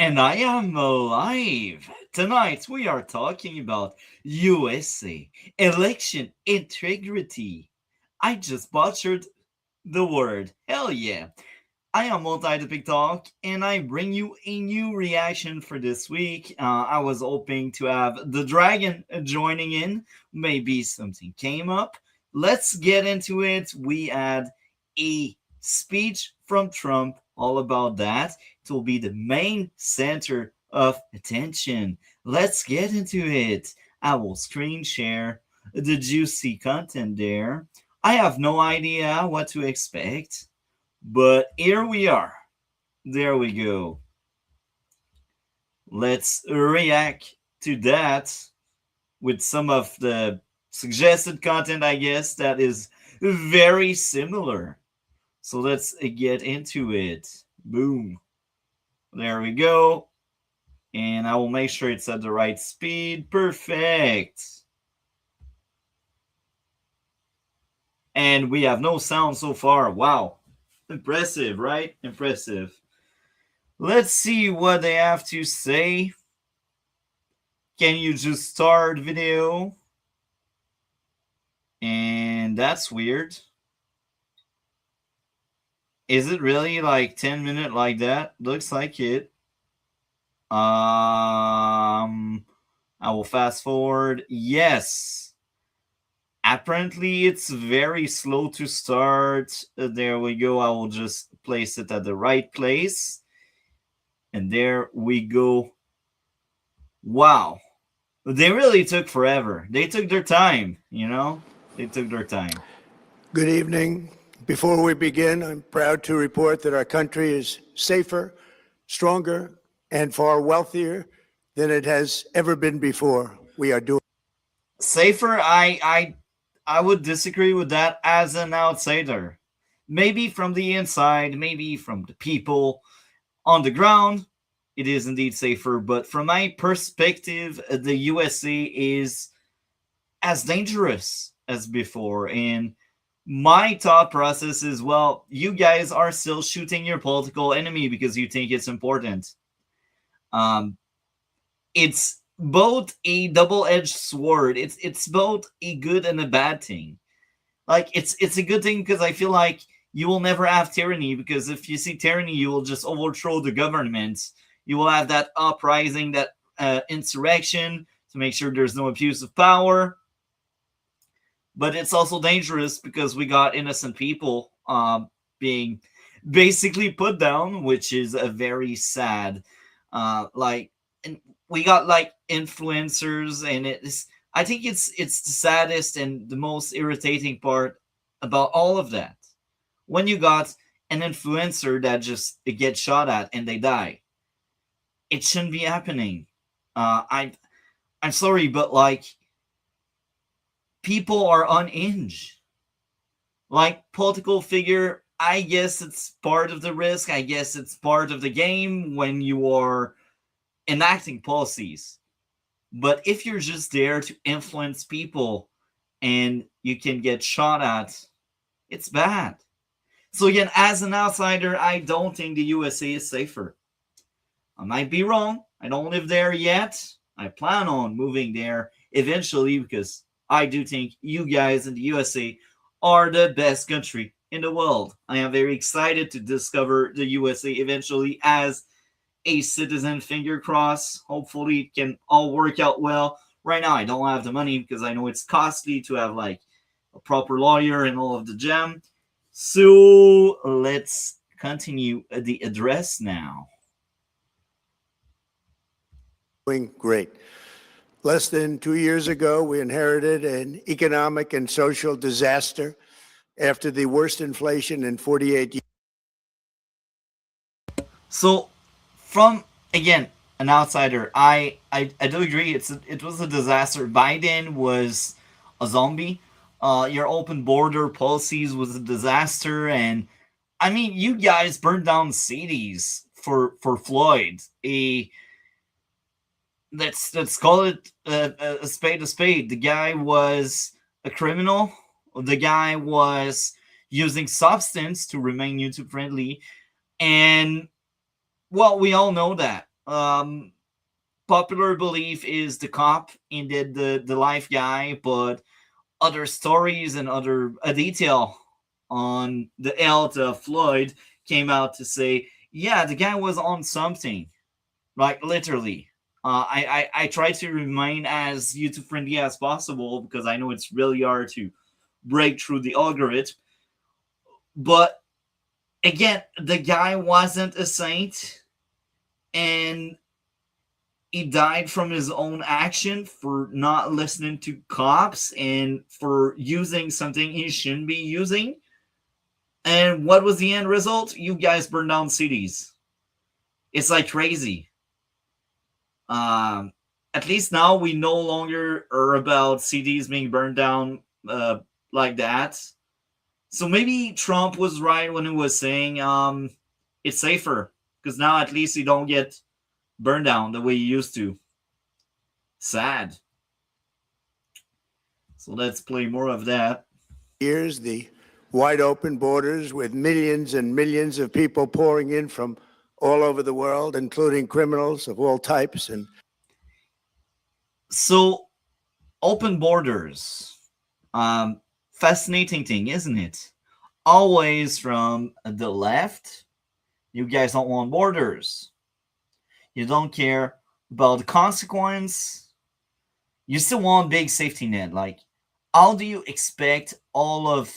And I am alive. Tonight we are talking about USA election integrity. I just butchered the word. Hell yeah. I am multi Talk and I bring you a new reaction for this week. I was hoping to have the dragon joining in. Maybe something came up. Let's get into it. We had a speech from Trump all about that. It will be the main center of attention. Let's get into it. I will screen share the juicy content there. I have no idea what to expect. But here we are. There we go. Let's react to that with some of the suggested content, I guess, that is very similar. So let's get into it. Boom. There we go. And I will make sure it's at the right speed. Perfect. And we have no sound so far. Wow. Impressive, right? Impressive. Let's see what they have to say. Can you just start video? And that's weird. Is it really like 10-minute like that? Looks like it. I will fast forward. Yes. Apparently it's very slow to start. There we go. I will just place it at the right place. And there we go. Wow. They really took forever. They took their time, you know? They took their time. Good evening. Before we begin, I'm proud to report that our country is safer, stronger, and far wealthier than it has ever been before. We are doing safer. I would disagree with that as an outsider. Maybe from the inside, maybe from the people on the ground, it is indeed safer. But from my perspective, the USA is as dangerous as before. And my thought process is, well, you guys are still shooting your political enemy because you think it's important. It's both a double-edged sword. It's both a good and a bad thing. Like it's a good thing because I feel like you will never have tyranny, because if you see tyranny, you will just overthrow the government. You will have that uprising, that insurrection to make sure there's no abuse of power. But it's also dangerous because we got innocent people being basically put down, which is a very sad. And we got like influencers, and I think it's the saddest and the most irritating part about all of that. When you got an influencer that just gets shot at and they die, it shouldn't be happening. I'm sorry, but like, people are unhinged. Like, political figure, I guess it's part of the risk. I guess it's part of the game when you are enacting policies. But if you're just there to influence people and you can get shot at, it's bad. So again, as an outsider, I don't think the USA is safer. I might be wrong. I don't live there yet. I plan on moving there eventually because I do think you guys in the USA are the best country in the world. I am very excited to discover the USA eventually as a citizen. Finger crossed. Hopefully it can all work out well. Right now I don't have the money because I know it's costly to have like a proper lawyer and all of the jam. So let's continue the address now. doing great. Less than 2 years ago, we inherited an economic and social disaster after the worst inflation in 48 years. So, from again an outsider, I do agree. It was a disaster. Biden was a zombie. Your open border policies was a disaster, and I mean, you guys burned down cities for Floyd. Let's call it a spade a spade. The guy was a criminal. The guy was using substance to remain YouTube friendly, and well, we all know that. Um, Popular belief is the cop ended the life guy, but other stories and other detail on the health of Floyd came out to say, yeah, the guy was on something, like literally. I try to remain as YouTube friendly as possible because I know it's really hard to break through the algorithm. But again, the guy wasn't a saint, and he died from his own action for not listening to cops and for using something he shouldn't be using. And what was the end result? You guys burned down cities. It's like crazy. Um, at least now we no longer are about cities being burned down like that. So maybe Trump was right when he was saying it's safer because now at least you don't get burned down the way you used to. Sad. So let's play more of that. Years, the wide open borders with millions and millions of people pouring in from all over the world, including criminals of all types. And so open borders, fascinating thing, isn't it? Always from the left, you guys don't want borders. You don't care about the consequence. You still want big safety net. Like, how do you expect all of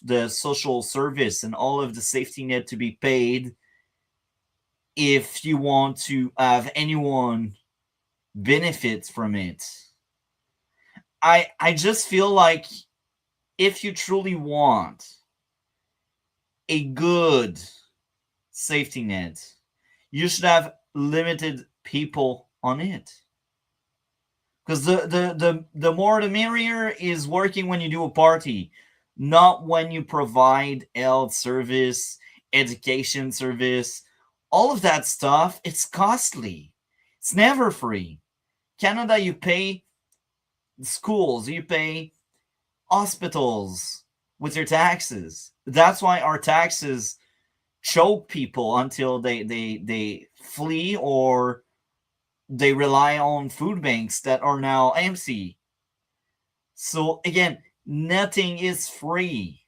the social service and all of the safety net to be paid if you want to have anyone benefit from it? I just feel like if you truly want a good safety net, you should have limited people on it. Because the more the merrier is working when you do a party, not when you provide health service, education service, all of that stuff. It's costly. It's never free. Canada, you pay schools, you pay hospitals with your taxes. That's why our taxes choke people until they flee or they rely on food banks that are now empty. So again, nothing is free.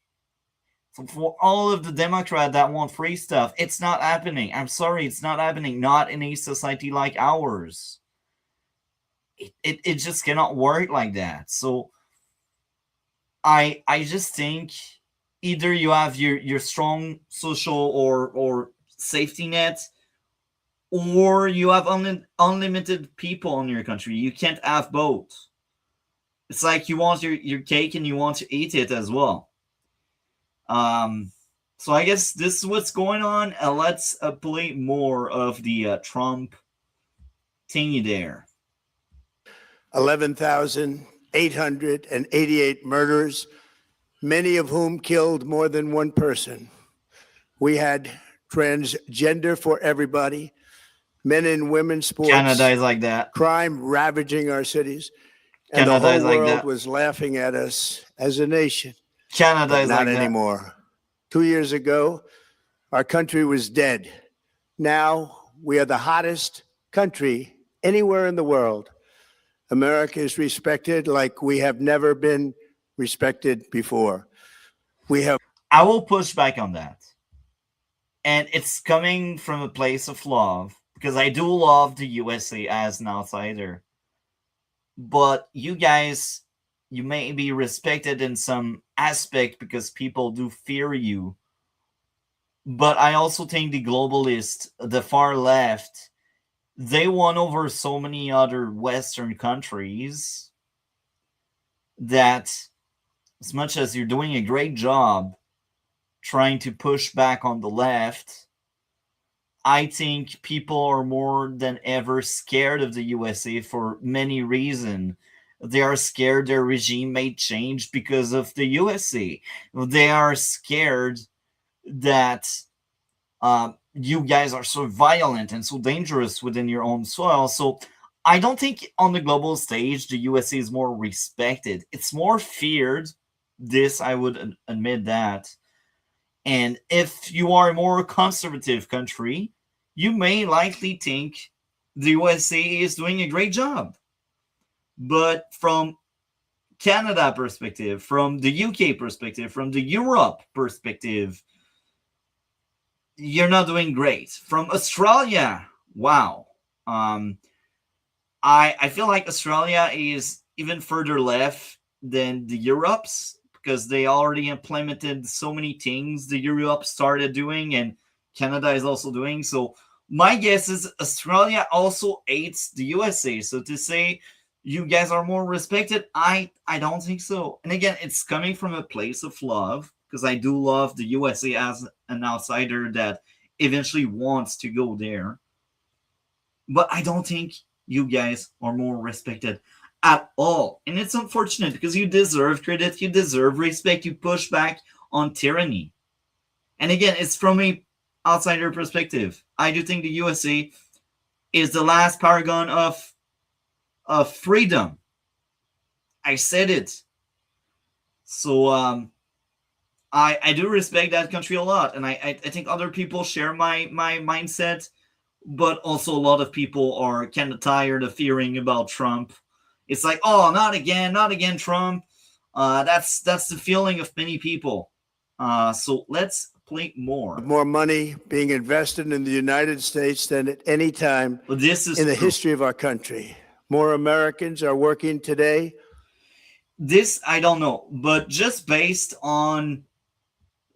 So for all of the Democrats that want free stuff, it's not happening. I'm sorry, it's not happening. Not in a society like ours. It just cannot work like that. So I just think either you have your strong social or safety net, or you have unlimited people in your country. You can't have both. It's like you want your cake and you want to eat it as well. So I guess this is what's going on. Let's play more of the Trump thingy there. 11,888 murders, many of whom killed more than one person. We had transgender for everybody, men and women sports. Canada is like that. Crime ravaging our cities. And Canada the is whole like world that. was laughing at us as a nation. Canada But is not like anymore. 2 years ago, our country was dead. Now we are the hottest country anywhere in the world. America is respected like we have never been respected before. We have. I will push back on that. And it's coming from a place of love because I do love the USA as an outsider. But you guys, you may be respected in some aspect because people do fear you. But I also think the globalists, the far left, they won over so many other Western countries that, as much as you're doing a great job trying to push back on the left, I think people are more than ever scared of the USA for many reasons. They are scared their regime may change because of the USA. They are scared that you guys are so violent and so dangerous within your own soil. So I don't think on the global stage the USA is more respected. It's more feared. This, I would admit that. And if you are a more conservative country, you may likely think the USA is doing a great job. But from Canada perspective, from the UK perspective, from the Europe perspective, you're not doing great. From Australia, wow. Um, I feel like Australia is even further left than the Europes because they already implemented so many things the Europe started doing and Canada is also doing. So my guess is Australia also hates the USA. So to say you guys are more respected, I don't think so. And again, it's coming from a place of love because I do love the USA as an outsider that eventually wants to go there. But I don't think you guys are more respected at all. And it's unfortunate because you deserve credit, you deserve respect, you push back on tyranny. And again, it's from a outsider perspective. I do think the USA is the last paragon of freedom. I said it. So I do respect that country a lot, and I think other people share my mindset, but also a lot of people are kind of tired of hearing about Trump. It's like, oh, not again, Trump. That's the feeling of many people. So let's play more. More money being invested in the United States than at any time But this is in the true. history of our country. More Americans are working today. This I don't know, but just based on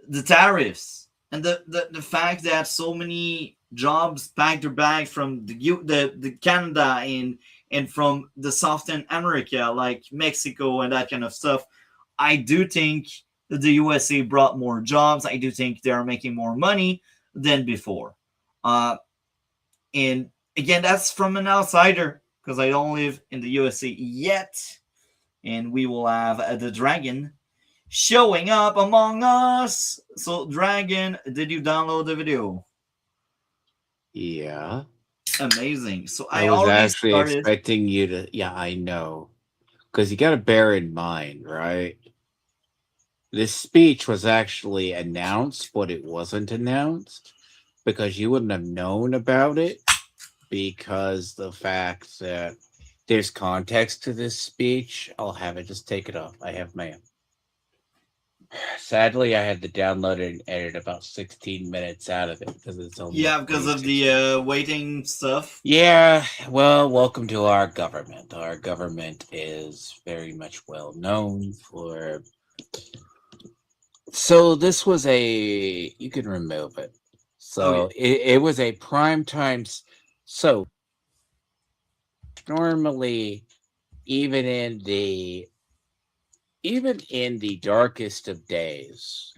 the tariffs and the fact that so many jobs packed their bags from the Canada and from the Southern America like Mexico and that kind of stuff, I do think that the USA brought more jobs. I do think they are making more money than before. Uh, and again, that's from an outsider because I don't live in the USA yet. And we will have the dragon showing up among us. So, Dragon, did you download the video? Yeah. Amazing. So I I was already actually started. expecting you to. Yeah, I know. Because you got to bear in mind, right? This speech was actually announced, but it wasn't announced because you wouldn't have known about it because the fact that there's context to this speech. I'll have it. Just take it off. I have my own. Sadly, I had to download it and edit about 16 minutes out of it because it's only Yeah, because of the waiting stuff. Yeah, well, welcome to our government. Our government is very much well known for. So this was a. You can remove it. So it was a prime time. So normally, even in the darkest of days,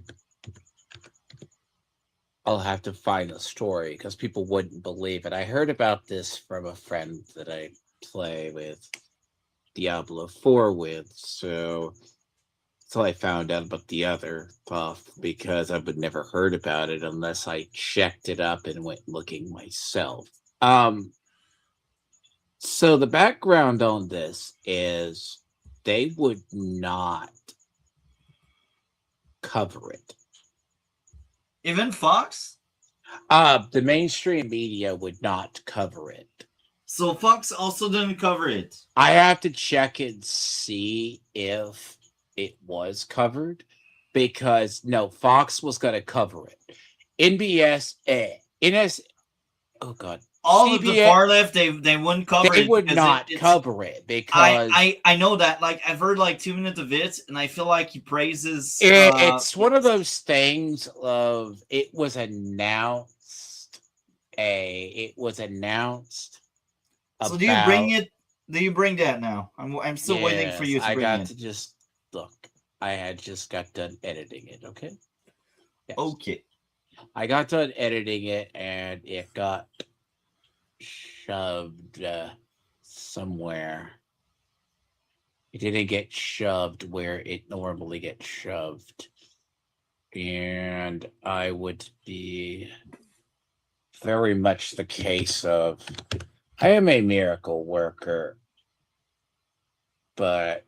I'll have to find the story because people wouldn't believe it. I heard about this from a friend that I play with Diablo 4 with, so I found out about the other stuff because I would never heard about it unless I checked it up and went looking myself. So the background on this is they would not cover it. Even Fox? The mainstream media would not cover it. So Fox also didn't cover it. I have to check and see if it was covered because no, Fox was going to cover it. Oh God, All of the far left, they wouldn't cover it. They would not cover it because I know that. Like I've heard like 2 minutes of it, and I feel like he praises. It's one of those things of it was announced. It was announced. So do you bring it? Do you bring that now? I'm still waiting for you to bring it. I got to just look. I had just got done editing it. Okay. Yes. Okay. I got done editing it, and it got shoved somewhere. It didn't get shoved where it normally gets shoved. And I would be very much the case of I am a miracle worker, but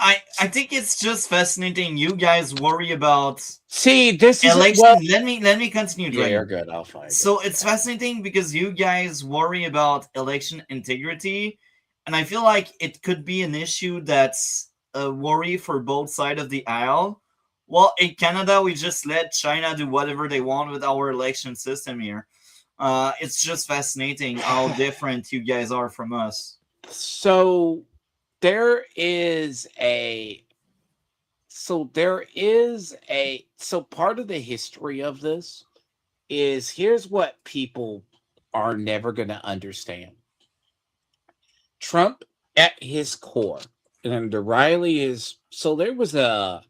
I think it's just fascinating. You guys worry about See, this is election. well. Let me continue, Yeah, you're Dragon. good. I'll find it. So it's fascinating because you guys worry about election integrity, and I feel like it could be an issue that's a worry for both sides of the aisle. Well, in Canada, we just let China do whatever they want with our election system here. It's just fascinating how different you guys are from us. So there is a so part of the history of this is here's what people are never going to understand. Trump at his core, and under Riley is so there was a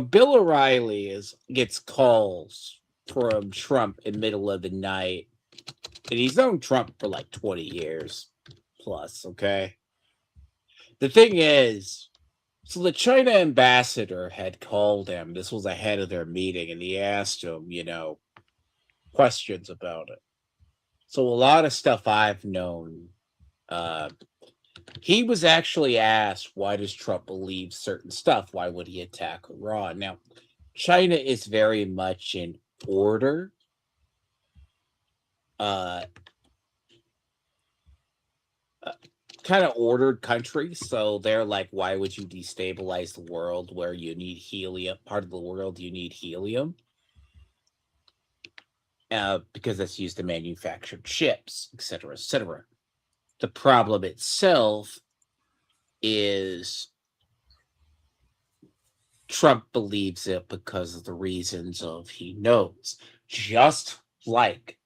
Bill O'Reilly gets calls from Trump in the middle of the night, and he's known Trump for like 20 years plus. Okay, the thing is, so the China ambassador had called him. This was ahead of their meeting, and he asked him, questions about it. So a lot of stuff I've known. He was actually asked, why does Trump believe certain stuff? Why would he attack Iran? Now, China is very much in order. Uh, Kind of ordered country. So they're like, why would you destabilize the world where you need helium? Part of the world you need helium. Because that's used to manufacture chips, etc., etc. The problem itself is Trump believes it because of the reasons of he knows. Just like,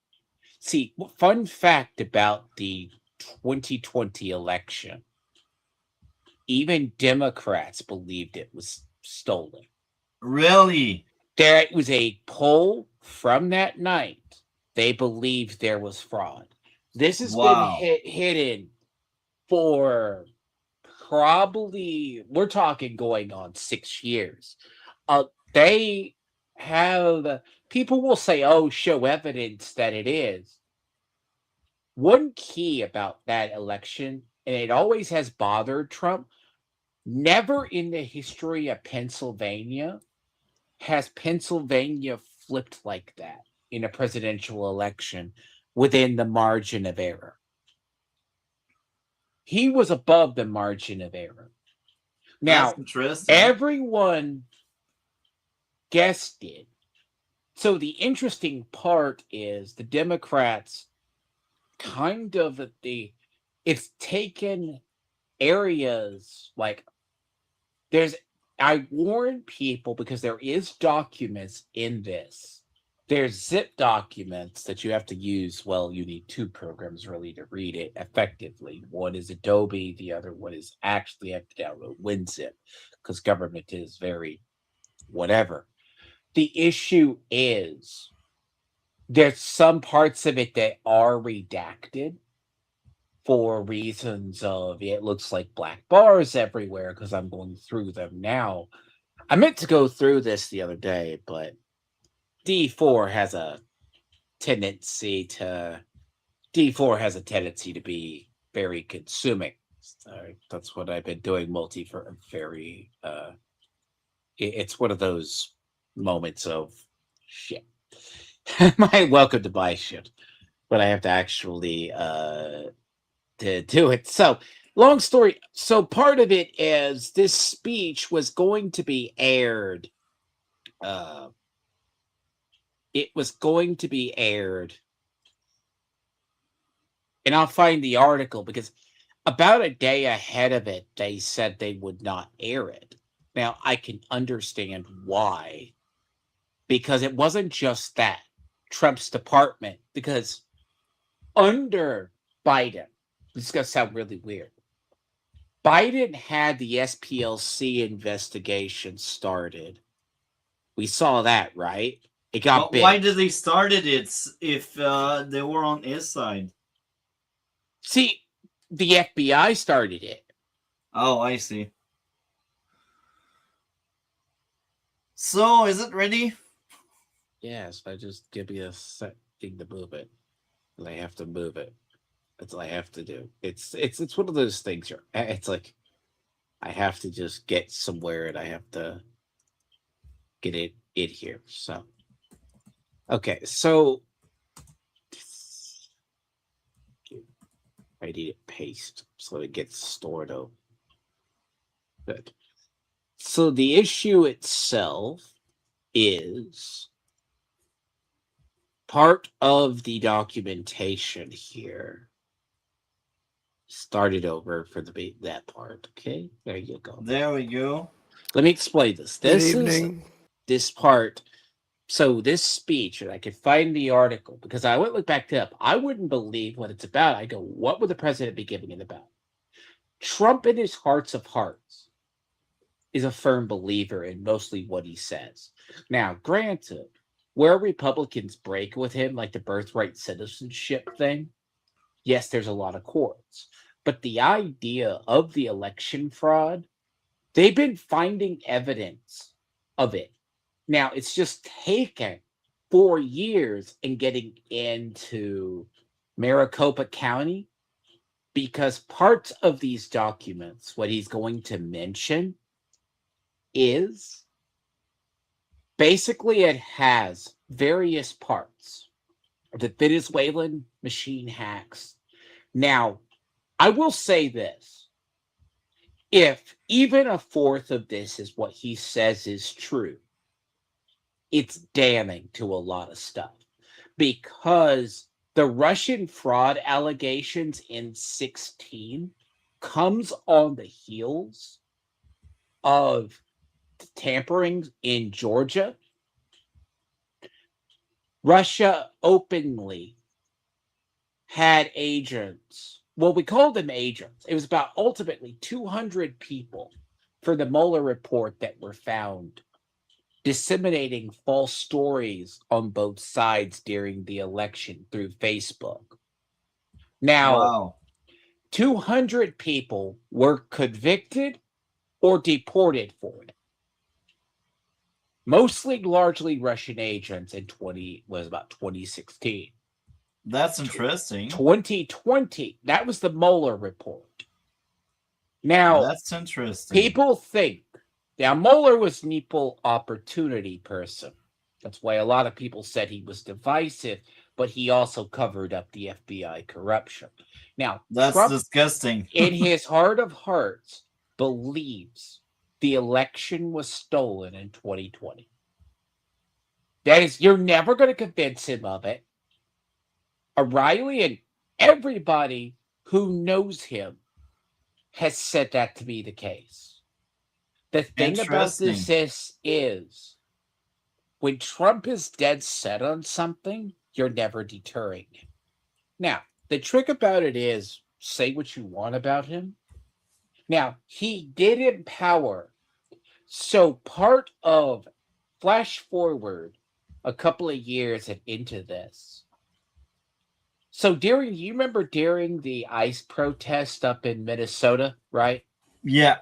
see, fun fact about the 2020 election, even Democrats believed it was stolen. Really? There was a poll from that night. They believed there was fraud. This has been Wow. hidden for probably, we're talking going on 6 years. They have, people will say, oh, show evidence that it is. One key about that election, and it always has bothered Trump, never in the history of Pennsylvania has Pennsylvania flipped like that in a presidential election within the margin of error. He was above the margin of error. That's Now, interesting. everyone guessed it. So the interesting part is the Democrats kind of it's taken areas like I warn people because there is documents in this. There's zip documents that you have to use. Well, you need two programs really to read it effectively. One is Adobe, the other one is actually have to download WinZip because government is very whatever. The issue is there's some parts of it that are redacted for reasons of it looks like black bars everywhere because I'm going through them now. I meant to go through this the other day, but D4 has a tendency to be very consuming. So that's what I've been doing multi for very it's one of those moments of shit. My welcome to buy shit, but I have to actually to do it. So long story. So part of it is this speech was going to be aired. It was going to be aired, and I'll find the article because about a day ahead of it, they said they would not air it. Now I can understand why, because it wasn't just that Trump's department, because under Biden, this is going to sound really weird. Biden had the SPLC investigation started. We saw that, right? It got But why big. did they started it if they were on his side? See, the FBI started it. Oh, I see. So, is it ready? Yes, I just give you a second to move it. And I have to move it. That's all I have to do. It's one of those things. It's like I have to just get somewhere and I have to get it here. So, okay, so I need it paste so it gets stored over. Good. So the issue itself is part of the documentation here. Start it over for that part. Okay, there you go. There we go. Let me explain this. Good This evening. is this part. So this speech, and I could find the article because I went look back it up. I wouldn't believe what it's about. I go, what would the president be giving it about? Trump, in his hearts of hearts, is a firm believer in mostly what he says. Now, granted, where Republicans break with him, like the birthright citizenship thing, yes, there's a lot of chords. But the idea of the election fraud, they've been finding evidence of it. Now, it's just taken 4 years in getting into Maricopa County because parts of these documents, what he's going to mention is basically it has various parts of the Venezuelan machine hacks. Now, I will say this. If even a fourth of this is what he says is true, it's damning to a lot of stuff because the Russian fraud allegations in 2016 comes on the heels of tampering in Georgia. Russia openly had agents. Well, we called them agents. It was about ultimately 200 people for the Mueller report that were found disseminating false stories on both sides during the election through Facebook. Now, Wow. 200 people were convicted or deported for it. Mostly largely Russian agents in about 2016. That's interesting. 2020, that was the Mueller report. Now, That's interesting. people think, now Mueller was an equal opportunity person. That's why a lot of people said he was divisive, but he also covered up the FBI corruption. Now, That's Trump, disgusting. in his heart of hearts, believes the election was stolen in 2020. That is, you're never going to convince him of it. O'Reilly and everybody who knows him has said that to be the case. The thing about this is when Trump is dead set on something, you're never deterring him. Now, the trick about it is say what you want about him. Now, he did empower. So part of flash forward a couple of years and into this. So you remember during the ICE protest up in Minnesota, right? Yeah.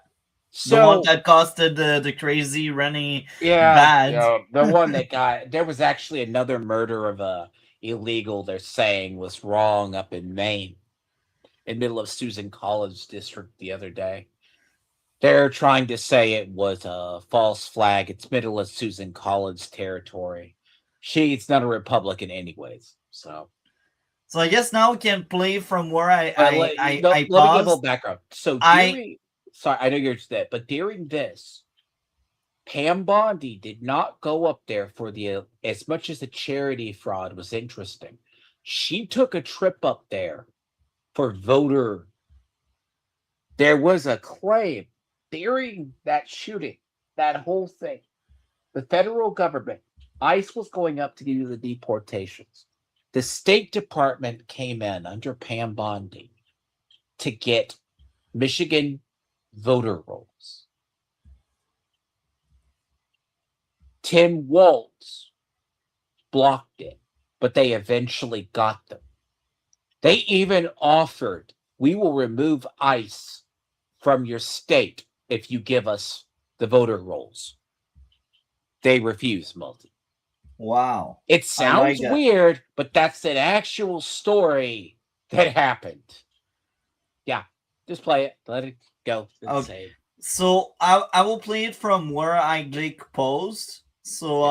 So, the one that costed the crazy Rennie bad. bad. The one that there was actually another murder of a illegal they're saying was wrong up in Maine, in middle of Susan Collins district the other day. They're trying to say it was a false flag. It's middle of Susan Collins territory. She's not a Republican anyways, so. So I guess now we can play from where I let me give a little background. So sorry, I know you're that, but during this, Pam Bondi did not go up there for as much as the charity fraud was interesting. She took a trip up there for voter. There was a claim during that shooting, that whole thing. The federal government, ICE was going up to do the deportations. The State Department came in under Pam Bondi to get Michigan voter rolls. Tim Walz blocked it, but they eventually got them. They even offered, we will remove ICE from your state if you give us the voter rolls. They refused, Multi. Wow. It sounds weird, but that's an actual story that happened. Yeah, just play it. Let it go. Okay. So I will play it from where I click post. So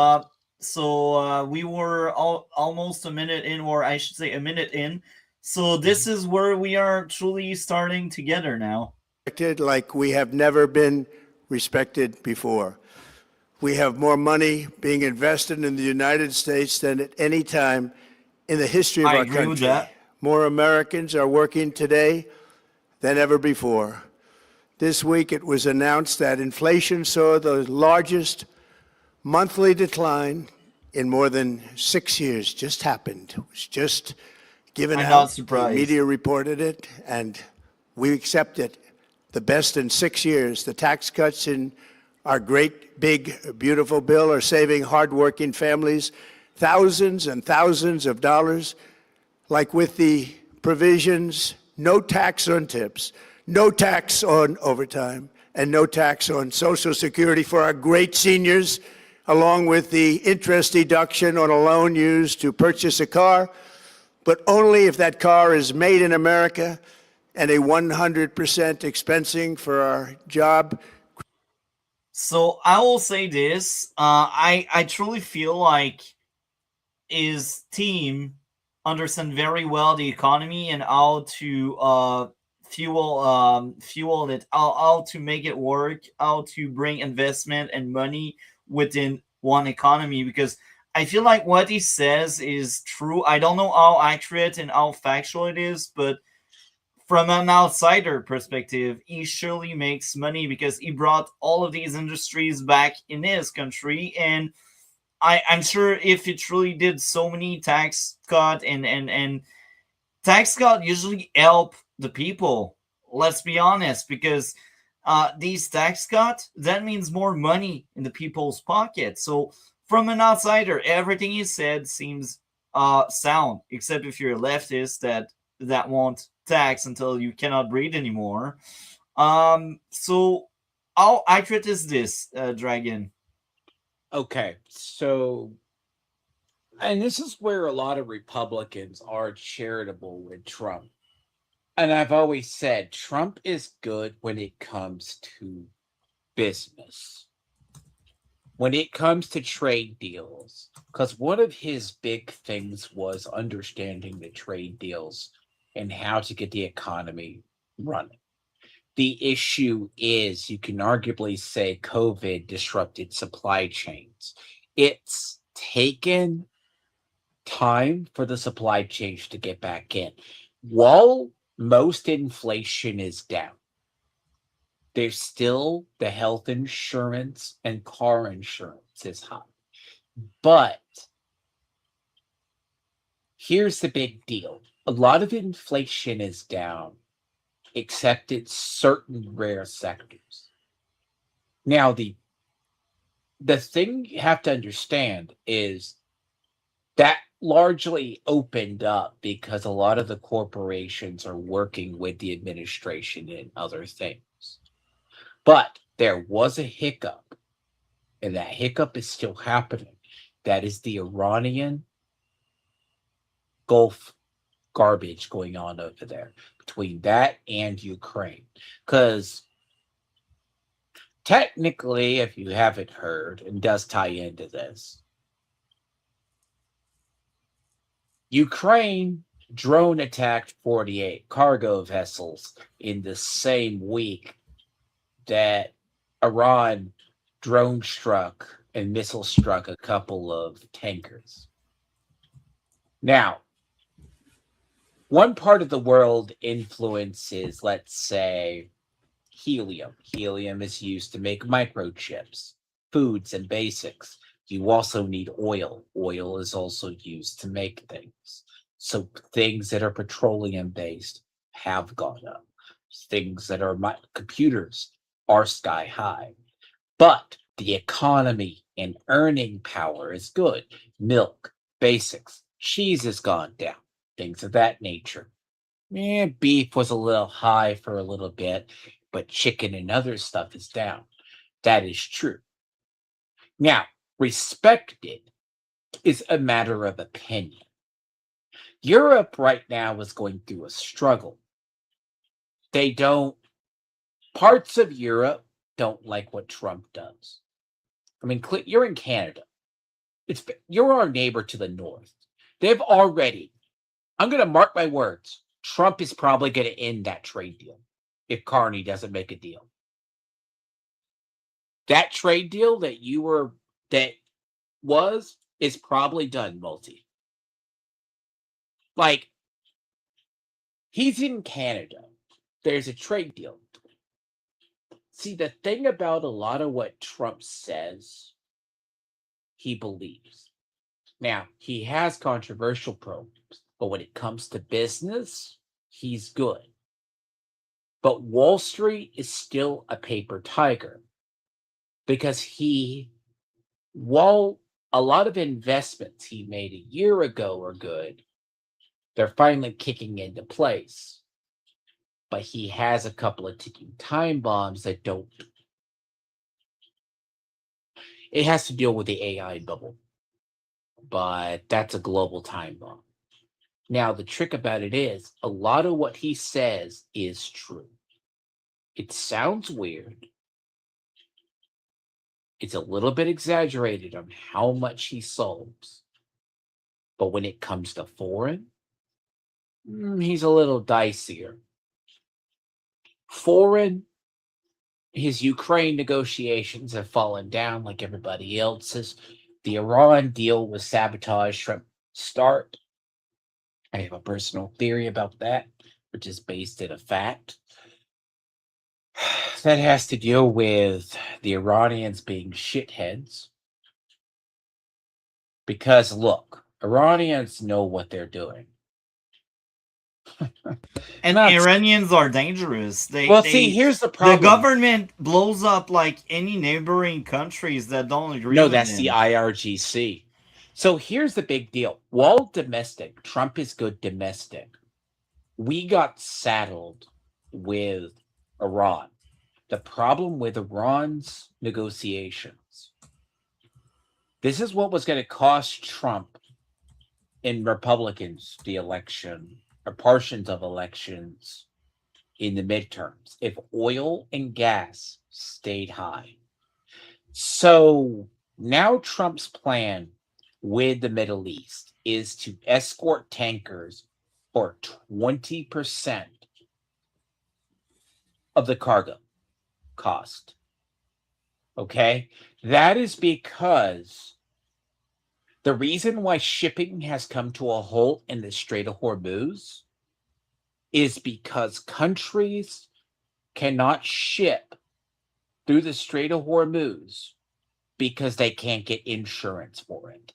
Yeah. we were almost a minute in, or I should say a minute in. So this Mhm. is where we are truly starting together now. Like we have never been respected before. We have more money being invested in the United States than at any time in the history of I our agree with country. that. More Americans are working today than ever before. This week it was announced that inflation saw the largest monthly decline in more than 6 years. Just happened. It was just given I'm not out. The surprised. media reported it, and we accept it. The best in 6 years. The tax cuts in our great, big, beautiful bill are saving hardworking families thousands and thousands of dollars, like with the provisions no tax on tips, no tax on overtime, and no tax on Social Security for our great seniors, along with the interest deduction on a loan used to purchase a car, but only if that car is made in America, and a 100% expensing for our job. So I will say this: I truly feel like his team understand very well the economy and how to fuel it, how to make it work, how to bring investment and money within one economy. Because I feel like what he says is true. I don't know how accurate and how factual it is, but from an outsider perspective, he surely makes money because he brought all of these industries back in his country. And I'm sure if it truly did so many tax cut and tax cut usually help the people. Let's be honest, because these tax cut that means more money in the people's pocket. So from an outsider, everything he said seems sound, except if you're a leftist that won't tax until you cannot breathe anymore. So how accurate is this, Dragon? Okay, so and this is where a lot of Republicans are charitable with Trump. And I've always said Trump is good when it comes to business, when it comes to trade deals, because one of his big things was understanding the trade deals and how to get the economy running. The issue is you can arguably say COVID disrupted supply chains. It's taken time for the supply chains to get back in. While most inflation is down, there's still the health insurance and car insurance is high. But here's the big deal. A lot of inflation is down, except it's certain rare sectors. Now, the thing you have to understand is that largely opened up because a lot of the corporations are working with the administration and other things. But there was a hiccup, and that hiccup is still happening. That is the Iranian Gulf garbage going on over there between that and Ukraine. Because technically, if you haven't heard, and does tie into this, Ukraine drone attacked 48 cargo vessels in the same week that Iran drone struck and missile struck a couple of tankers. Now, one part of the world influences, let's say, helium. Helium is used to make microchips, foods, and basics. You also need oil. Oil is also used to make things. So things that are petroleum based have gone up. Things that are computers are sky high. But the economy and earning power is good. Milk, basics, cheese has gone down, things of that nature. Beef was a little high for a little bit, but chicken and other stuff is down. That is true. Now, respected is a matter of opinion. Europe right now is going through a struggle. They don't, parts of Europe don't like what Trump does. I mean, you're in Canada. You're our neighbor to the north. They've already. I'm going to mark my words. Trump is probably going to end that trade deal if Carney doesn't make a deal. That trade deal that is probably done, Multi. Like, he's in Canada. There's a trade deal. See, the thing about a lot of what Trump says, he believes. Now, he has controversial programs, but when it comes to business, he's good. But Wall Street is still a paper tiger because while a lot of investments he made a year ago are good, they're finally kicking into place. But he has a couple of ticking time bombs that don't. It has to deal with the AI bubble, but that's a global time bomb. Now, the trick about it is a lot of what he says is true. It sounds weird. It's a little bit exaggerated on how much he solves. But when it comes to foreign, he's a little dicier. Foreign, his Ukraine negotiations have fallen down like everybody else's. The Iran deal was sabotaged from start. I have a personal theory about that, which is based in a fact. That has to deal with the Iranians being shitheads. Because, look, Iranians know what they're doing. And Iranians are dangerous. See, here's the problem. The government blows up like any neighboring countries that don't agree with that's the IRGC. So here's the big deal. While domestic, Trump is good domestic. We got saddled with Iran. The problem with Iran's negotiations. This is what was going to cost Trump and Republicans the election, or portions of elections in the midterms, if oil and gas stayed high. So now Trump's plan with the Middle East is to escort tankers for 20% of the cargo cost. Okay? That is because the reason why shipping has come to a halt in the Strait of Hormuz is because countries cannot ship through the Strait of Hormuz because they can't get insurance for it.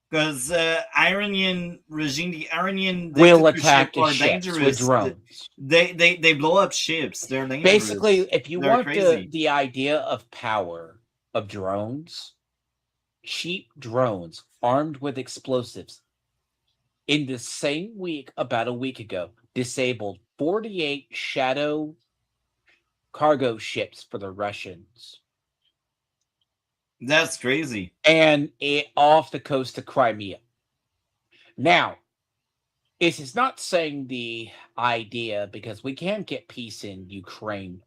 Because Iranian regime, the Iranian will attack the ships with drones. They blow up ships. They're dangerous. Basically, if you want the idea of power of drones, cheap drones armed with explosives in the same week, about a week ago, disabled 48 shadow cargo ships for the Russians. That's crazy. And off the coast of Crimea. Now, this is not saying the idea, because we can't get peace in Ukraine,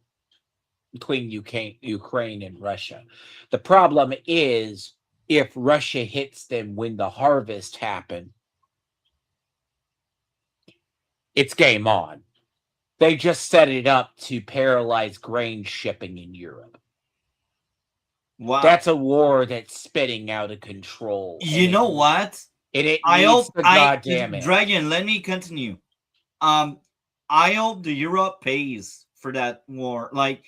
between Ukraine and Russia. The problem is, if Russia hits them when the harvest happened, it's game on. They just set it up to paralyze grain shipping in Europe. Wow. That's a war that's spitting out of control. You know what? Dragon, let me continue. I hope the Europe pays for that war. Like,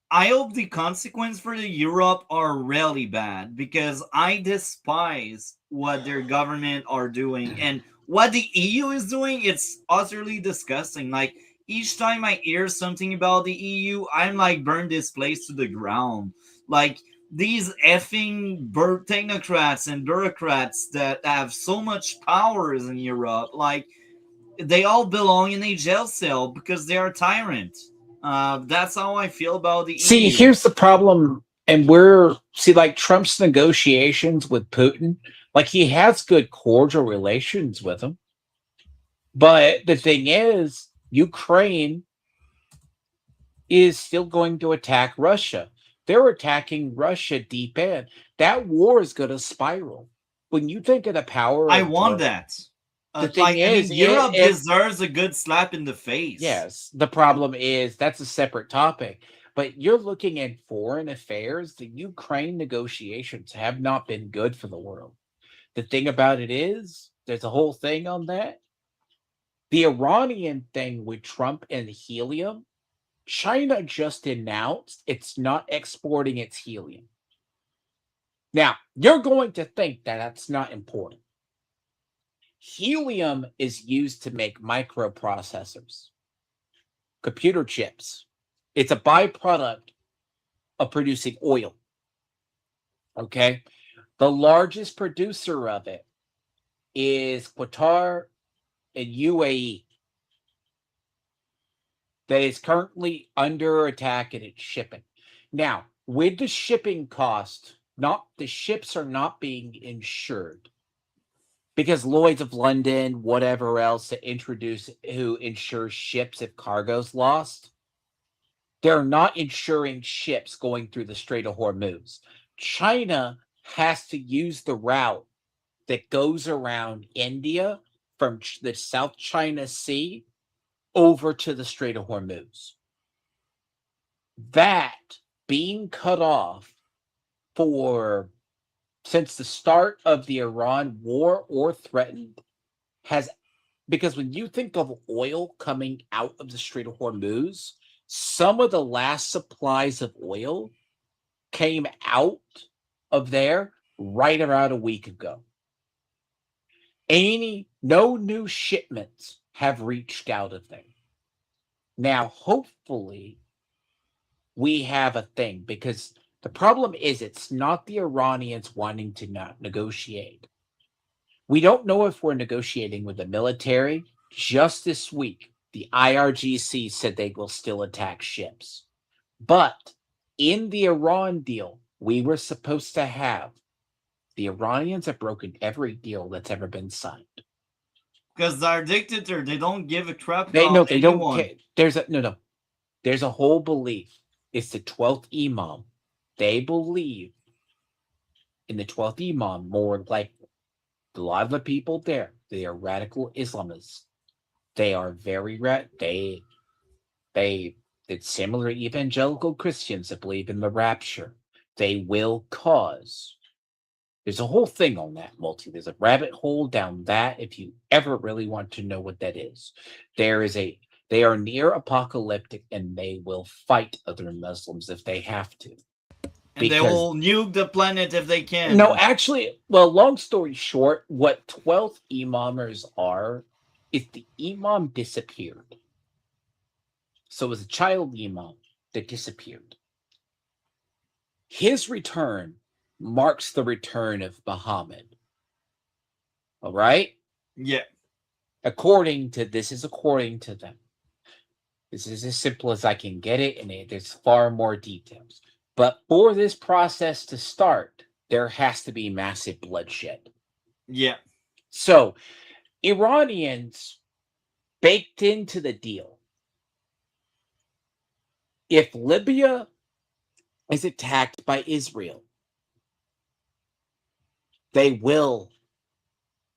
I hope the consequences for the Europe are really bad, because I despise what their government are doing, and what the EU is doing. It's utterly disgusting. Like, each time I hear something about the EU, I'm like, burn this place to the ground. Like, these effing technocrats and bureaucrats that have so much powers in Europe, like, they all belong in a jail cell because they are tyrants. That's how I feel about the EU. Here's the problem, and like Trump's negotiations with Putin, like, he has good cordial relations with him. But the thing is, Ukraine is still going to attack Russia. They're attacking Russia deep in. That war is going to spiral. When you think of the power I of want Germany, that. the thing I is, mean, Europe if deserves a good slap in the face. yes, the problem is that's a separate topic. But you're looking at foreign affairs. The Ukraine negotiations have not been good for the world. The thing about it is, there's a whole thing on that. The Iranian thing with Trump and helium, China just announced it's not exporting its helium. Now, you're going to think that that's not important. Helium is used to make microprocessors, computer chips. It's a byproduct of producing oil. Okay. The largest producer of it is Qatar and UAE, that is currently under attack in its shipping. Now, with the shipping cost, not the ships are not being insured because Lloyd's of London, whatever else to introduce who insures ships if cargo's lost, they're not insuring ships going through the Strait of Hormuz. China has to use the route that goes around India from the South China Sea over to the Strait of Hormuz. That being cut off for since the start of the Iran war or threatened has, because when you think of oil coming out of the Strait of Hormuz, some of the last supplies of oil came out of there right around a week ago. No new shipments have reached out of there. Now, hopefully, we have a thing, because the problem is it's not the Iranians wanting to not negotiate. We don't know if we're negotiating with the military. Just this week, the IRGC said they will still attack ships. But in the Iran deal, we were supposed to have, the Iranians have broken every deal that's ever been signed. Because they're dictator, they don't give a crap They about they don't anyone. care. There's a whole belief. It's the 12th Imam. They believe in the 12th Imam more like a lot of the people there. They are radical Islamists. They are very it's similar to evangelical Christians that believe in the rapture. They will cause. There's a whole thing on that, Multi. There's a rabbit hole down that if you ever really want to know what that is. They are near apocalyptic and they will fight other Muslims if they have to. And they will nuke the planet if they can. No, actually, well, long story short, what 12th Imamers are is the Imam disappeared. So it was a child Imam that disappeared. His return marks the return of Muhammad. All right? Yeah. According to them. This is as simple as I can get it, and there's far more details. But for this process to start, there has to be massive bloodshed. Yeah. So, Iranians baked into the deal. If Libya is attacked by Israel, they will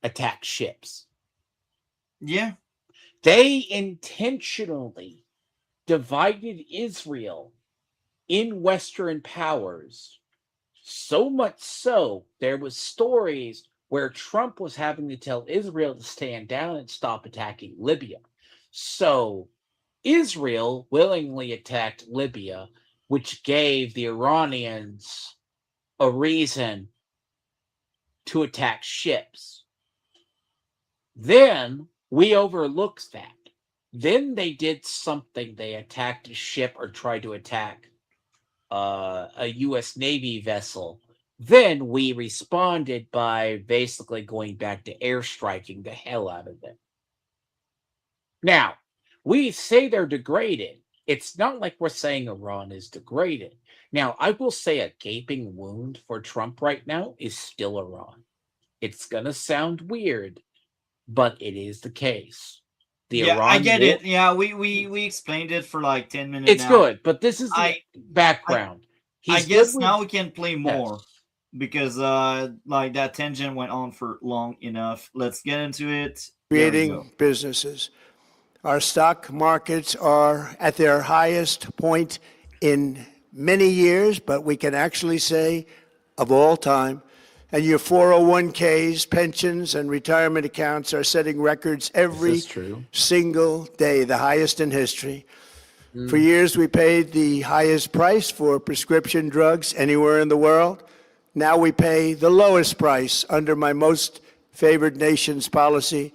attack ships. Yeah. They intentionally divided Israel in Western powers, so much so there was stories where Trump was having to tell Israel to stand down and stop attacking Libya. So Israel willingly attacked Libya, which gave the Iranians a reason to attack ships. Then we overlooked that. Then they did something. They attacked a ship or tried to attack a U.S. Navy vessel. Then we responded by basically going back to airstriking the hell out of them. Now, we say they're degraded. It's not like we're saying Iran is degraded. Now, I will say a gaping wound for Trump right now is still Iran. It's going to sound weird, but it is the case. The Yeah, I Iran get war. it. Yeah, we explained it for like 10 minutes It's now. good, but this is the I I background. I He's good guess with now we can play yes. more because like that tangent went on for long enough. Let's get into it. There we go. creating businesses. Our stock markets are at their highest point in many years, but we can actually say of all time. And your 401ks, pensions, and retirement accounts are setting records This is every true. single day, the highest in history. For Mm. years, we paid the highest price for prescription drugs anywhere in the world. Now we pay the lowest price under my most favored nation's policy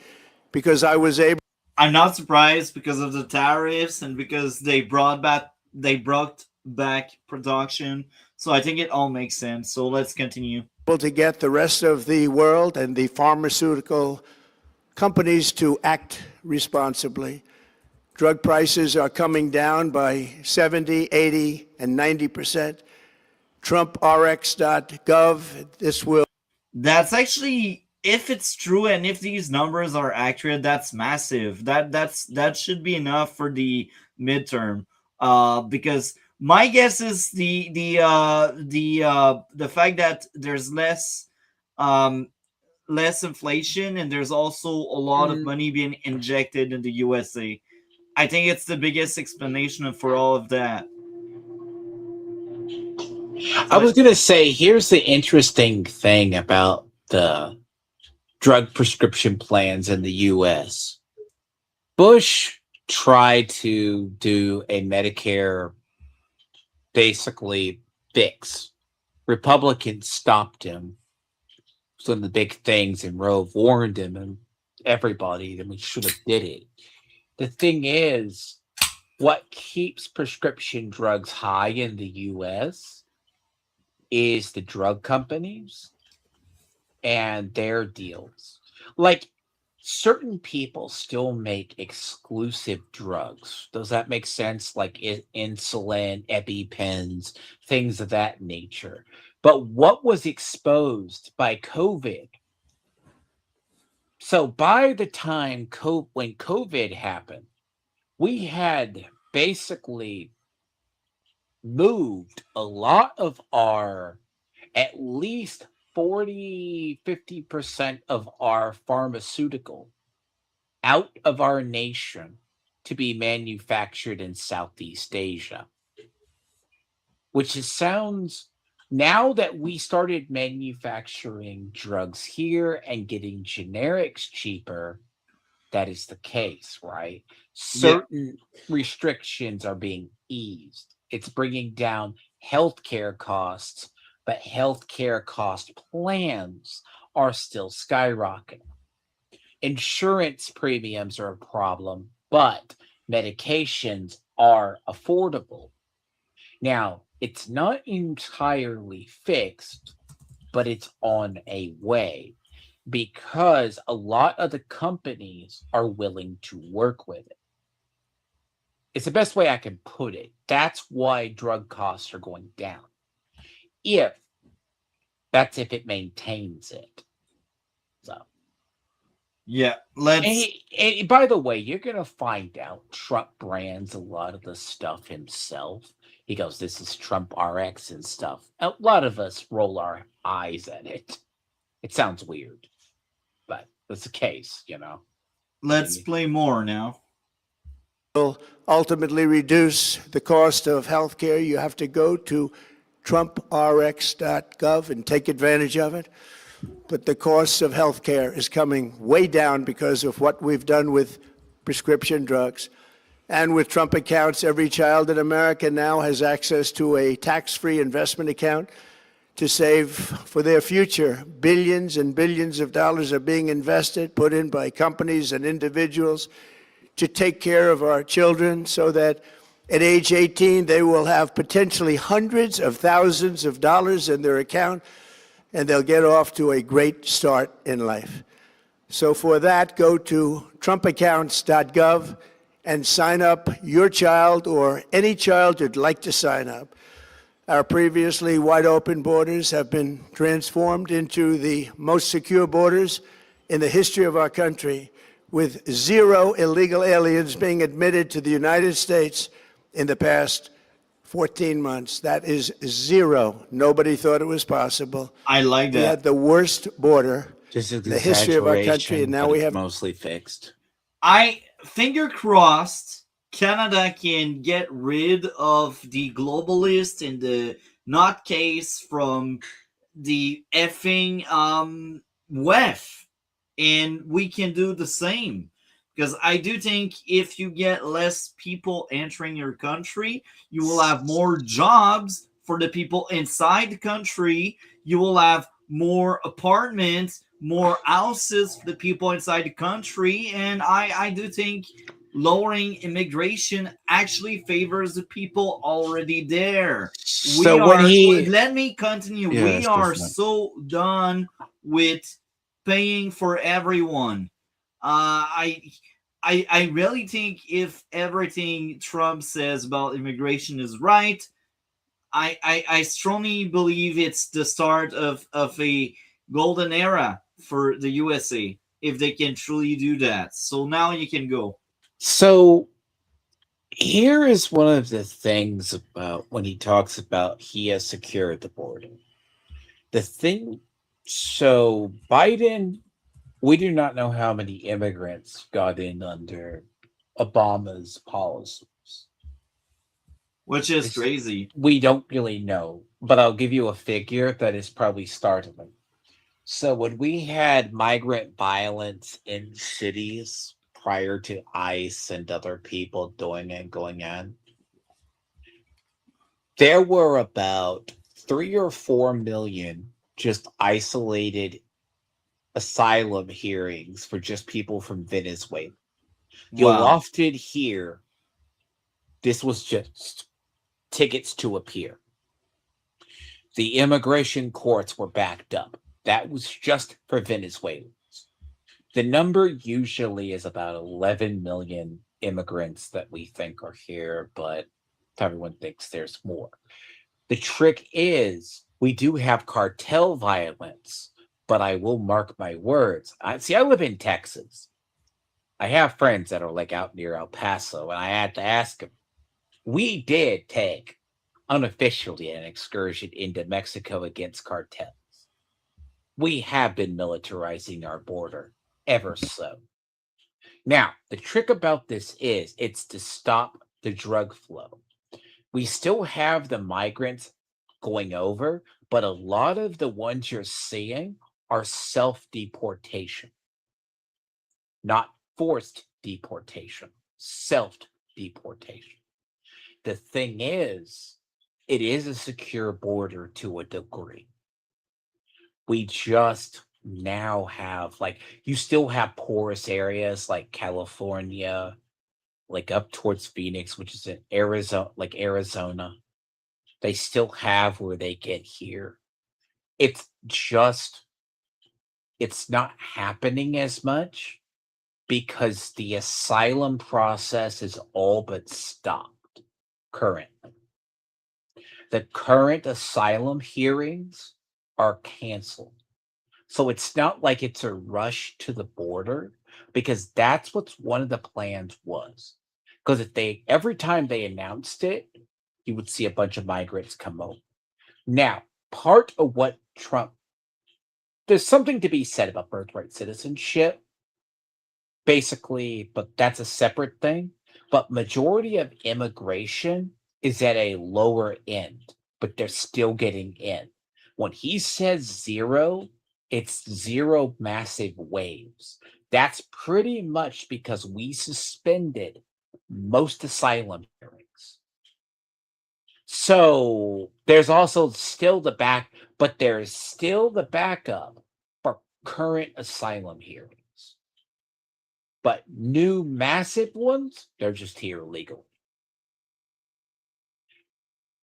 because I was able I'm not surprised because of the tariffs and because they brought back production. So I think it all makes sense. So let's continue. to get the rest of the world and the pharmaceutical companies to act responsibly. Drug prices are coming down by 70, 80, and 90%. TrumpRx.gov, this will That's actually, if it's true and if these numbers are accurate, that's massive. That should be enough for the midterm. Because my guess is the fact that there's less inflation and there's also a lot of Mm. money being injected in the USA. I think it's the biggest explanation for all of that. I So was gonna say, here's the interesting thing about the drug prescription plans in the US. Bush tried to do a Medicare basically fix. Republicans stopped him. It's one of the big things, and Rove warned him, and everybody, we should have did it. The thing is, what keeps prescription drugs high in the US is the drug companies and their deals. Like certain people still make exclusive drugs. Does that make sense? Like insulin, EpiPens, things of that nature. But what was exposed by COVID? So by the time when COVID happened, we had basically moved a lot of our at least 40-50% of our pharmaceutical out of our nation to be manufactured in Southeast Asia, which sounds now that we started manufacturing drugs here and getting generics cheaper, that is the case, right? yeah, Certain restrictions are being eased. It's bringing down healthcare costs, but healthcare cost plans are still skyrocketing. Insurance premiums are a problem, but medications are affordable. Now, it's not entirely fixed, but it's on a way because a lot of the companies are willing to work with it. It's the best way I can put it. That's why drug costs are going down. If that's if it maintains it. So, yeah. and by the way, you're gonna find out Trump brands a lot of the stuff himself. He goes, "This is Trump RX and stuff." A lot of us roll our eyes at it. It sounds weird, but that's the case, you know. Let's play more now. ultimately reduce the cost of health care. You have to go to TrumpRx.gov and take advantage of it. But the cost of health care is coming way down because of what we've done with prescription drugs. And with Trump accounts, every child in America now has access to a tax-free investment account to save for their future. Billions and billions of dollars are being invested, put in by companies and individuals to take care of our children so that at age 18, they will have potentially hundreds of thousands of dollars in their account, and they'll get off to a great start in life. So for that, go to trumpaccounts.gov and sign up your child or any child you'd like to sign up. Our previously wide open borders have been transformed into the most secure borders in the history of our country. with 0 illegal aliens being admitted to the United States in the past 14 months. That is 0. Nobody thought it was possible. I like We had that. the worst border Just an in the history of our country, exaggeration, and now but we it's have mostly fixed. I finger crossed Canada can get rid of the globalist and the nutcase from the effing WEF, and we can do the same. Because I do think if you get less people entering your country, you will have more jobs for the people inside the country. You will have more apartments, more houses for the people inside the country. And I do think lowering immigration actually favors the people already there. We So when are, he, let me continue. yeah, We that's are different. so done with paying for everyone. I really think if everything Trump says about immigration is right, I strongly believe it's the start of a golden era for the USA if they can truly do that. So now you can go. So here is one of the things about when he talks about he has secured the border. The thing, so Biden, we do not know how many immigrants got in under Obama's policies. Which is crazy. We don't really know, but I'll give you a figure that is probably startling. So when we had migrant violence in cities prior to ICE and other people doing and going on, there were about 3 or 4 million just isolated asylum hearings for just people from Venezuela. You'll Wow. often hear this was just tickets to appear. The immigration courts were backed up. That was just for Venezuelans. The number usually is about 11 million immigrants that we think are here, but everyone thinks there's more. The trick is we do have cartel violence, but I will mark my words. I live in Texas. I have friends that are like out near El Paso, and I had to ask them. We did take unofficially an excursion into Mexico against cartels. We have been militarizing our border ever so. Now, the trick about this is it's to stop the drug flow. We still have the migrants going over, but a lot of the ones you're seeing are self-deportation, not forced deportation, self-deportation. The thing is, it is a secure border to a degree. We just now have, like, you still have porous areas like California, like up towards Phoenix, which is in Arizona. They still have where they get here. It's just, it's not happening as much because the asylum process is all but stopped currently. The current asylum hearings are canceled. So it's not like it's a rush to the border because that's what's one of the plans was. Because if they every time they announced it, you would see a bunch of migrants come over. Now, part of what Trump there's something to be said about birthright citizenship, basically, but that's a separate thing. But majority of immigration is at a lower end, but they're still getting in. When he says 0, it's 0 massive waves. That's pretty much because we suspended most asylum hearings. So there's also still there's still the backup for current asylum hearings. But new massive ones, they're just here legally.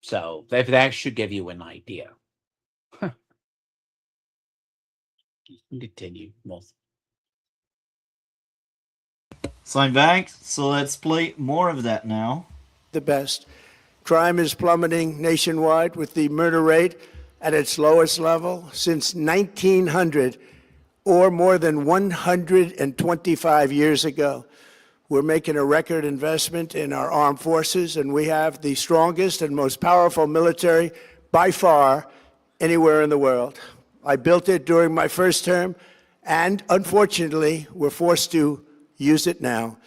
So that should give you an idea. Continue. So I'm back. So let's play more of that now. the best. Crime is plummeting nationwide with the murder rate at its lowest level since 1900. or more than 125 years ago. We're making a record investment in our armed forces, and we have the strongest and most powerful military by far anywhere in the world. I built it during my first term, and unfortunately, we're forced to use it now.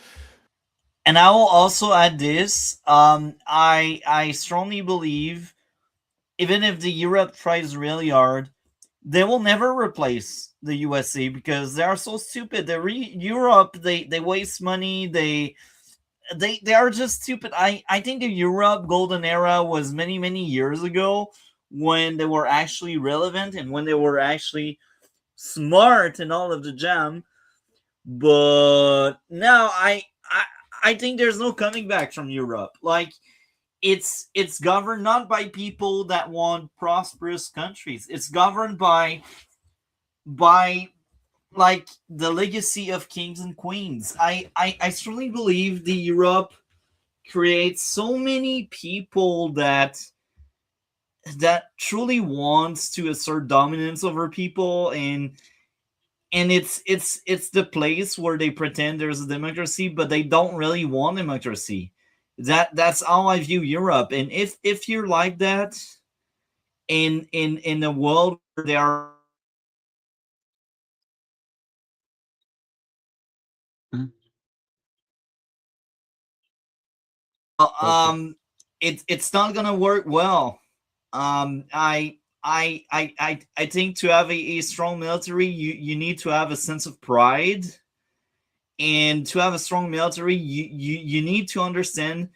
And I will also add this. I strongly believe, even if the Europe tries really hard, they will never replace the USA because they are so stupid. Europe, they waste money. They are just stupid. I think the Europe golden era was many years ago when they were actually relevant and when they were actually smart and all of the jam. But now I think there's no coming back from Europe. Like it's governed not by people that want prosperous countries. It's governed by like the legacy of kings and queens. I strongly believe the Europe creates so many people that truly wants to assert dominance over people, and it's the place where they pretend there's a democracy, but they don't really want democracy. That's how I view Europe. And if you're like that in a world where there are Hmm. it's not gonna work well. I think to have a strong military, you need to have a sense of pride, and to have a strong military, you need to understand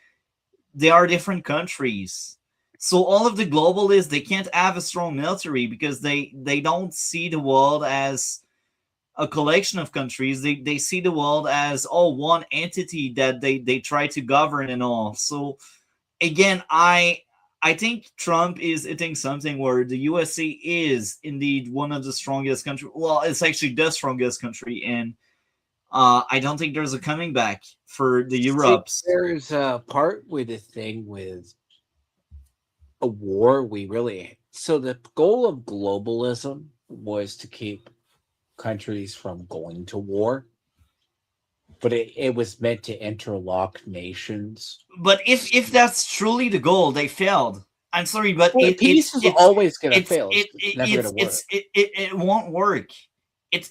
they are different countries. So all of the globalists, they can't have a strong military because they don't see the world as a collection of countries. They see the world as one entity that they try to govern and all. So again, I think Trump is hitting something where the USA is indeed one of the strongest countries. Well, it's actually the strongest country, and I don't think there's a coming back for the See, Europes. there's a part with the thing with a war. We really so the goal of globalism was to keep countries from going to war, but it was meant to interlock nations. But if that's truly the goal, they failed. I'm sorry, but Well, peace is always going to fail. It's never going to work. it won't work. It's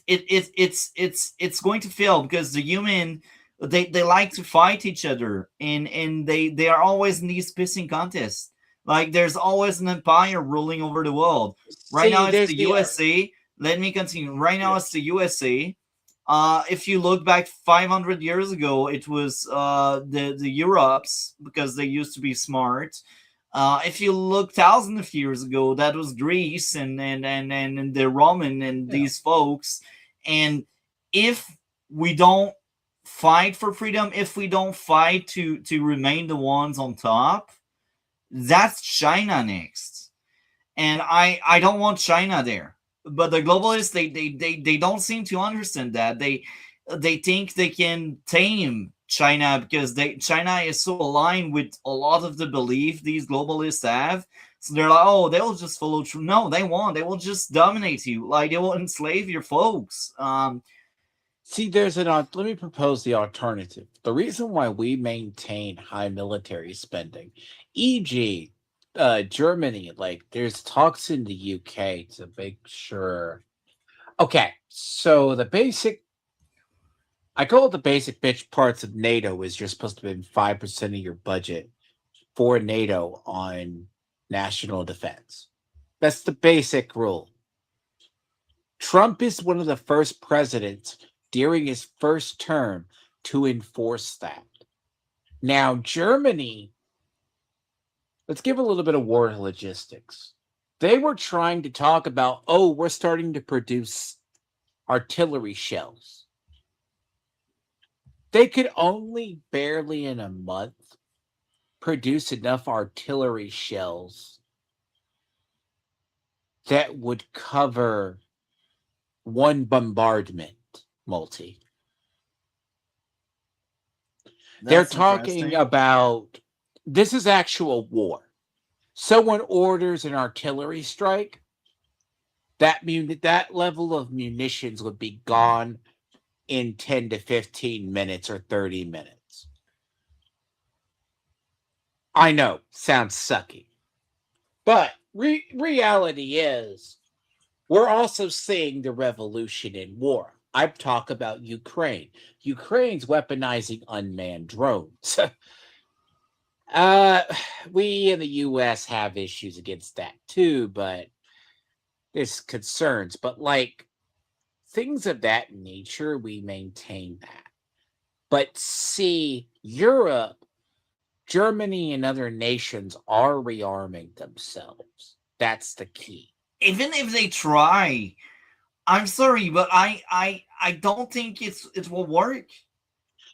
going to fail because the human, they like to fight each other, and they are always in these pissing contests. Like there's always an empire ruling over the world. Right now See, it's there's the the USA. Let me continue. Right now yeah. it's the USA. If you look back 500 years ago, it was the Europes because they used to be smart. If you look thousands of years ago, that was Greece and the Roman and Yeah. these folks. And if we don't fight for freedom, if we don't fight to remain the ones on top, that's China next. And I don't want China there. But the globalists, they don't seem to understand that. They think they can tame China because China is so aligned with a lot of the belief these globalists have. So they're like, oh, they'll just follow through. No, they won't. They will just dominate you. Like they will enslave your folks. See, there's let me propose the alternative. The reason why we maintain high military spending, e.g., Germany, like there's talks in the UK to make sure. Okay, so I call it the basic bitch parts of NATO is you're supposed to spend 5% of your budget for NATO on national defense. That's the basic rule. Trump is one of the first presidents during his first term to enforce that. Now, Germany, let's give a little bit of war logistics. They were trying to talk about, oh, we're starting to produce artillery shells. They could only barely in a month produce enough artillery shells that would cover one bombardment, multi. They're That's talking interesting. about this is actual war. Someone orders an artillery strike. that level of munitions would be gone in 10 to 15 minutes or 30 minutes. I know, sounds sucky. But reality is, we're also seeing the revolution in war. I've talked about Ukraine. Ukraine's weaponizing unmanned drones. uh, we in the U.S. have issues against that too, but there's concerns. But like things of that nature, we maintain that. But see, Europe, Germany, and other nations are rearming themselves. That's the key. Even if they try, I'm sorry, but I don't think it will work.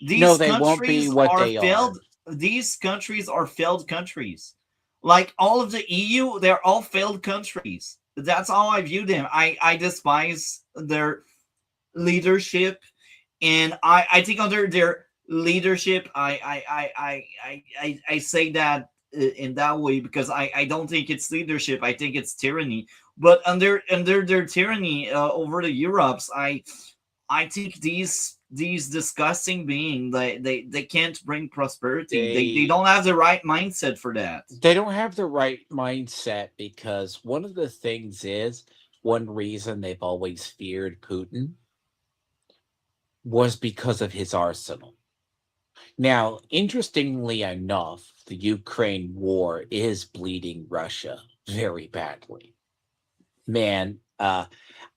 No, These they won't be countries what are they are. failed. These countries are failed countries. Like all of the EU, they're all failed countries. That's how I view them. I despise their leadership, and I think under their leadership, I say that in that way because I don't think it's leadership. I think it's tyranny. But under their tyranny over the Europes, I think these disgusting beings they can't bring prosperity. They They don't have the right mindset for that. they don't have the right mindset because one of the things is one reason they've always feared Putin was because of his arsenal. Now, interestingly enough, the Ukraine war is bleeding Russia very badly. Man, I'm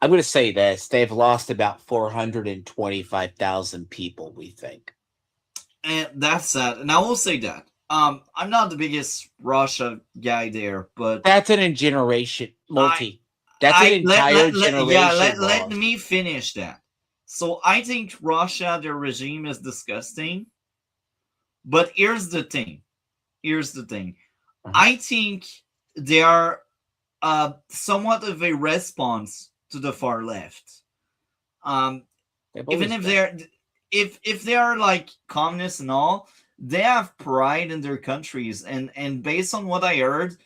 going to say this. They've lost about 425,000 people, we think. And that's sad. And I will say that. I'm not the biggest Russia guy there, but That's an generation I multi. That's an I entire yeah, generation let lost. me finish that. So I think Russia, their regime is disgusting. But here's the thing. Here's the thing. Uh-huh. I think they are somewhat of a response to the far left. Um, They've even always if been. they're if they are like communists and all, they have pride in their countries, and based on what I heard,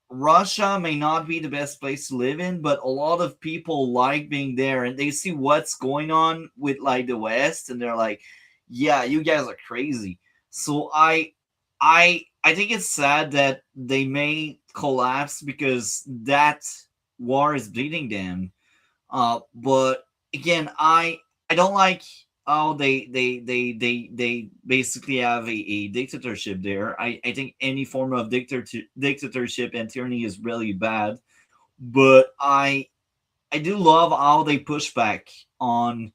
Russia may not be the best place to live in, but a lot of people like being there, and they see what's going on with like the West, and they're like, "Yeah, you guys are crazy." So I think it's sad that they may collapse because that war is bleeding them. But again, I don't like how they basically have a dictatorship there. I think any form of dictatorship and tyranny is really bad. But I do love how they push back on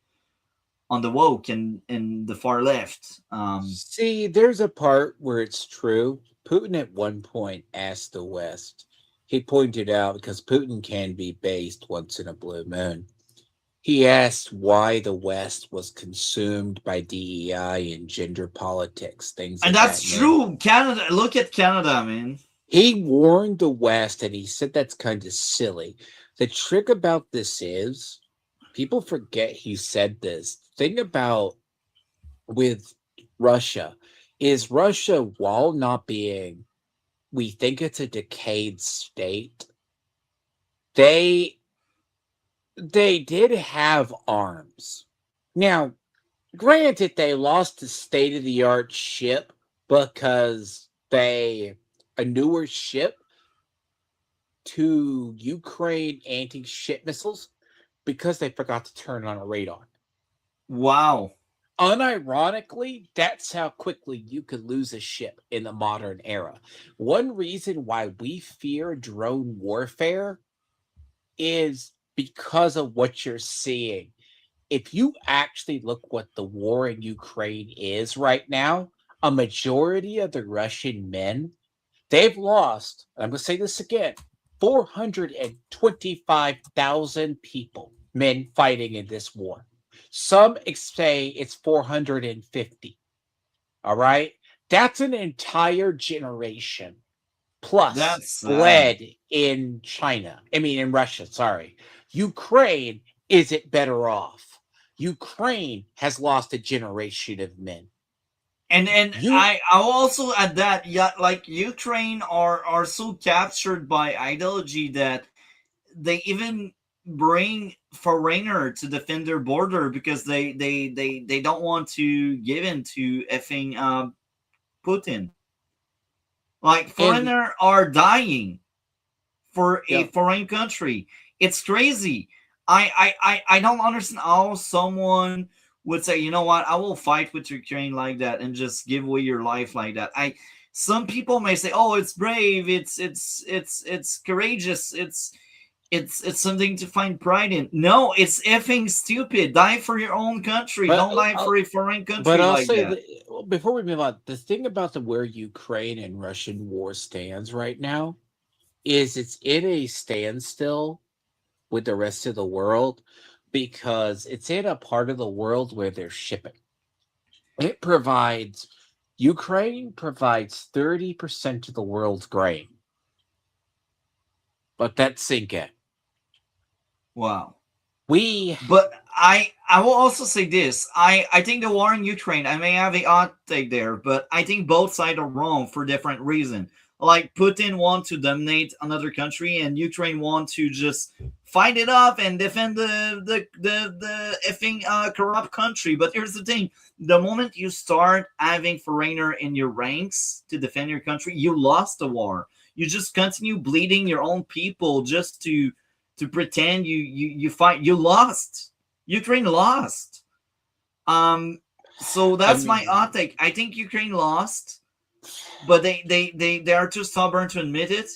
the woke and the far left. See, there's a part where it's true. Putin at one point asked the West, he pointed out because Putin can be based once in a blue moon. He asked why the West was consumed by DEI and gender politics, things And of that's that nature. true. Canada, look at Canada, man. He warned the West and he said that's kind of silly. The trick about this is people forget he said this. Thing about with Russia is Russia, while not being, we think it's a decayed state, they did have arms. Now, granted, they lost a state of the art ship because a newer ship to Ukraine anti-ship missiles because they forgot to turn on a radar. Wow. Unironically, that's how quickly you could lose a ship in the modern era. One reason why we fear drone warfare is because of what you're seeing. If you actually look what the war in Ukraine is right now, a majority of the Russian men, they've lost, I'm going to say this again, 425,000 people, men fighting in this war. Some say it's 450. All right. That's an entire generation plus That's bled in China. I mean, in Russia, sorry. Ukraine, is it better off? Ukraine has lost a generation of men. And You I'll also add that yeah, like Ukraine are so captured by ideology that they even bring foreigner to defend their border because they don't want to give in to effing Putin. Like And foreigner are dying for a yeah, foreign country. It's crazy. I don't understand how someone would say, you know what, I will fight with Ukraine like that and just give away your life like that. I Some people may say, oh, it's brave, it's courageous, it's something to find pride in. No, it's effing stupid. Die for your own country. but Don't die for a foreign but country I'll like say that. that before we move on, the thing about the where Ukraine and Russian war stands right now is it's in a standstill with the rest of the world because it's in a part of the world where they're shipping. It provides Ukraine provides 30% of the world's grain. Let that sink in. Wow. We But I will also say this. I think the war in Ukraine, I may have a odd take there, but I think both sides are wrong for different reasons. Like Putin want to dominate another country, and Ukraine want to just fight it off and defend the effing corrupt country. But here's the thing: the moment you start having foreigner in your ranks to defend your country, you lost the war. You just continue bleeding your own people just to pretend you fight. You lost. Ukraine lost. So I that's my mean hot take. I think Ukraine lost, but they are too stubborn to admit it,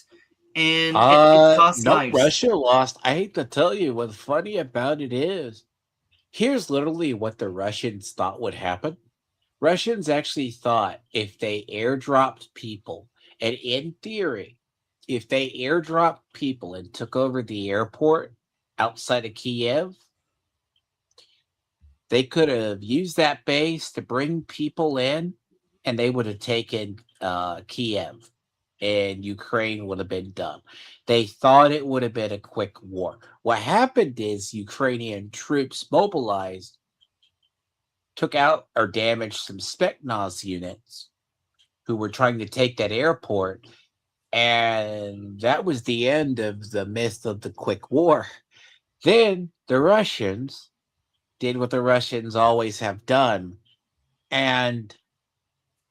and it costs no, lives. Russia lost. I hate to tell you, what's funny about it is here's literally what the Russians thought would happen. Russians actually thought if they airdropped people, and in theory, if they airdropped people and took over the airport outside of Kiev, they could have used that base to bring people in, and they would have taken Kiev, and Ukraine would have been done. They thought it would have been a quick war. What happened is Ukrainian troops mobilized, took out or damaged some Spetsnaz units who were trying to take that airport, and that was the end of the myth of the quick war. Then the Russians did what the Russians always have done and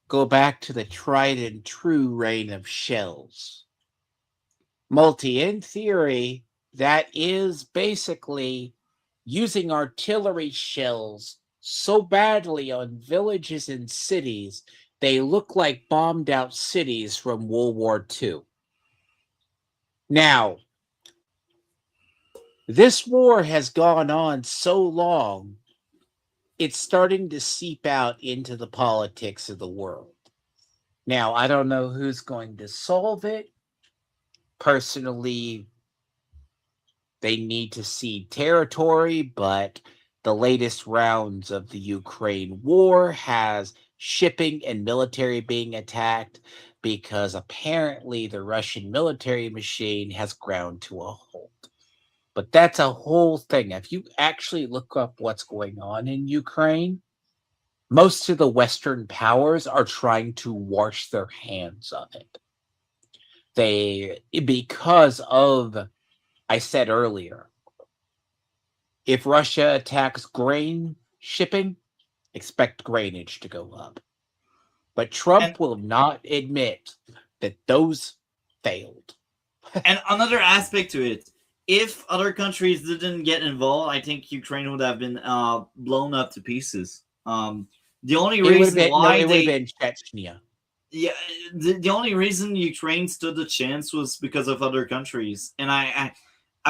go back to the tried and true rain of shells. In theory, that is basically using artillery shells so badly on villages and cities, they look like bombed out cities from World War II. Now, this war has gone on so long, it's starting to seep out into the politics of the world. Now, I don't know who's going to solve it. Personally, they need to cede territory, but the latest rounds of the Ukraine war has shipping and military being attacked because apparently the Russian military machine has ground to a halt. But that's a whole thing. If you actually look up what's going on in Ukraine, most of the Western powers are trying to wash their hands of it. Because of, I said earlier, if Russia attacks grain shipping, expect grainage to go up. But And Trump will not admit that those failed. and another aspect to it, if other countries didn't get involved, I think Ukraine would have been blown up to pieces. The only It would have reason been no, why it would have they been Chechnya. yeah, the only reason Ukraine stood a chance was because of other countries, and I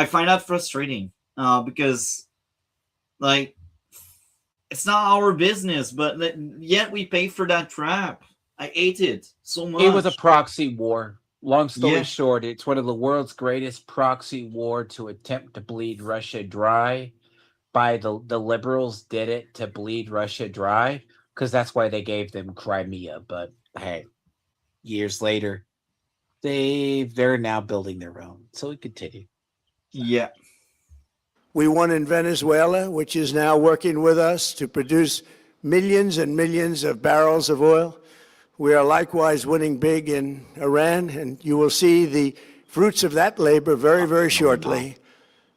find that frustrating because like it's not our business, but yet we pay for that trap. I hate it so It was a much. proxy war. Long story Yeah, short, it's one of the world's greatest proxy war to attempt to bleed Russia dry. By the liberals did it to bleed Russia dry because that's why they gave them Crimea. But hey, years later, they're now building their own. So we continue. yeah, We won in Venezuela, which is now working with us to produce millions and millions of barrels of oil. We are likewise winning big in Iran, and you will see the fruits of that labor very, very shortly.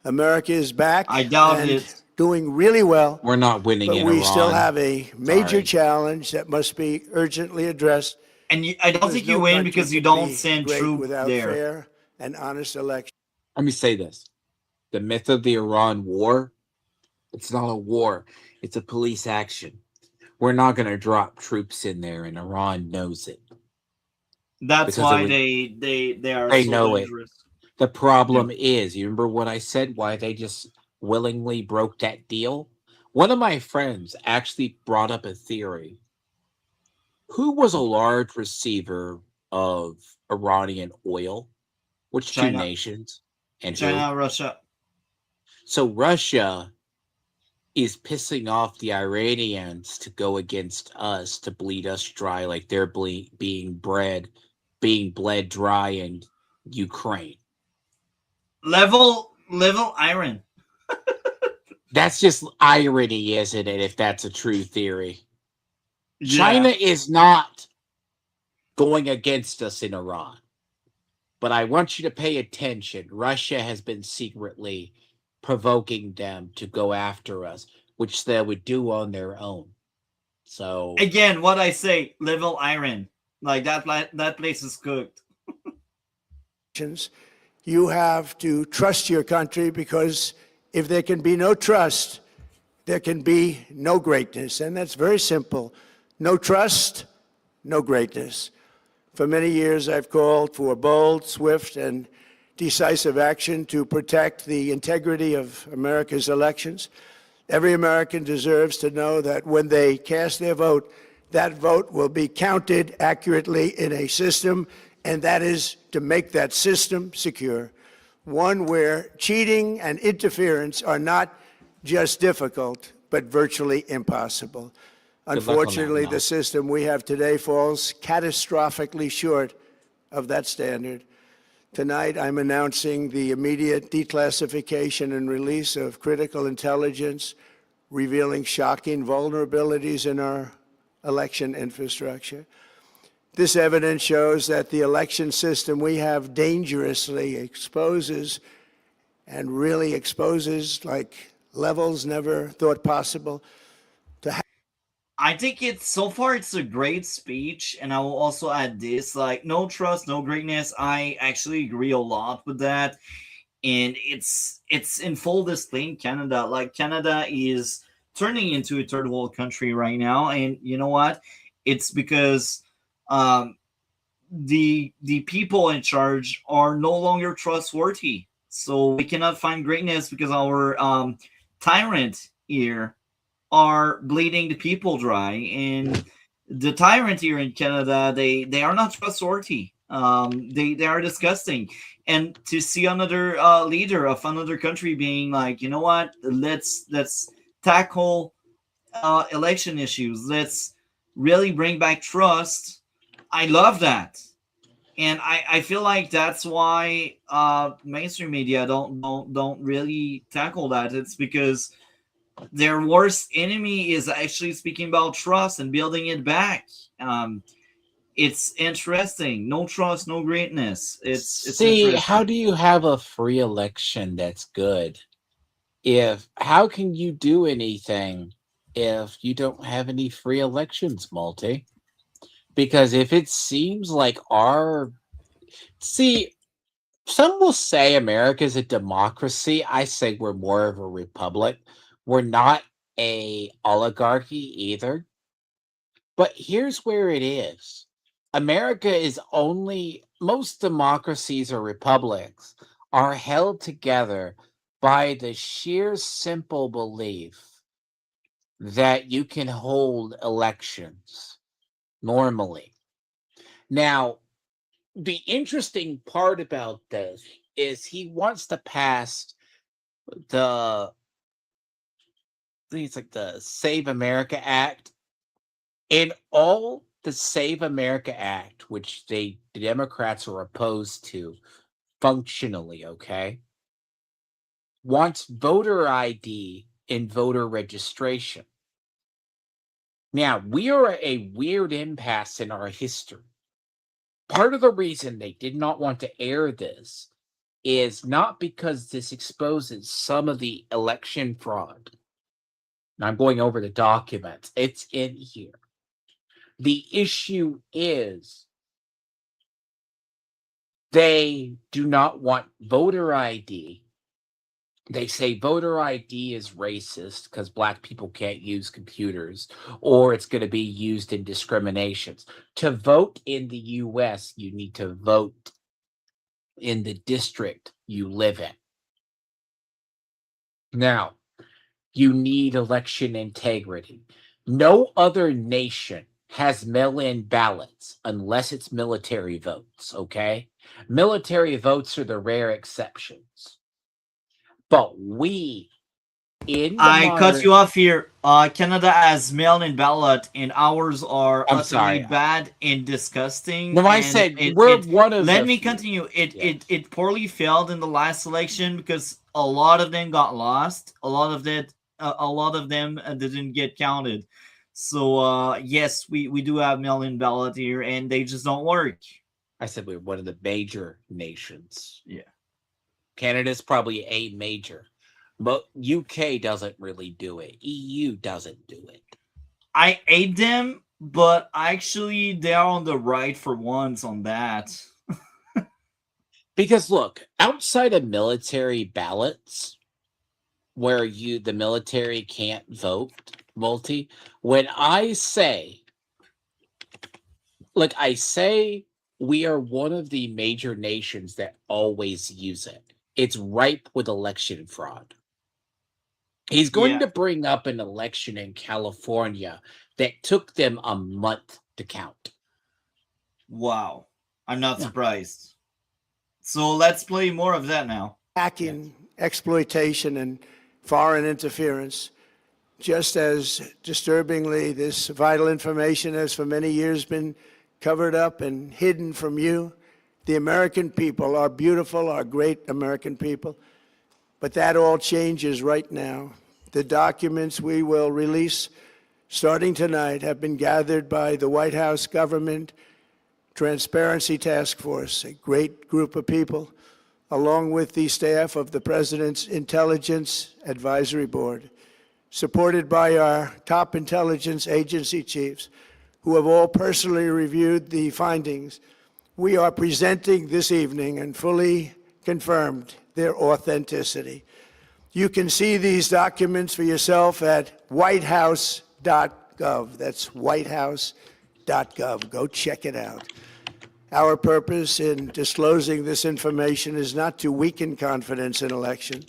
America is back I doubt and it. doing really well, We're not winning but in we still Iran. have a major Sorry. challenge that must be urgently addressed. And I don't Because think you no win country because you can don't be send great troops without there. fair and honest elections. Let me say this. The myth of the Iran war, it's not a war. It's a police action. We're not going to drop troops in there, and Iran knows it. That's Because it why would, they are they so know it. dangerous. The Yeah. problem is, you remember what I said, why they just willingly broke that deal? One of my friends actually brought up a theory. Who was a large receiver of Iranian oil? Which two China, nations? And who? China, Russia. So Russia is pissing off the Iranians to go against us, to bleed us dry like they're being bled dry in Ukraine. Level iron. That's just irony, isn't it, if that's a true theory? Yeah. China is not going against us in Iran. But I want you to pay attention. Russia has been secretly provoking them to go after us, which they would do on their own. So Again, what I say, level iron. Like that place is cooked. You have to trust your country, because if there can be no trust, there can be no greatness. And that's very simple. No trust, no greatness. For many years, I've called for bold, swift, and decisive action to protect the integrity of America's elections. Every American deserves to know that when they cast their vote, that vote will be counted accurately in a system, and that is to make that system secure, one where cheating and interference are not just difficult, but virtually impossible. Unfortunately, the system we have today falls catastrophically short of that standard. Tonight, I'm announcing the immediate declassification and release of critical intelligence revealing shocking vulnerabilities in our election infrastructure. This evidence shows that the election system we have dangerously exposes, and really exposes like levels never thought possible. I think it's a great speech, and I will also add this: like, no trust, no greatness. I actually agree a lot with that, and it's in full display in Canada. Like, Canada is turning into a third world country right now, and you know what? It's because um, the people in charge are no longer trustworthy. So we cannot find greatness because our tyrant here are bleeding the people dry, and the tyrant here in Canada, they are not trustworthy. They are disgusting, and to see another leader of another country being like, you know what, let's tackle election issues, let's really bring back trust. I love that, and I feel like that's why mainstream media don't really tackle that. It's because their worst enemy is actually speaking about trust and building it back. Um, it's interesting. No trust, no greatness. It's see, how interesting. do you have a free election that's good? How can you do anything if you don't have any free elections, Multi? Because if it seems like some will say America is a democracy. I say we're more of a republic. We're not a oligarchy either. But here's where it is. America is only most democracies or republics are held together by the sheer simple belief that you can hold elections normally. Now, the interesting part about this is he wants to pass the I think it's like the Save America Act. In all the Save America Act, which the Democrats are opposed to functionally, okay, wants voter ID and voter registration. Now, we are at a weird impasse in our history. Part of the reason they did not want to air this is not because this exposes some of the election fraud. And I'm going over the documents. It's in here. The issue is they do not want voter ID. They say voter ID is racist because Black people can't use computers, or it's going to be used in discriminations. To vote in the US, you need to vote in the district you live in. Now, you need election integrity. No other nation has mail-in ballots unless it's military votes, okay? Military votes are the rare exceptions. But we, in the I cut you modern... off here. Canada has mail-in ballot, and ours are I'm utterly sorry. bad and disgusting. No, I And said we're one of let the me few. continue. It Yes. it poorly failed in the last election because a lot of them got lost. A lot of them didn't get counted. So yes, we do have mail-in ballot here, and they just don't work. I said we're one of the major nations. Yeah. Canada's probably a major, but UK doesn't really do it. EU doesn't do it. I hate them, but actually they are on the right for once on that. Because look, outside of military ballots, where the military can't vote when I say we are one of the major nations that always use it. It's ripe with election fraud. He's going Yeah. to bring up an election in California that took them a month to count. Wow. I'm not Yeah. surprised. So let's play more of that now. Hacking, exploitation, and foreign interference. Just as disturbingly, this vital information has for many years been covered up and hidden from you, the American people, our beautiful, our great American people. But that all changes right now. The documents we will release starting tonight have been gathered by the White House Government Transparency Task Force, a great group of people, along with the staff of the President's Intelligence Advisory Board, supported by our top intelligence agency chiefs, who have all personally reviewed the findings. We are presenting this evening and fully confirmed their authenticity. You can see these documents for yourself at whitehouse.gov. That's whitehouse.gov. Go check it out. Our purpose in disclosing this information is not to weaken confidence in election,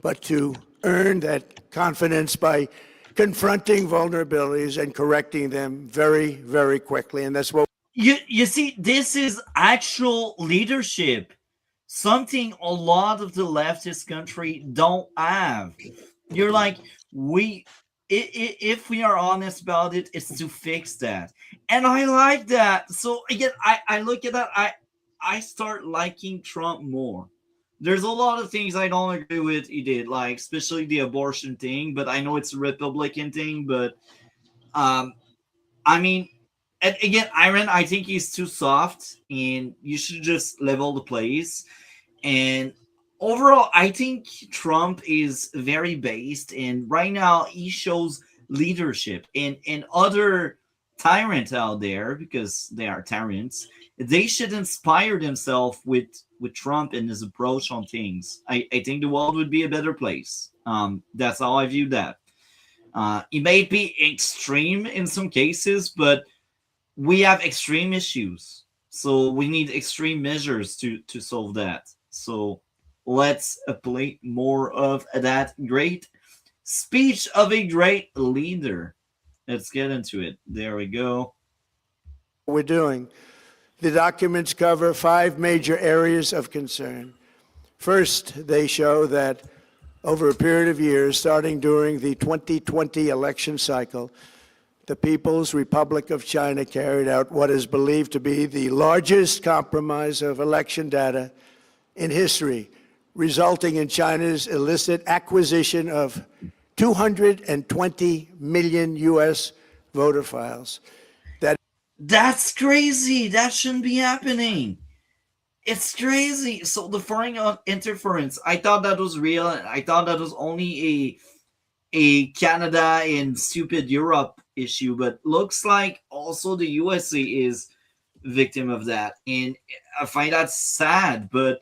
but to earn that confidence by confronting vulnerabilities and correcting them very, very quickly. And that's what you see, this is actual leadership. Something a lot of the leftist country don't have. You're like, if we are honest about it, it's to fix that. And I like that. So again, I look at that, I start liking Trump more. There's a lot of things I don't agree with he did, like especially the abortion thing, but I know it's a Republican thing, but I mean, and again, Iron, I think he's too soft, and you should just level the plays. And overall, I think Trump is very based, and right now he shows leadership. And other tyrants out there, because they are tyrants, they should inspire themselves with Trump and his approach on things. I think the world would be a better place. That's how I view that. It may be extreme in some cases, but we have extreme issues, so we need extreme measures to solve that. So let's play more of that great speech of a great leader. Let's get into it. There we go. we're doing. The documents cover 5 major areas of concern. First, they show that over a period of years, starting during the 2020 election cycle, the People's Republic of China carried out what is believed to be the largest compromise of election data in history, resulting in China's illicit acquisition of 220 million U.S. voter files. That's crazy. That shouldn't be happening. It's crazy. So the foreign interference, I thought that was real. I thought that was only a Canada and stupid Europe issue, but looks like also the USA is victim of that, and I find that sad. But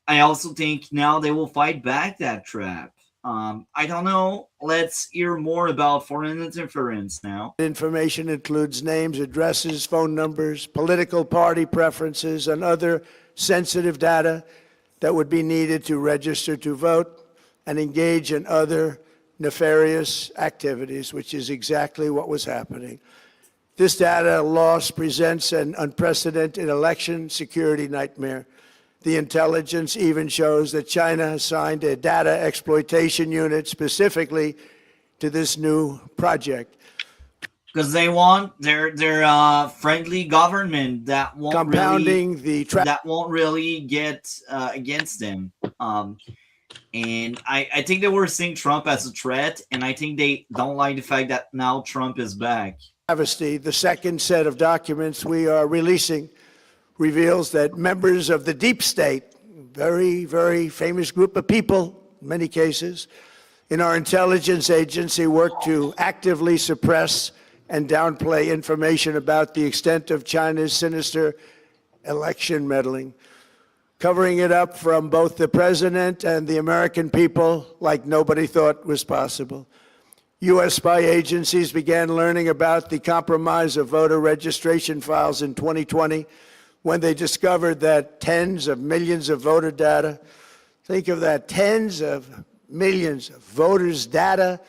I also think now they will fight back that trap. I don't know. Let's hear more about foreign interference now. Information includes names, addresses, phone numbers, political party preferences, and other sensitive data that would be needed to register to vote and engage in other nefarious activities, which is exactly what was happening. This data loss presents an unprecedented election security nightmare. The intelligence even shows that China has signed a data exploitation unit specifically to this new project. Because they want their friendly government that won't Compounding really the that won't really get against them. And I think they were seeing Trump as a threat, and I think they don't like the fact that now Trump is back. travesty. The second set of documents we are releasing reveals that members of the deep state, very, very famous group of people, in many cases, in our intelligence agency work to actively suppress and downplay information about the extent of China's sinister election meddling, covering it up from both the president and the American people like nobody thought was possible. U.S. spy agencies began learning about the compromise of voter registration files in 2020 when they discovered that tens of millions of voter data, think of that, tens of millions of voters' data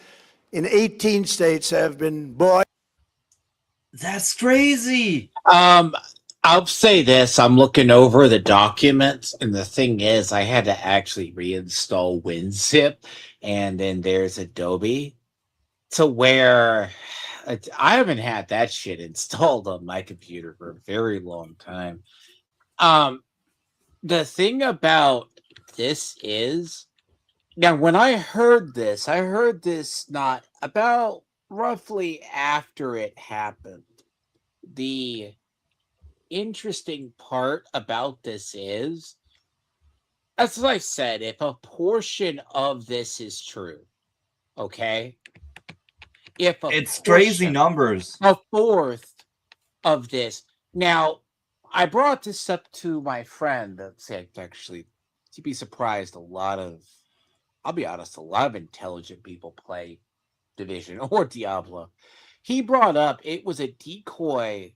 in 18 states have been bought. That's crazy. I'll say this. I'm looking over the documents, and the thing is, I had to actually reinstall WinZip, and then there's Adobe to where I haven't had that shit installed on my computer for a very long time. The thing about this is, now when I heard this not about roughly after it happened. The interesting part about this is, as I said, if a portion of this is true, okay? If It's crazy numbers. a fourth of this. Now, I brought this up to my friend that said, actually, you'd be surprised, I'll be honest, a lot of intelligent people play Division or Diablo. He brought up it was a decoy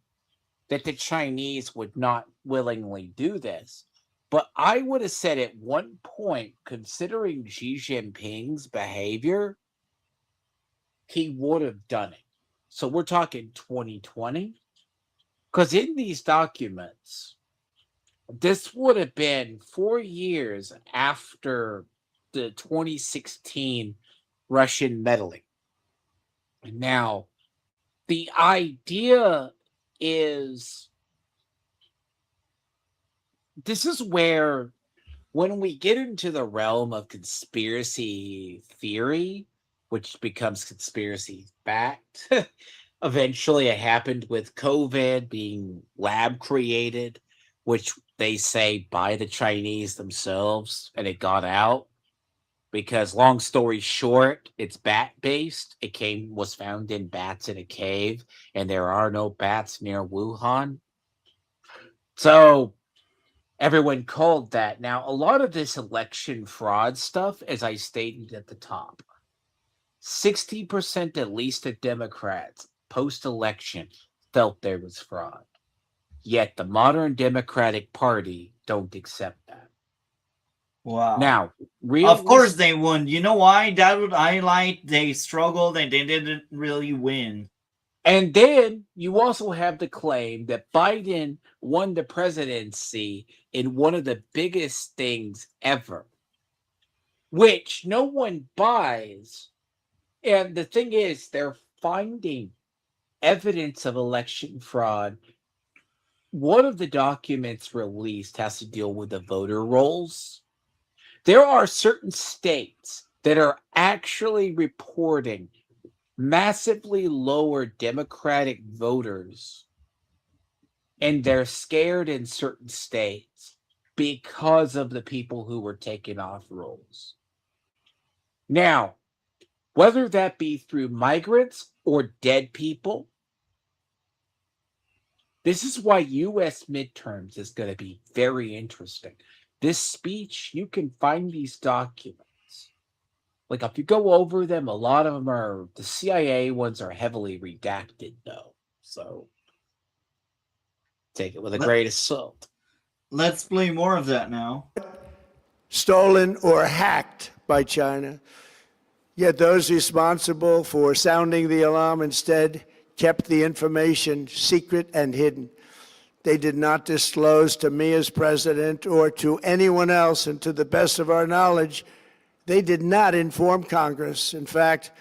that the Chinese would not willingly do this. But I would have said at one point, considering Xi Jinping's behavior, he would have done it. So we're talking 2020. Because in these documents, this would have been 4 years after the 2016 Russian meddling. Now, the idea is, this is where, when we get into the realm of conspiracy theory, which becomes conspiracy fact, eventually it happened with COVID being lab created, which they say by the Chinese themselves, and it got out. Because long story short, it's bat based. It was found in bats in a cave, and there are no bats near Wuhan. So everyone called that. Now, a lot of this election fraud stuff, as I stated at the top, 60% at least of Democrats post-election felt there was fraud. Yet the modern Democratic Party don't accept that. Wow. Now, of course they won. You know why? That would highlight they struggled and they didn't really win. And then you also have the claim that Biden won the presidency in one of the biggest things ever, which no one buys. And the thing is, they're finding evidence of election fraud. One of the documents released has to deal with the voter rolls. There are certain states that are actually reporting massively lower Democratic voters, and they're scared in certain states because of the people who were taking off rolls. Now, whether that be through migrants or dead people, this is why U.S. midterms is going to be very interesting. This speech, you can find these documents. Like, if you go over them, a lot of them are, the CIA ones are heavily redacted, though. So, take it with a Let, grain of salt. let's play more of that now. Stolen or hacked by China. Yet those responsible for sounding the alarm instead kept the information secret and hidden. They did not disclose to me as president or to anyone else, and to the best of our knowledge, they did not inform Congress. In fact,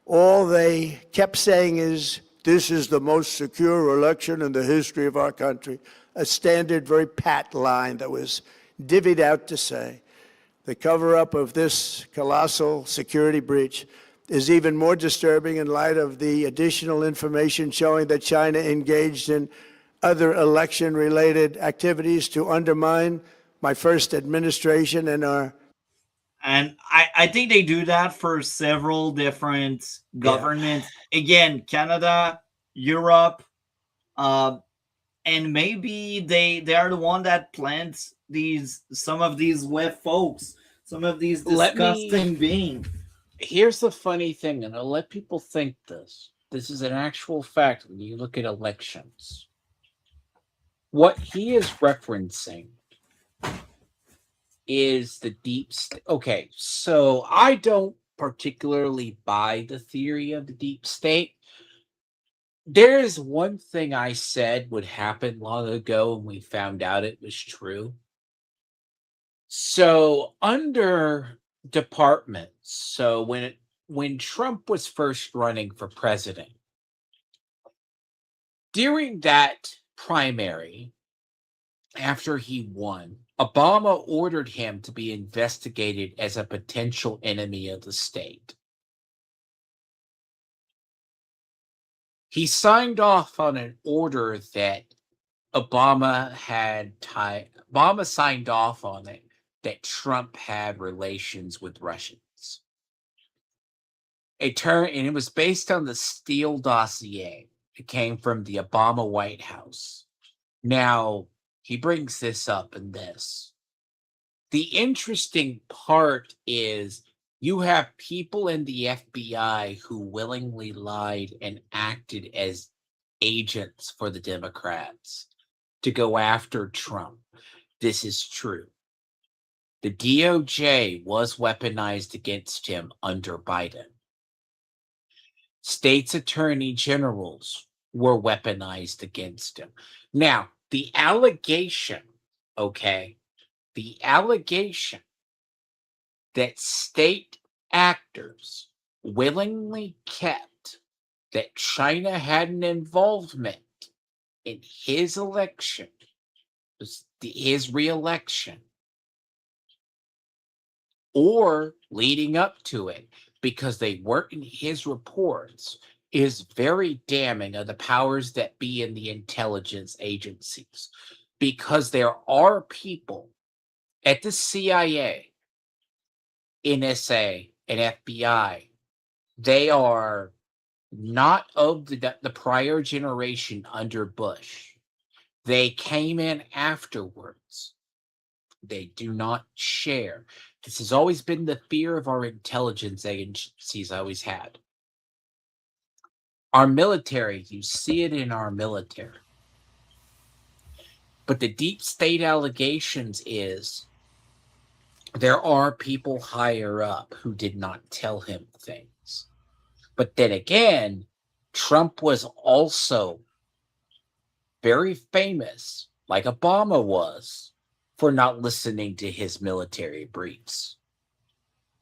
all they kept saying is, this is the most secure election in the history of our country. A standard, very pat line that was divvied out to say. The cover-up of this colossal security breach is even more disturbing in light of the additional information showing that China engaged in other election-related activities to undermine my first administration and our... And I think they do that for several different governments. Again, Canada, Europe, and maybe they are the one that plants some of these web folks, some of these disgusting beings. Here's the funny thing, and I'll let people think this. This is an actual fact when you look at elections. What he is referencing is the deep state. Okay, so I don't particularly buy the theory of the deep state. There is one thing I said would happen long ago, and we found out it was true. So under departments, so when Trump was first running for president, during that primary, after he won, Obama ordered him to be investigated as a potential enemy of the state. He signed off on an order that Obama signed off on it, that Trump had relations with Russians. And it was based on the Steele dossier. It came from the Obama White House. Now, he brings this up in this. The interesting part is you have people in the FBI who willingly lied and acted as agents for the Democrats to go after Trump. This is true. The DOJ was weaponized against him under Biden. States attorney generals were weaponized against him. Now, the allegation that state actors willingly kept that China had an involvement in his election, his re-election, or leading up to it, because they weren't in his reports, is very damning of the powers that be in the intelligence agencies. Because there are people at the CIA, NSA, and FBI, they are not of the prior generation under Bush. They came in afterwards. They do not share. This has always been the fear of our intelligence agencies always had. Our military, you see it in our military. But the deep state allegations is there are people higher up who did not tell him things. But then again, Trump was also very famous, like Obama was, for not listening to his military briefs.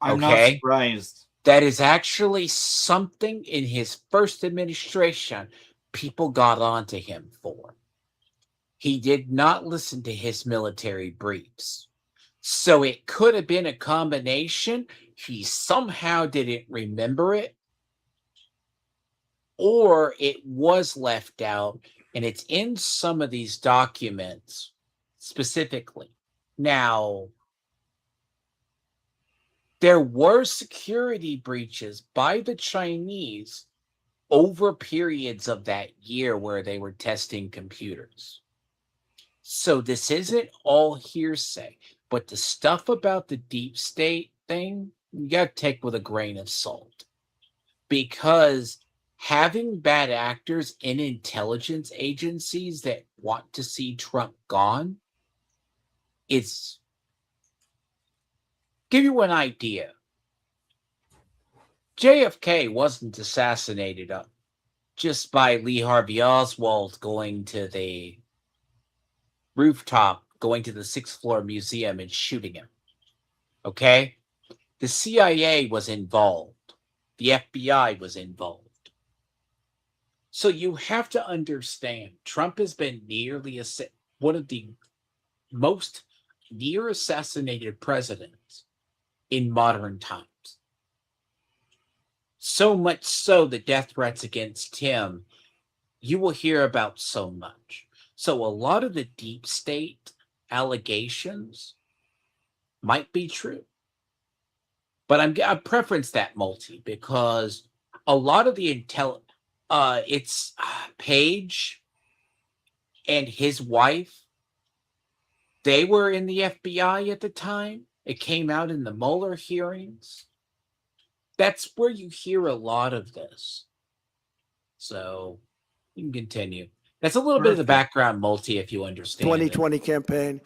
I'm not surprised. That is actually something in his first administration people got onto him for. He did not listen to his military briefs. So it could have been a combination. He somehow didn't remember it, or it was left out, and it's in some of these documents specifically. Now, there were security breaches by the Chinese over periods of that year where they were testing computers. So this isn't all hearsay, but the stuff about the deep state thing, you got to take with a grain of salt. Because having bad actors in intelligence agencies that want to see Trump gone is, give you an idea. JFK wasn't assassinated just by Lee Harvey Oswald going to the rooftop, going to the sixth floor museum and shooting him. Okay? The CIA was involved. The FBI was involved. So you have to understand, Trump has been one of the most near assassinated presidents in modern times. So much so, the death threats against him, you will hear about so much. So a lot of the deep state allegations might be true. But I preference that multi because a lot of the it's Page and his wife, they were in the FBI at the time. It came out in the Mueller hearings. That's where you hear a lot of this. So you can continue. That's a little bit of the background multi if you understand. 2020 campaign.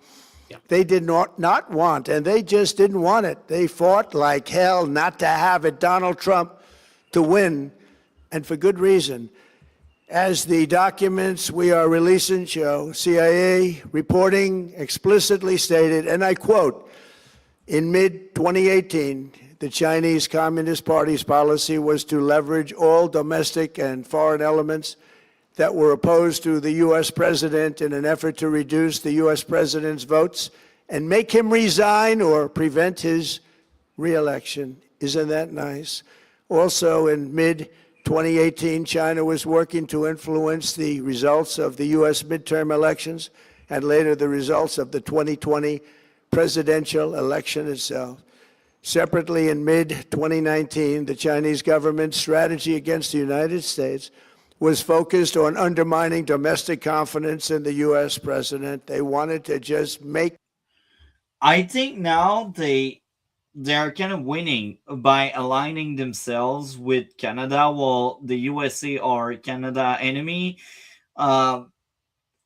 Yeah. They did not want, and they just didn't want it. They fought like hell not to have it, Donald Trump, to win, and for good reason. As the documents we are releasing show, CIA reporting explicitly stated, and I quote, in mid-2018, the Chinese Communist Party's policy was to leverage all domestic and foreign elements that were opposed to the U.S. president in an effort to reduce the U.S. president's votes and make him resign or prevent his re-election. Isn't that nice? Also, in mid-2018, China was working to influence the results of the U.S. midterm elections and later the results of the 2020 presidential election itself. Separately, in mid-2019, the Chinese government's strategy against the United States was focused on undermining domestic confidence in the U.S. president. They wanted to just make... I think now they're kind of winning by aligning themselves with Canada while the USA are Canada enemy.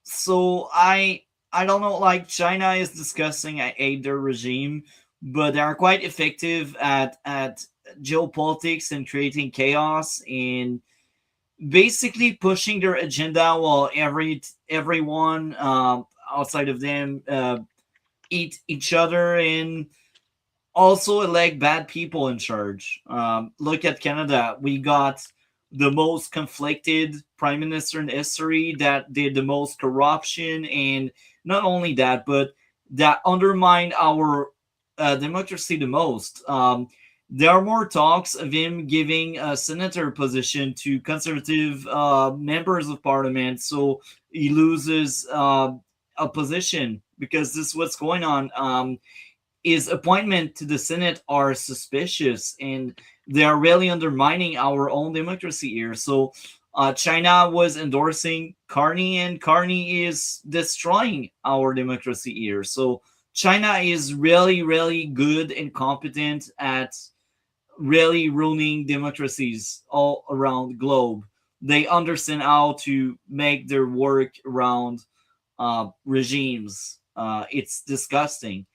So I don't know, like China is discussing I hate their regime, but they are quite effective at geopolitics and creating chaos and basically pushing their agenda while everyone outside of them eat each other and also elect bad people in charge. Look at Canada. We got the most conflicted prime minister in history that did the most corruption, and not only that, but that undermined our democracy the most. There are more talks of him giving a senator position to conservative members of parliament, so he loses a position because this is what's going on. His appointment to the Senate are suspicious, and they are really undermining our own democracy here. So China was endorsing Carney, and Carney is destroying our democracy here. So China is really, really good and competent at really ruining democracies all around the globe. They understand how to make their work around regimes. It's disgusting.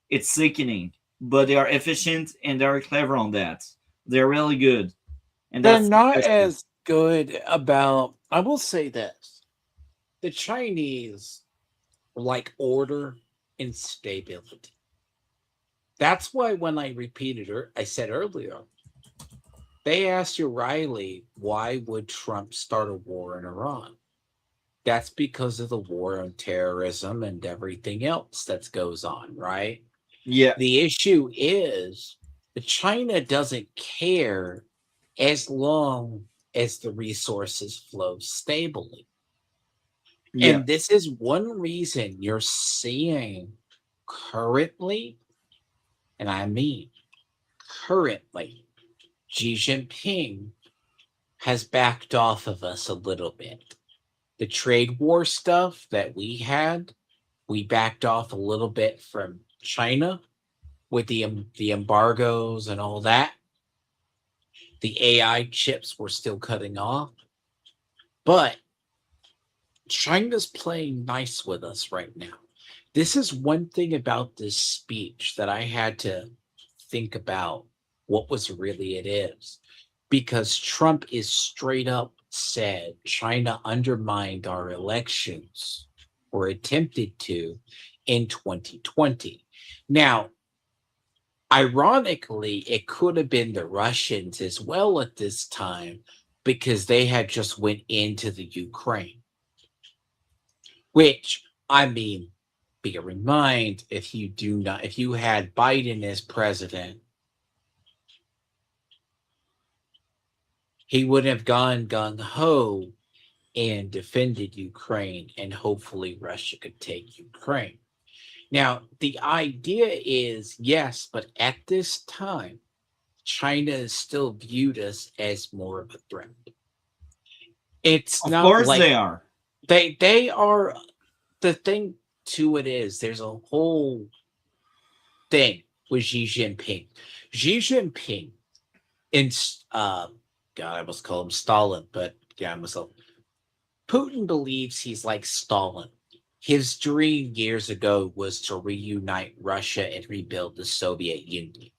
It's sickening, but they are efficient and they're clever on that. They're really good. And They're that's not as good about, I will say this, the Chinese like order and stability. That's why when I I said earlier, they asked O'Reilly, why would Trump start a war in Iran? That's because of the war on terrorism and everything else that goes on, right? Yeah. The issue is that China doesn't care as long as the resources flow stably. Yeah. And this is one reason you're seeing currently, and I mean currently, Xi Jinping has backed off of us a little bit. The trade war stuff that we backed off a little bit from China with the embargoes and all that. The AI chips were still cutting off, but China's playing nice with us right now. This is one thing about this speech that I had to think about what was really it is. Because Trump is straight up said China undermined our elections or attempted to in 2020. Now, ironically, it could have been the Russians as well at this time because they had just went into the Ukraine. Which, I mean, bear in mind, if you had Biden as president, he would have gone gung ho and defended Ukraine, and hopefully Russia could take Ukraine. Now, the idea is yes, but at this time, China is still viewed as more of a threat. It's Of not course like they are. they are. The thing to it is there's a whole thing with Xi Jinping. Xi Jinping, in God, I must call him Stalin, but yeah, I must. Putin believes he's like Stalin. His dream years ago was to reunite Russia and rebuild the Soviet Union.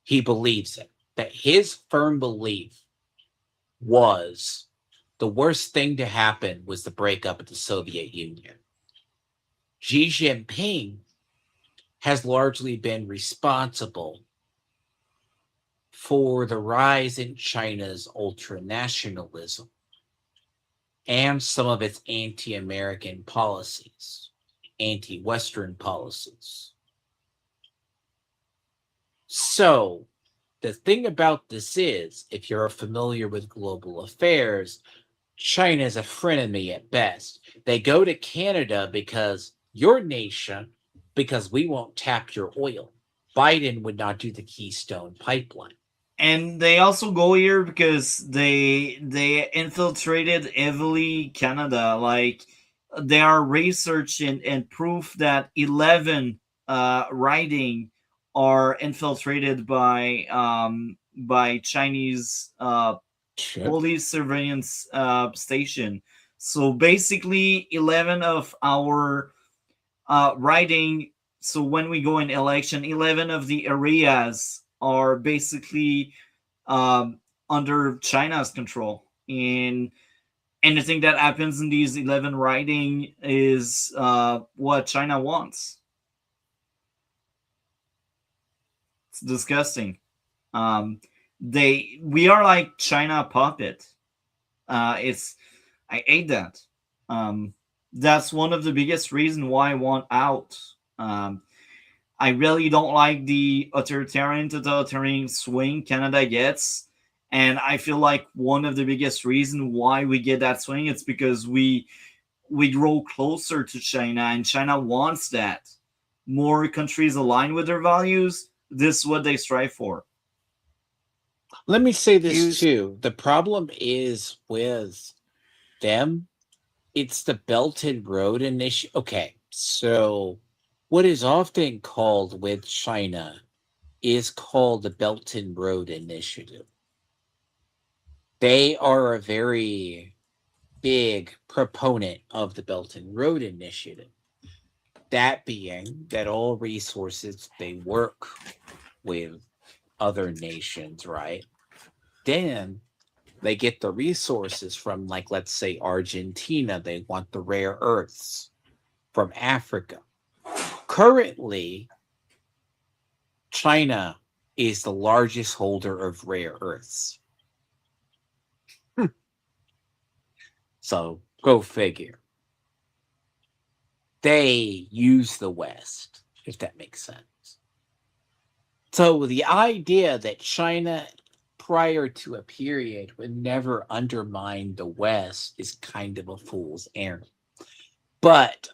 He believes it. That his firm belief was the worst thing to happen was the breakup of the Soviet Union. Xi Jinping has largely been responsible for the rise in China's ultranationalism and some of its anti-American policies, anti-Western policies. So, the thing about this is, if you're familiar with global affairs, China is a frenemy at best. They go to Canada because your nation, because we won't tap your oil. Biden would not do the Keystone Pipeline. And they also go here because they infiltrated heavily Canada. Like there are research and proof that 11 riding are infiltrated by Chinese police surveillance station. So basically, 11 of our riding. So when we go in election, 11 of the areas are basically under China's control. And anything that happens in these 11 riding is what China wants. It's disgusting. We are like China puppet. It's I hate that. That's one of the biggest reasons why I want out. I really don't like the totalitarian swing Canada gets. And I feel like one of the biggest reasons why we get that swing, it's because we grow closer to China, and China wants that. More countries align with their values, this is what they strive for. Let me say this too. The problem is with them, it's the Belt and Road Initiative. Okay, so what is often called with China is called the Belt and Road Initiative. They are a very big proponent of the Belt and Road Initiative. That being that all resources, they work with other nations, right? Then they get the resources from, like, let's say Argentina. They want the rare earths from Africa. Currently, China is the largest holder of rare earths. So go figure. They use the West, if that makes sense. So the idea that China, prior to a period, would never undermine the West is kind of a fool's errand. But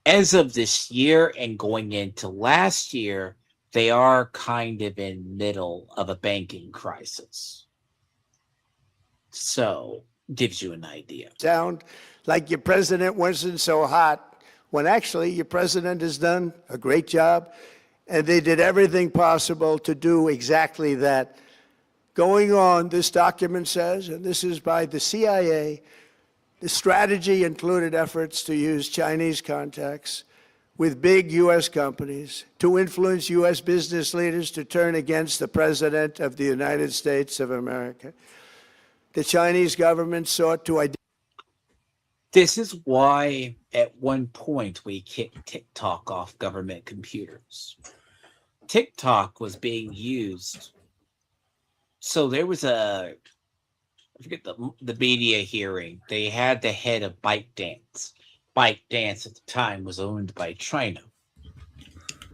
as of this year and going into last year, they are kind of in middle of a banking crisis. So, gives you an idea. Sound like your president wasn't so hot, when actually your president has done a great job, and they did everything possible to do exactly that. Going on, this document says, and this is by the CIA, the strategy included efforts to use Chinese contacts with big U.S. companies to influence U.S. business leaders to turn against the President of the United States of America. The Chinese government sought to identify. This is why at one point we kicked TikTok off government computers. TikTok was being used. So there was I forget the media hearing. They had the head of ByteDance. ByteDance at the time was owned by China.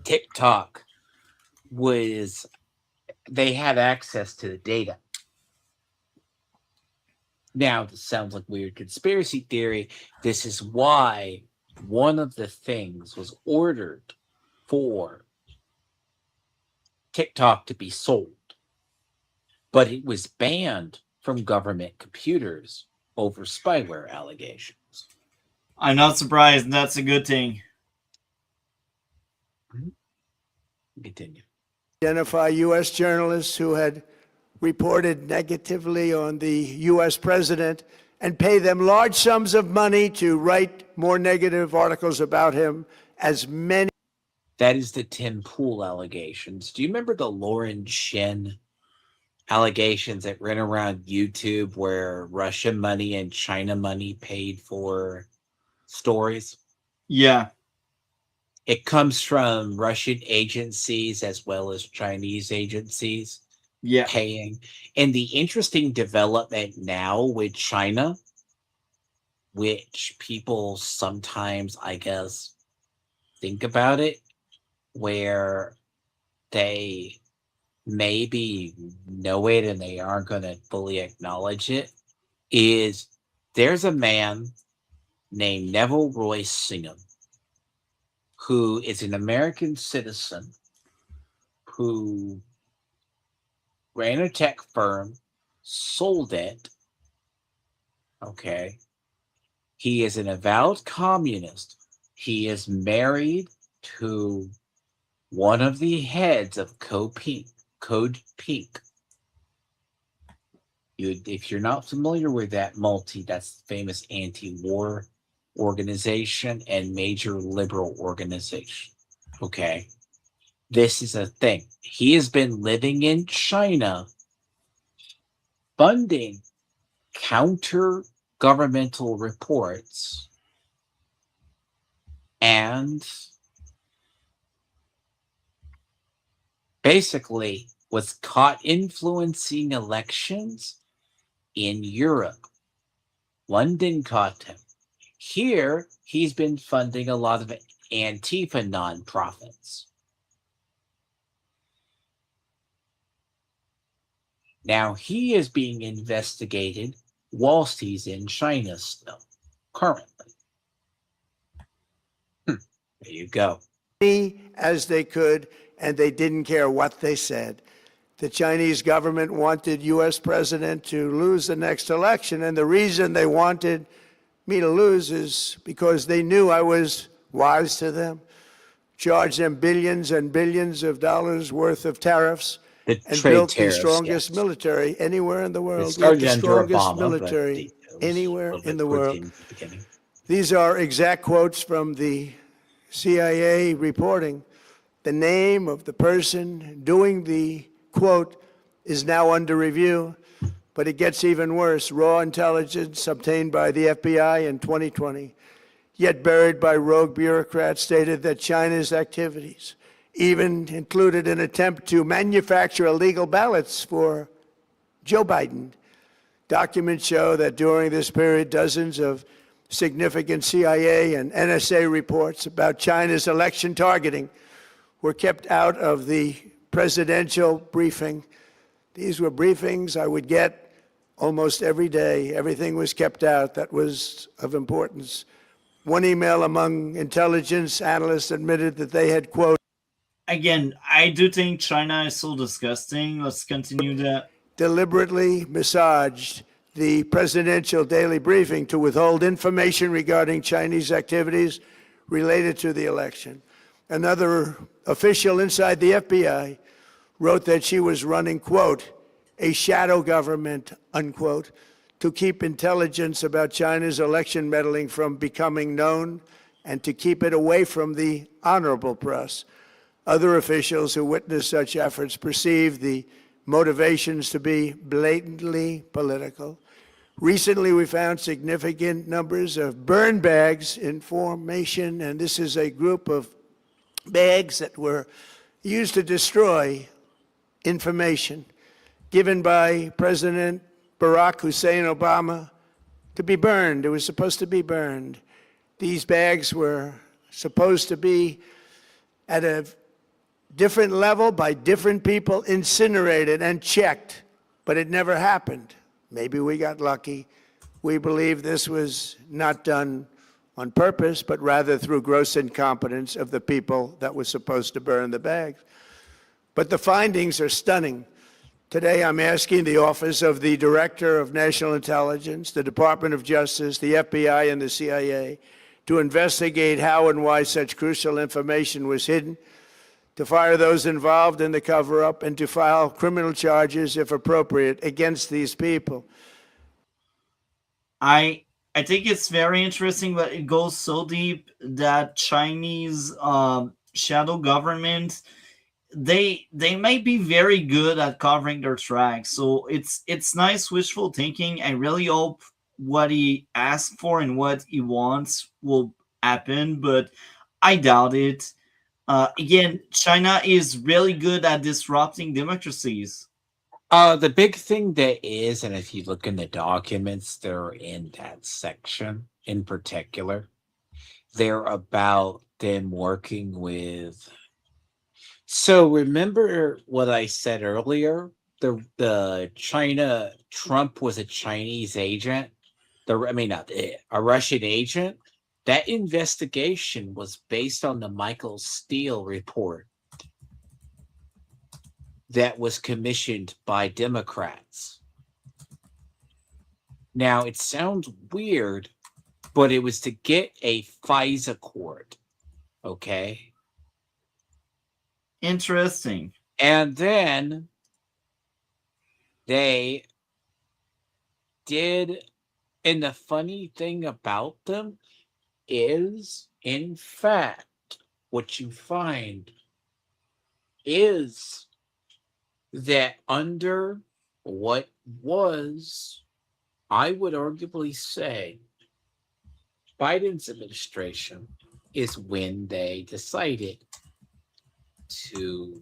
TikTok they had access to the data. Now, this sounds like weird conspiracy theory. This is why one of the things was ordered for TikTok to be sold, but it was banned from government computers over spyware allegations. I'm not surprised. That's a good thing. Continue. Identify U.S. journalists who had reported negatively on the U.S. president and pay them large sums of money to write more negative articles about him, as many. That is the Tim Pool allegations. Do you remember the Lauren Shin allegations that ran around YouTube where Russian money and China money paid for stories? Yeah. It comes from Russian agencies as well as Chinese agencies paying. And the interesting development now with China, which people sometimes, I guess, think about it, where they maybe know it and they aren't going to fully acknowledge it, is there's a man named Neville Roy Singham, who is an American citizen who ran a tech firm, sold it. Okay. He is an avowed communist. He is married to one of the heads of Code Pink. If you're not familiar with that that's the famous anti-war organization and major liberal organization. Okay. This is a thing. He has been living in China, funding counter-governmental reports, and basically was caught influencing elections in Europe. London caught him. Here, he's been funding a lot of Antifa nonprofits. Now, he is being investigated whilst he's in China still, currently. There you go. As they could, and they didn't care what they said. The Chinese government wanted U.S. president to lose the next election, and the reason they wanted me to lose is because they knew I was wise to them, charged them billions and billions of dollars worth of tariffs, and built the strongest military anywhere in the world. We have the strongest military anywhere in the world. These are exact quotes from the CIA reporting. The name of the person doing the quote is now under review, but it gets even worse. Raw intelligence obtained by the FBI in 2020, yet buried by rogue bureaucrats, stated that China's activities even included an attempt to manufacture illegal ballots for Joe Biden. Documents show that during this period, dozens of significant CIA and NSA reports about China's election targeting were kept out of the presidential briefing. These were briefings I would get almost every day. Everything was kept out that was of importance. One email among intelligence analysts admitted that they had, quote, Again, I do think China is so disgusting. Let's continue that. deliberately massaged the presidential daily briefing to withhold information regarding Chinese activities related to the election. Another official inside the FBI wrote that she was running, quote, a shadow government, unquote, to keep intelligence about China's election meddling from becoming known and to keep it away from the honorable press. Other officials who witnessed such efforts perceived the motivations to be blatantly political. Recently, we found significant numbers of burn bags in formation, and this is a group of bags that were used to destroy information given by President Barack Hussein Obama to be burned. It was supposed to be burned. These bags were supposed to be at a different level by different people, incinerated and checked, but it never happened. Maybe we got lucky. We believe this was not done on purpose, but rather through gross incompetence of the people that were supposed to burn the bags. But the findings are stunning. Today, I'm asking the Office of the Director of National Intelligence, the Department of Justice, the FBI, and the CIA to investigate how and why such crucial information was hidden, to fire those involved in the cover-up, and to file criminal charges, if appropriate, against these people. I think it's very interesting, but it goes so deep that Chinese shadow government, they might be very good at covering their tracks. So it's nice wishful thinking. I really hope what he asked for and what he wants will happen, but I doubt it. Again, China is really good at disrupting democracies. The big thing that is, and if you look in the documents, they're in that section in particular. They're about them working with. So remember what I said earlier? The China Trump was a Chinese agent. A Russian agent. That investigation was based on the Michael Steele report that was commissioned by Democrats. Now, it sounds weird, but it was to get a FISA court, okay? Interesting. And then they did, and the funny thing about them is, in fact, what you find is that under what was, I would arguably say, Biden's administration is when they decided to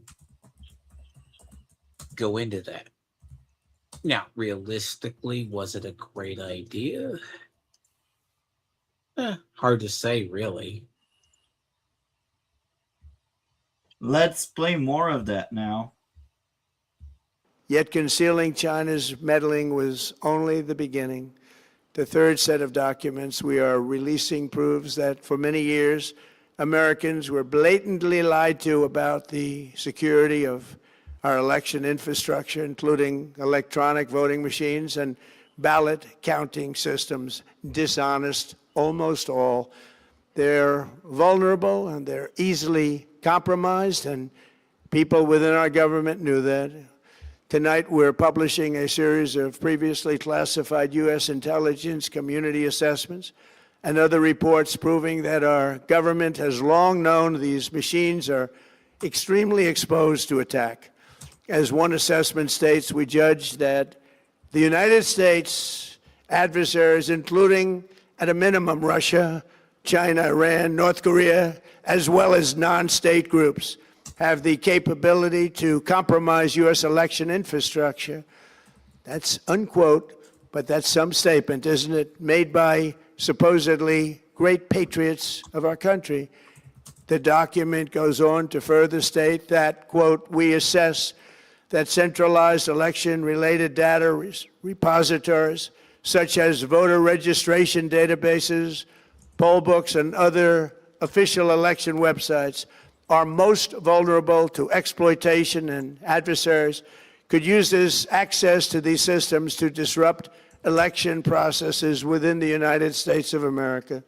go into that. Now, realistically, was it a great idea? Hard to say, really. Let's play more of that now. Yet concealing China's meddling was only the beginning. The third set of documents we are releasing proves that for many years, Americans were blatantly lied to about the security of our election infrastructure, including electronic voting machines and ballot counting systems, dishonest, almost all. They're vulnerable and they're easily compromised, and people within our government knew that. Tonight, we're publishing a series of previously classified U.S. intelligence community assessments and other reports proving that our government has long known these machines are extremely exposed to attack. As one assessment states, we judge that the United States adversaries, including at a minimum Russia, China, Iran, North Korea, as well as non-state groups, have the capability to compromise U.S. election infrastructure. That's unquote, but that's some statement, isn't it? Made by supposedly great patriots of our country. The document goes on to further state that, quote, we assess that centralized election-related data repositories, such as voter registration databases, poll books, and other official election websites are most vulnerable to exploitation, and adversaries could use this access to these systems to disrupt election processes within the United States of America.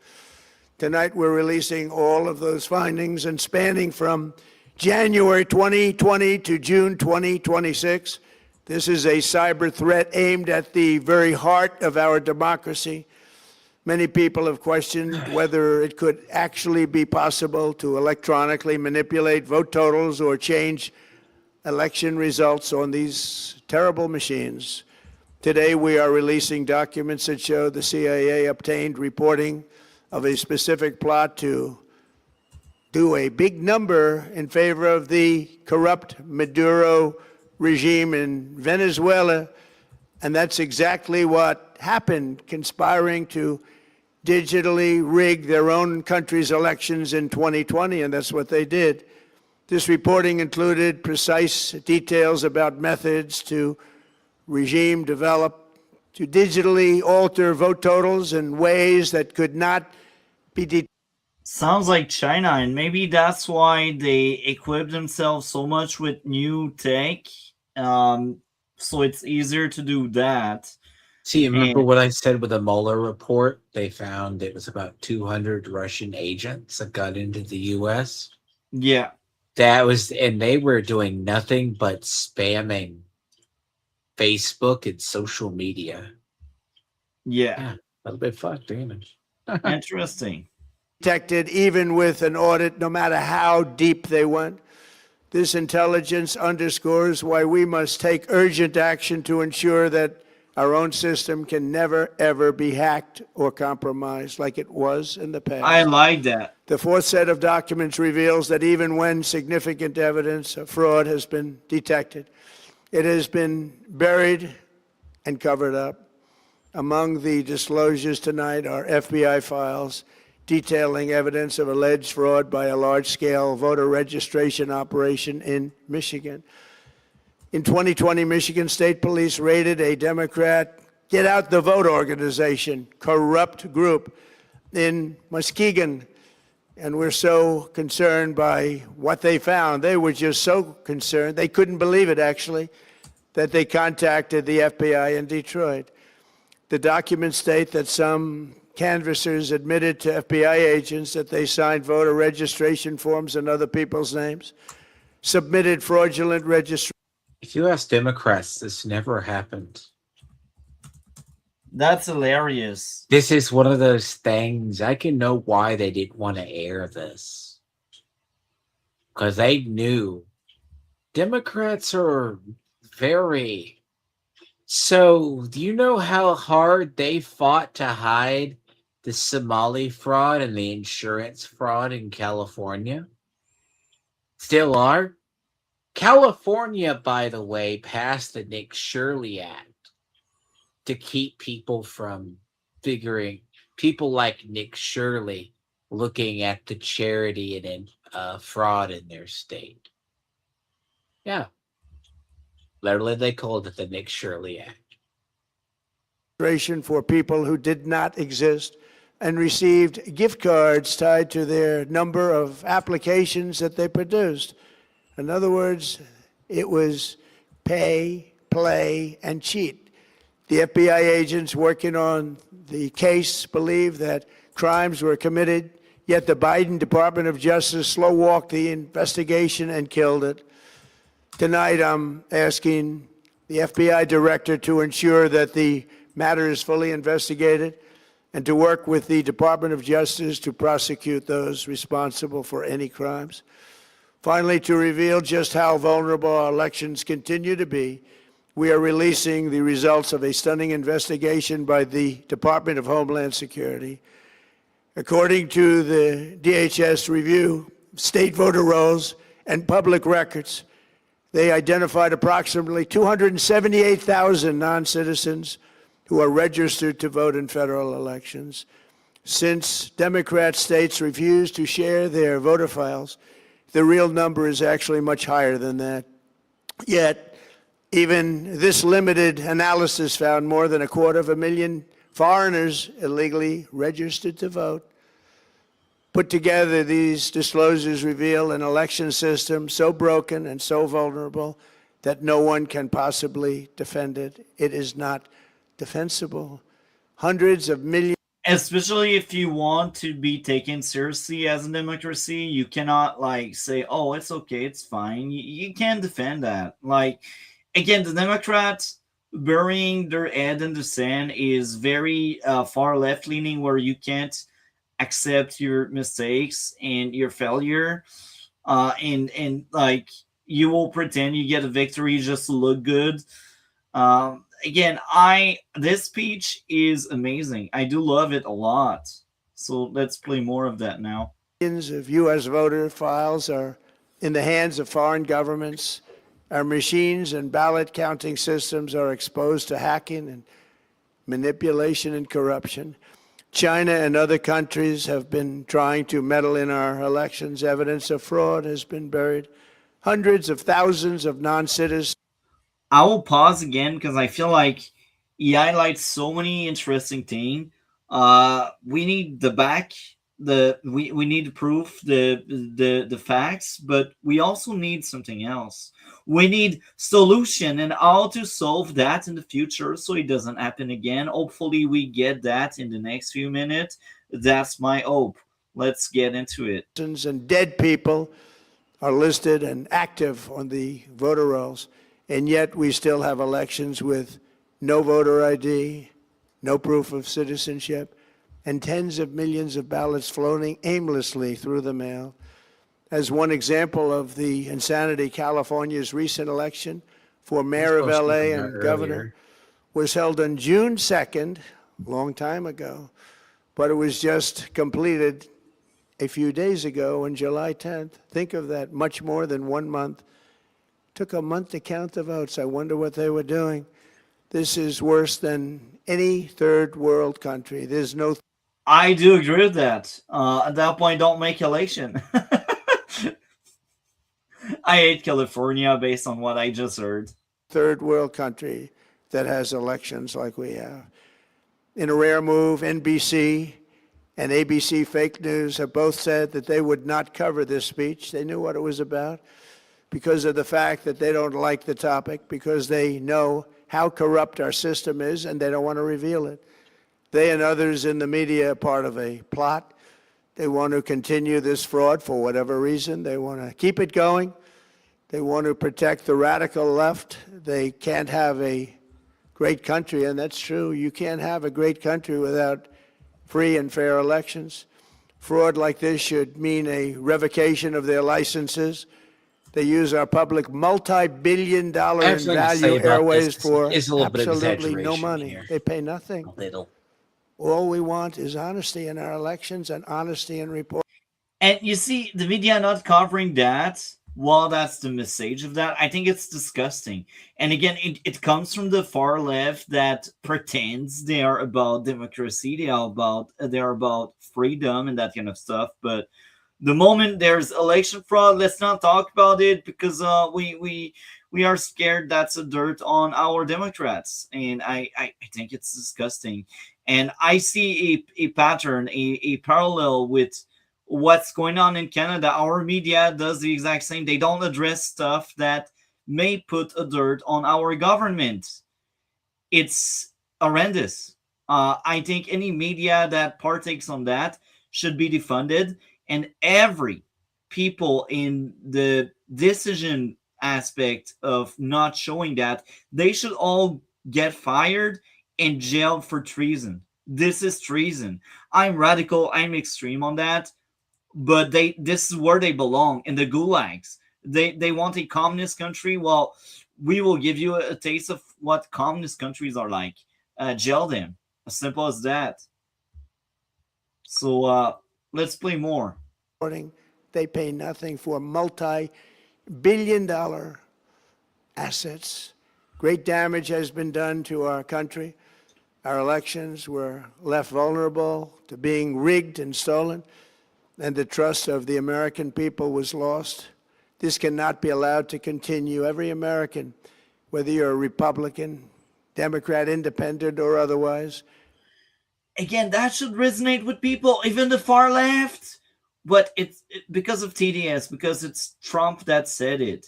Tonight, we're releasing all of those findings, and spanning from January 2020 to June 2026. This is a cyber threat aimed at the very heart of our democracy. Many people have questioned whether it could actually be possible to electronically manipulate vote totals or change election results on these terrible machines. Today, we are releasing documents that show the CIA obtained reporting of a specific plot to do a big number in favor of the corrupt Maduro regime in Venezuela. And that's exactly what happened, conspiring to digitally rig their own country's elections in 2020, and that's what they did. This reporting included precise details about methods to regime develop to digitally alter vote totals in ways that could not be detected. Sounds like China, and maybe that's why they equip themselves so much with new tech. So it's easier to do that. See, remember what I said with the Mueller report? They found it was about 200 Russian agents that got into the U.S. Yeah. And they were doing nothing but spamming Facebook and social media. Yeah. A little bit fucked, ain't it? Interesting. Detected even with an audit, no matter how deep they went. This intelligence underscores why we must take urgent action to ensure that our own system can never, ever be hacked or compromised like it was in the past. I like that. The fourth set of documents reveals that even when significant evidence of fraud has been detected, it has been buried and covered up. Among the disclosures tonight are FBI files detailing evidence of alleged fraud by a large-scale voter registration operation in Michigan. In 2020, Michigan State Police raided a Democrat Get Out the Vote organization, corrupt group in Muskegon. And we're so concerned by what they found. They were just so concerned. They couldn't believe it, actually, that they contacted the FBI in Detroit. The documents state that some canvassers admitted to FBI agents that they signed voter registration forms in other people's names, submitted fraudulent registration. If you ask Democrats, this never happened. That's hilarious. This is one of those things. I can know why they didn't want to air this. Because they knew Democrats are very... So, do you know how hard they fought to hide the Somali fraud and the insurance fraud in California? Still are? California, by the way, passed the Nick Shirley Act to keep people from people like Nick Shirley looking at the charity and fraud in their state. Yeah. Literally, they called it the Nick Shirley Act. For people who did not exist, and received gift cards tied to their number of applications that they produced. In other words, it was pay, play, and cheat. The FBI agents working on the case believe that crimes were committed, yet the Biden Department of Justice slow-walked the investigation and killed it. Tonight, I'm asking the FBI director to ensure that the matter is fully investigated and to work with the Department of Justice to prosecute those responsible for any crimes. Finally, to reveal just how vulnerable our elections continue to be, we are releasing the results of a stunning investigation by the Department of Homeland Security. According to the DHS review, state voter rolls and public records, they identified approximately 278,000 non-citizens who are registered to vote in federal elections. Since Democrat states refuse to share their voter files, the real number is actually much higher than that. Yet, even this limited analysis found more than 250,000 foreigners illegally registered to vote. Put together, these disclosures reveal an election system so broken and so vulnerable that no one can possibly defend it. It is not defensible. Hundreds of millions. Especially if you want to be taken seriously as a democracy, you cannot like say, "Oh, it's okay, it's fine." You can't defend that. Like, again, the Democrats burying their head in the sand is very far left leaning, where you can't accept your mistakes and your failure, and like you will pretend you get a victory just to look good. Again, I this speech is amazing. I do love it a lot. So let's play more of that now. Millions of U.S. voter files are in the hands of foreign governments. Our machines and ballot counting systems are exposed to hacking and manipulation and corruption. China and other countries have been trying to meddle in our elections. Evidence of fraud has been buried. Hundreds of thousands of non-citizens. I will pause again because I feel like he highlights so many interesting things. We need the back, we need proof, the facts, but we also need something else. We need solution and how to solve that in the future so it doesn't happen again. Hopefully, we get that in the next few minutes. That's my hope. Let's get into it. And dead people are listed and active on the voter rolls, and yet we still have elections with no voter ID, no proof of citizenship, and tens of millions of ballots floating aimlessly through the mail. As one example of the insanity, California's recent election for mayor of LA and governor was held on June 2nd, a long time ago, but it was just completed a few days ago on July 10th. Think of that, much more than 1 month. Took a month to count the votes. I wonder what they were doing. This is worse than any third world country. There's no. I do agree with that. At that point, don't make election. I hate California based on what I just heard. Third world country that has elections like we have. In a rare move, NBC and ABC Fake News have both said that they would not cover this speech. They knew what it was about because of the fact that they don't like the topic, because they know how corrupt our system is and they don't want to reveal it. They and others in the media are part of a plot. They want to continue this fraud for whatever reason. They want to keep it going. They want to protect the radical left. They can't have a great country, and that's true. You can't have a great country without free and fair elections. Fraud like this should mean a revocation of their licenses. They use our public multi-billion-dollar in value airways for absolutely no money. Here. They pay nothing. A little. All we want is honesty in our elections and honesty in reporting. And you see, the media not covering that, well, that's the message of that. I think it's disgusting. And again, it comes from the far left that pretends they are about democracy, they are about freedom and that kind of stuff. But the moment there's election fraud, let's not talk about it because we are scared that's a dirt on our Democrats. And I think it's disgusting. And I see a pattern, a parallel with what's going on in Canada. Our media does the exact same. They don't address stuff that may put a dirt on our government. It's horrendous. I think any media that partakes on that should be defunded, and every people in the decision aspect of not showing that, they should all get fired and jailed for treason. This is treason. I'm radical, I'm extreme on that, but this is where they belong, in the gulags. They want a communist country. Well, we will give you a taste of what communist countries are like. Jail them. As simple as that. So let's play more. They pay nothing for multi-billion-dollar assets. Great damage has been done to our country. Our elections were left vulnerable to being rigged and stolen, and the trust of the American people was lost. This cannot be allowed to continue. Every American, whether you're a Republican, Democrat, Independent, or otherwise. Again, that should resonate with people, even the far left. but because of TDS, because it's Trump that said it.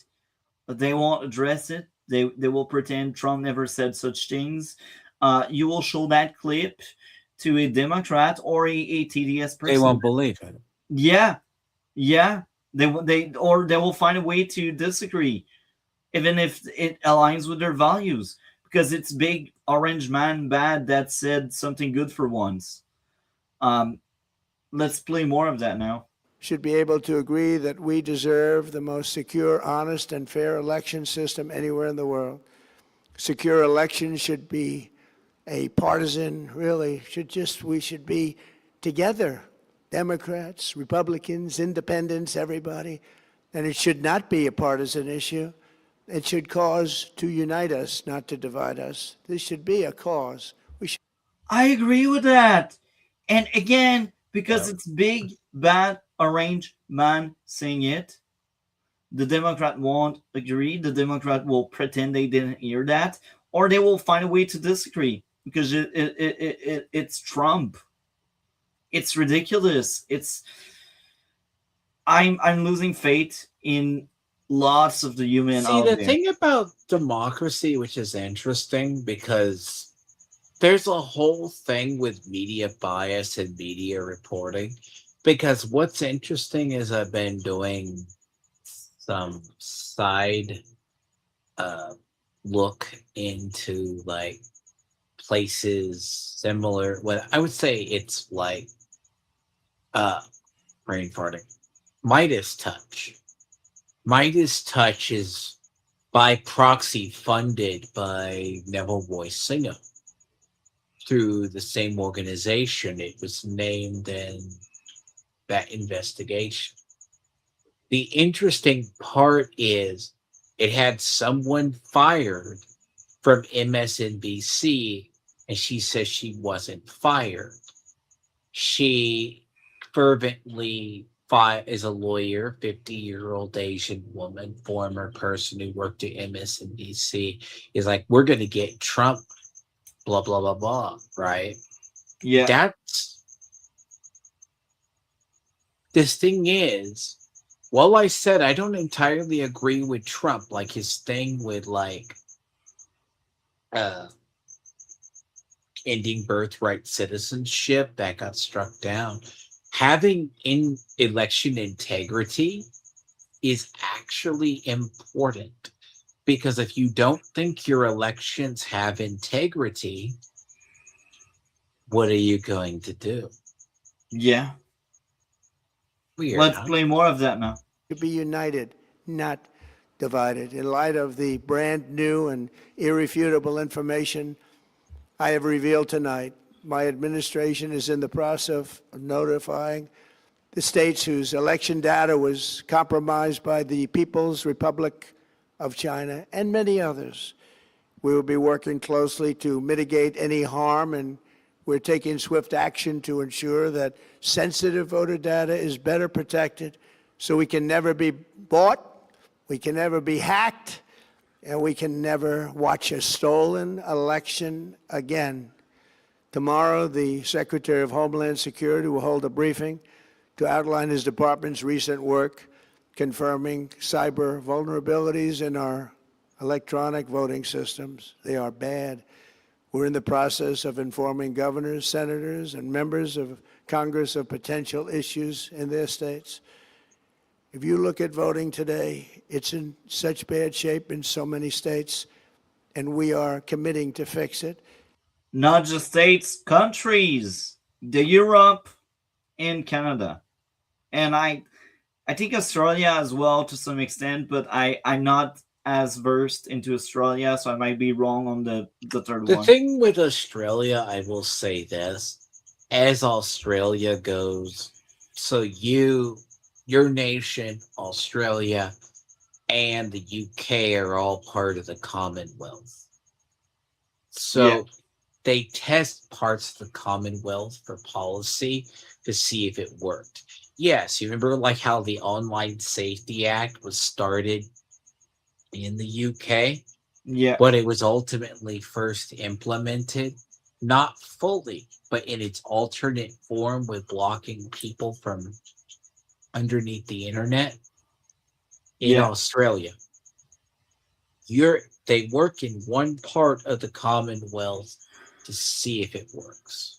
They won't address it. They will pretend Trump never said such things. You will show that clip to a Democrat or a TDS They person. won't believe it. Yeah, yeah. They will find a way to disagree, even if it aligns with their values, because it's big orange man bad that said something good for once. Um, let's play more of that now. Should be able to agree that we deserve the most secure, honest, and fair election system anywhere in the world. Secure elections should be a partisan, really, we should be together, Democrats, Republicans, independents, everybody. And it should not be a partisan issue. It should cause to unite us, not to divide us. This should be a cause. We should. I agree with that. And again, because Yeah. it's big, bad, orange man saying it, the Democrat won't agree. The Democrat will pretend they didn't hear that, or they will find a way to disagree because it's Trump. It's ridiculous. I'm losing faith in lots of the human See, out the there. thing about democracy, which is interesting because there's a whole thing with media bias and media reporting. Because what's interesting is I've been doing some side uh, look into like places similar. What I would say it's like uh, brain farting. Midas Touch. Midas Touch is by proxy funded by Neville Voice Singer through the same organization. It was named in that investigation. The interesting part is it had someone fired from MSNBC, and she says she wasn't fired. She fervently is a lawyer, 50-year-old Asian woman, former person who worked at MSNBC, is like, we're going to get Trump, blah, blah, blah, blah, right? Yeah. That's this thing is, while I said I don't entirely agree with Trump, like his thing with like uh ending birthright citizenship that got struck down, having in election integrity is actually important, because if you don't think your elections have integrity, what are you going to do? Yeah. Weird, Let's huh? play more of that now. To be united, not divided. In light of the brand new and irrefutable information I have revealed tonight, my administration is in the process of notifying the states whose election data was compromised by the People's Republic of China and many others. We will be working closely to mitigate any harm, and we're taking swift action to ensure that sensitive voter data is better protected so we can never be bought, we can never be hacked, and we can never watch a stolen election again. Tomorrow, the Secretary of Homeland Security will hold a briefing to outline his department's recent work confirming cyber vulnerabilities in our electronic voting systems. They are bad. We're in the process of informing governors, senators, and members of Congress of potential issues in their states. If you look at voting today, it's in such bad shape in so many states, and we are committing to fix it. Not just states, countries, the Europe and Canada. And I think Australia as well to some extent, but I'm not as versed into Australia, so I might be wrong on the third The one. thing with Australia, I will say this, as Australia goes, so your nation, Australia, and the UK are all part of the Commonwealth. Yeah. So they test parts of the Commonwealth for policy to see if it worked. Yes, you remember like how the Online Safety Act was started in the UK, Yeah. but it was ultimately first implemented not fully, but in its alternate form with blocking people from underneath the internet in Yeah. Australia. They work in one part of the Commonwealth to see if it works.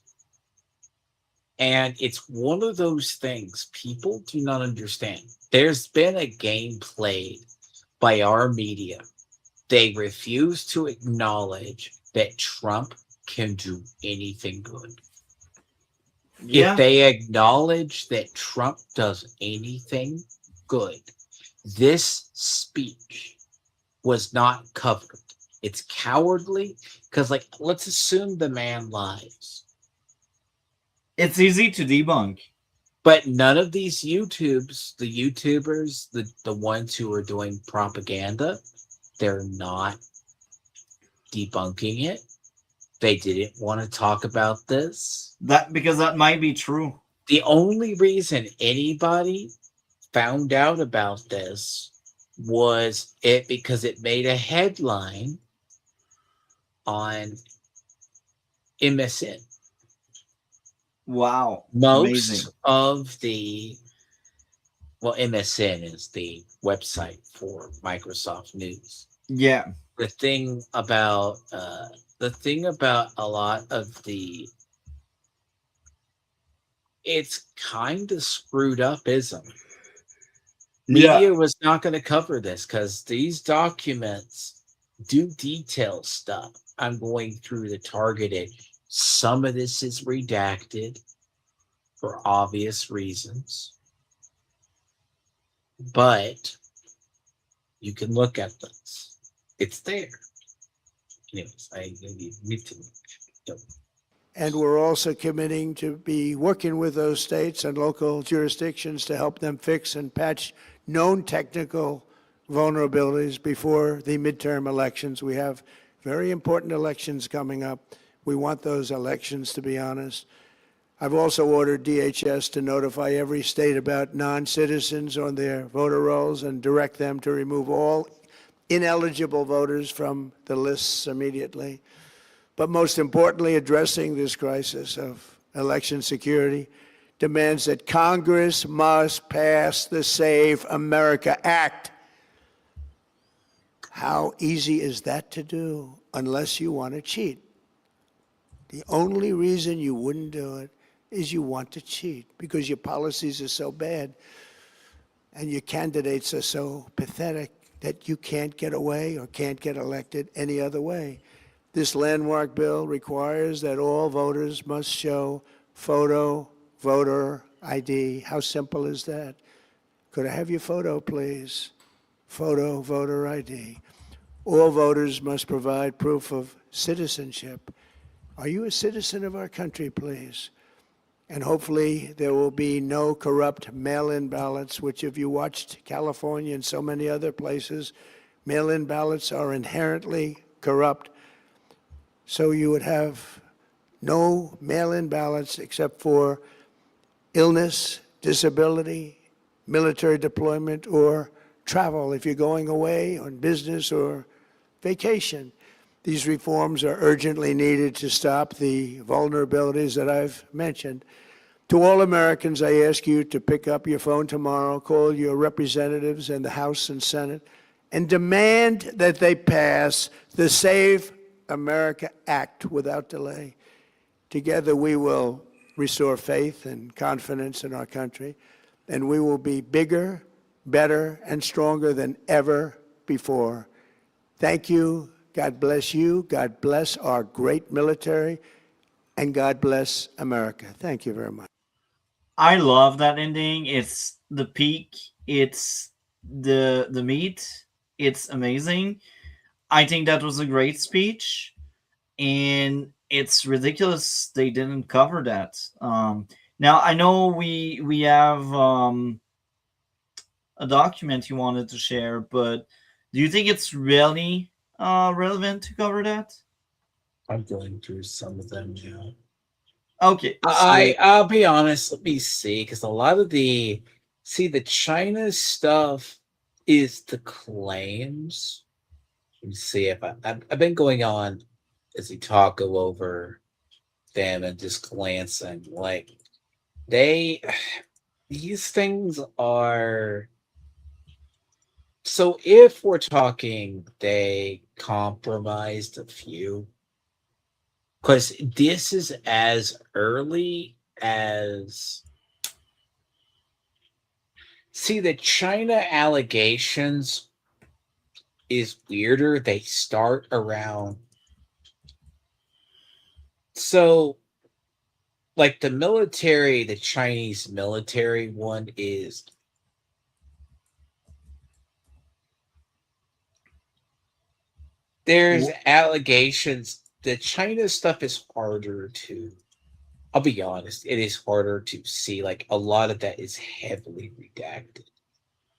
And it's one of those things people do not understand. There's been a game played by our media. They refuse to acknowledge that Trump can do anything good. If Yeah. they acknowledge that Trump does anything good, this speech was not covered. It's cowardly because, like, let's assume the man lies. It's easy to debunk. But none of these the YouTubers, the ones who are doing propaganda, they're not debunking it. They didn't want to talk about this. That because that might be true. The only reason anybody found out about this was it because it made a headline on MSN. Wow. Most Amazing. of the MSN is the website for Microsoft News. Yeah. The thing about a lot of it's kind of screwed up ism. Media was not going to cover this because these documents do detail stuff. I'm going through the targeted. Some of this is redacted for obvious reasons, but you can look at this. It's there. Anyways, I need to. And we're also committing to be working with those states and local jurisdictions to help them fix and patch known technical vulnerabilities before the midterm elections. We have very important elections coming up. We want those elections to be honest. I've also ordered DHS to notify every state about non-citizens on their voter rolls and direct them to remove all ineligible voters from the lists immediately. But most importantly, addressing this crisis of election security demands that Congress must pass the Save America Act. How easy is that to do unless you want to cheat? The only reason you wouldn't do it is you want to cheat because your policies are so bad and your candidates are so pathetic that you can't get away or can't get elected any other way. This landmark bill requires that all voters must show photo voter ID. How simple is that? Could I have your photo, please? Photo voter ID. All voters must provide proof of citizenship. Are you a citizen of our country, please? And hopefully there will be no corrupt mail-in ballots, which if you watched California and so many other places, mail-in ballots are inherently corrupt. So you would have no mail-in ballots except for illness, disability, military deployment, or travel if you're going away on business or vacation. These reforms are urgently needed to stop the vulnerabilities that I've mentioned. To all Americans, I ask you to pick up your phone tomorrow, call your representatives in the House and Senate, and demand that they pass the Save America Act without delay. Together we will restore faith and confidence in our country, and we will be bigger, better, and stronger than ever before. Thank you. God bless you. God bless our great military, and God bless America. Thank you very much. I love that ending. It's the peak. It's the meat. It's amazing. I think that was a great speech, and it's ridiculous they didn't cover that. Now I know we have a document you wanted to share, but do you think it's really relevant to cover that? I'm going through some of them now. Okay, so I'll be honest. Let me see, because a lot of the China stuff is the claims. Let me see if I've been going on as we talk go over them and just glancing like they these things are so if we're talking they compromised a few because this is as early as see the China allegations is weirder. They start around so like the military, the Chinese military one is there's allegations. The China stuff is harder to I'll be honest, it is harder to see. Like a lot of that is heavily redacted.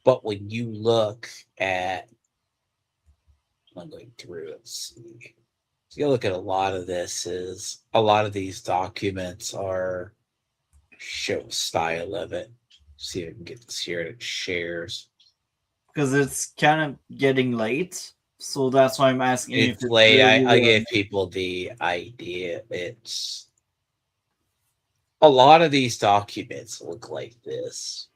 But when you look at I'm going through and see. So you look at a lot of this is a lot of these documents are show style of it. See if I can get this here to shares. Because it's kind of getting late. So that's why I'm asking if It's it's late. really I give people the idea. It's a lot of these documents look like this.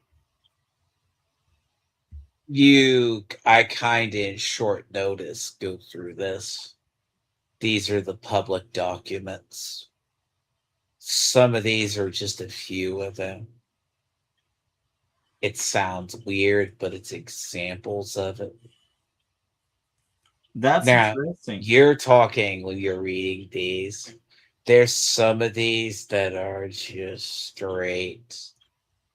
I kind of in short notice go through this. These are the public documents. Some of these are just a few of them. It sounds weird, but it's examples of it. That's Now, interesting. you're talking when you're reading these. There's some of these that are just straight,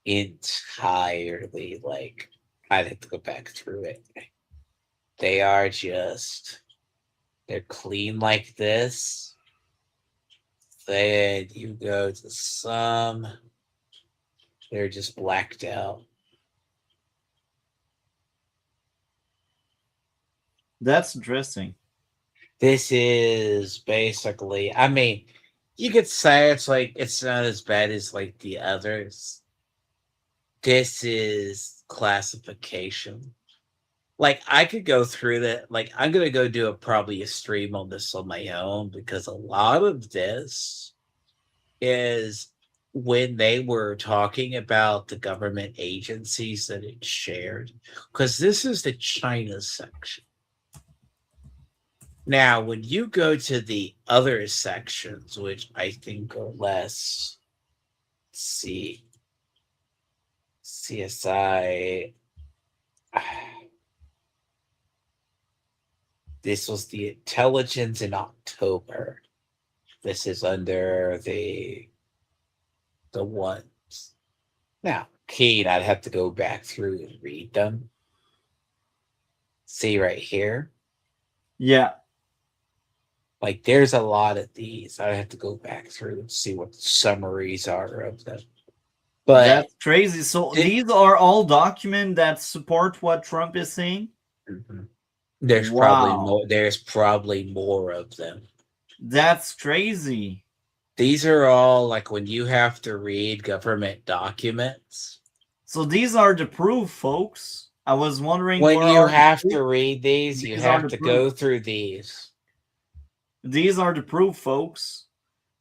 entirely like I'd have to go back through it. They are just they're clean like this. Then you go to some, they're just blacked out. That's interesting. This is basically, I mean, you could say it's like it's not as bad as like the others. This is classification. Like I could go through that. Like I'm gonna go do probably a stream on this on my own because a lot of this is when they were talking about the government agencies that it shared. Because this is the China section. Now, when you go to the other sections, which I think are less, let's see, CSI. This was the intelligence in October. This is under the ones. Now, Keen, I'd have to go back through and read them. See right here. Yeah. Like there's a lot of these. I have to go back through and see what the summaries are of them. But that's crazy. So these are all documents that support what Trump is saying? Mhm. Wow. There's probably more of them. That's crazy. These are all like when you have to read government documents. So these are the proof, folks. I was wondering When where you are the have proof? to read these, you These are have the to proof. go through these. These are the proof, folks.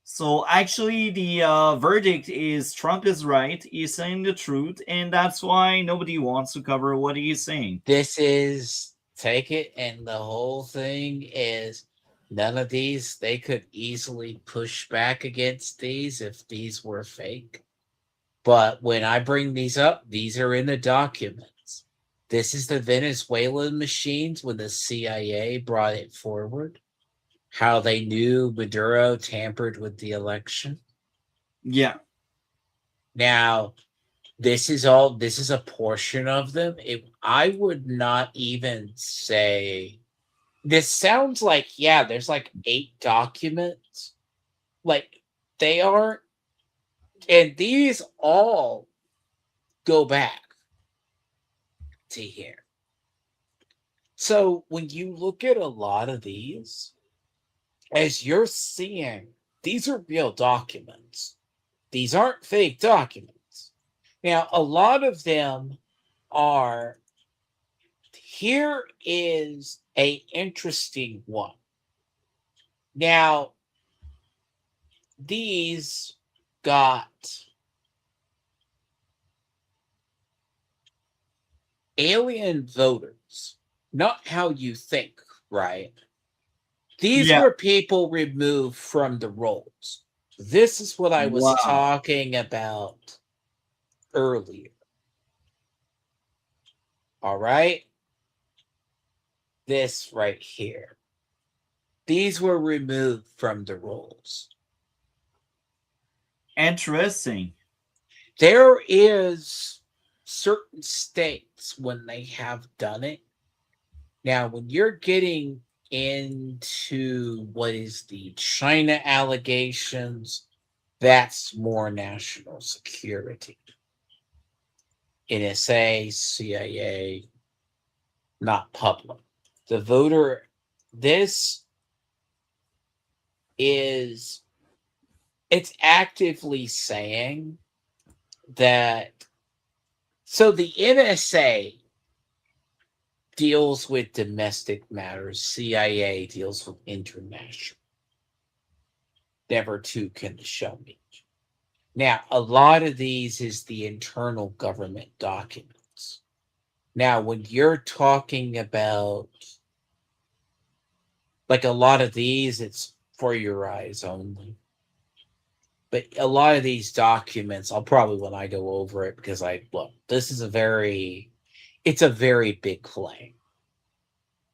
So actually, the verdict is Trump is right. He's saying the truth, and that's why nobody wants to cover what he's saying. This is take it, and the whole thing is none of these they could easily push back against these if these were fake. But when I bring these up, these are in the documents. This is the Venezuelan machines when the CIA brought it forward. How they knew Maduro tampered with the election. Yeah. Now, this is a portion of them. I would not even say this sounds like, yeah, there's like 8 documents. Like they are, and these all go back to here. So when you look at a lot of these, as you're seeing, these are real documents. These aren't fake documents. Now, a lot of them are. Here is a interesting one. Now, these got alien voters, not how you think, right? These Yeah. were people removed from the rolls. This is what I was Wow. talking about earlier. All right? This right here. These were removed from the rolls. Interesting. There is certain states when they have done it. Now, when you're getting into what is the China allegations, that's more national security. NSA, CIA, not public. The voter, this is, it's actively saying that, so the NSA deals with domestic matters, CIA deals with international. Never two can show me. Now, a lot of these is the internal government documents. Now, when you're talking about, like a lot of these, it's for your eyes only. But a lot of these documents, I'll probably, when I go over it, because this is it's a very big claim.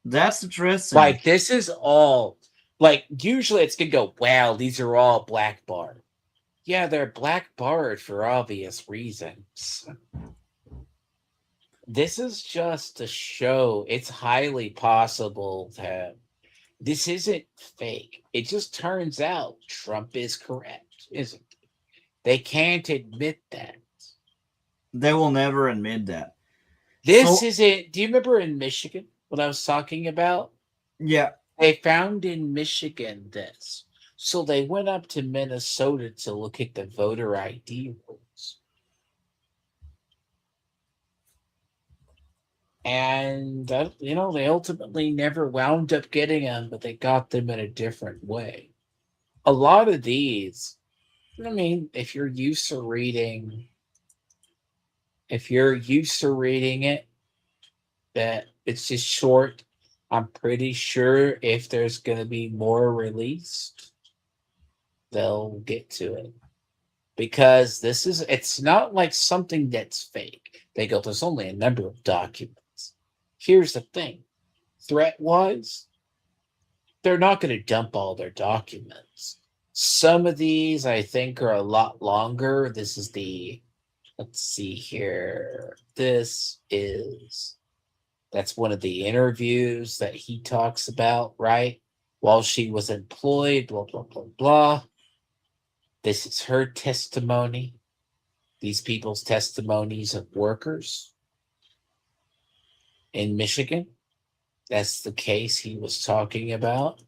That's interesting. Like, this is all, like, usually it's going to go, wow, these are all black barred. Yeah, they're black barred for obvious reasons. This is just to show it's highly possible that this isn't fake. It just turns out Trump is correct, isn't it? They can't admit that. They will never admit that. This So- isn't. Do you remember in Michigan what I was talking about? Yeah. They found in Michigan this. So they went up to Minnesota to look at the voter ID rules. And, they ultimately never wound up getting them, but they got them in a different way. A lot of these, I mean, if you're used to reading it, that it's just short, I'm pretty sure if there's going to be more released, they'll get to it. Because it's not like something that's fake. They go, there's only a number of documents. Here's the thing. Threat-wise, they're not going to dump all their documents. Some of these, I think, are a lot longer. This is let's see here. That's one of the interviews that he talks about, right? While she was employed, blah, blah, blah, blah. This is her testimony. These people's testimonies of workers in Michigan. That's the case he was talking about.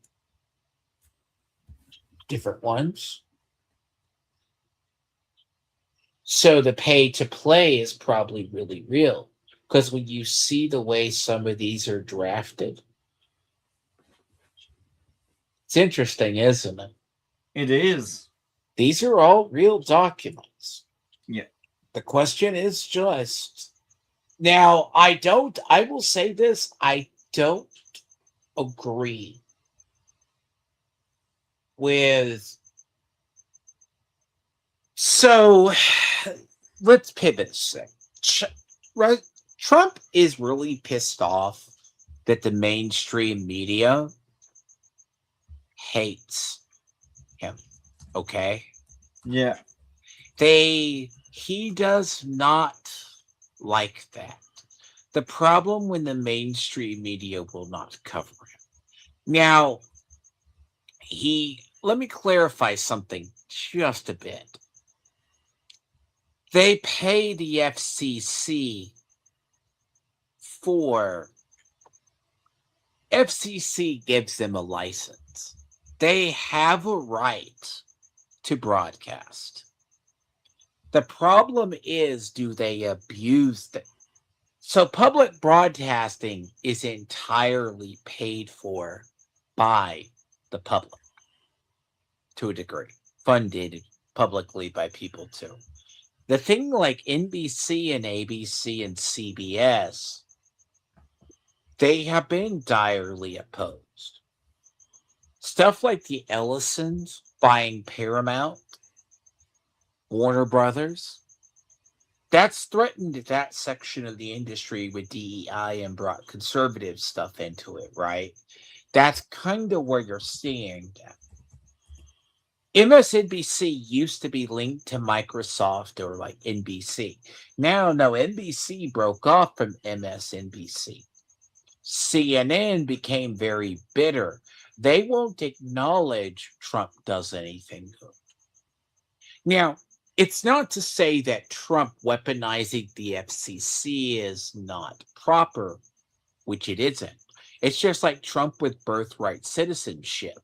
Different ones. So the pay to play is probably really real. Because when you see the way some of these are drafted, it's interesting, isn't it? It is. These are all real documents. Yeah. The question is just, now, I will say this, I don't agree with, so let's pivot a sec. Right? Trump is really pissed off that the mainstream media hates him. Okay? Yeah. He does not like that. The problem when the mainstream media will not cover him. Now, let me clarify something just a bit. They pay the FCC FCC gives them a license. They have a right to broadcast. The problem is, do they abuse them? So public broadcasting is entirely paid for by the public to a degree, funded publicly by people too. The thing like NBC and ABC and CBS, they have been direly opposed. Stuff like the Ellisons buying Paramount, Warner Brothers, that's threatened that section of the industry with DEI and brought conservative stuff into it, right? That's kind of where you're seeing that. MSNBC used to be linked to Microsoft or like NBC. Now, no, NBC broke off from MSNBC. CNN became very bitter. They won't acknowledge Trump does anything good. Now, it's not to say that Trump weaponizing the FCC is not proper, which it isn't. It's just like Trump with birthright citizenship.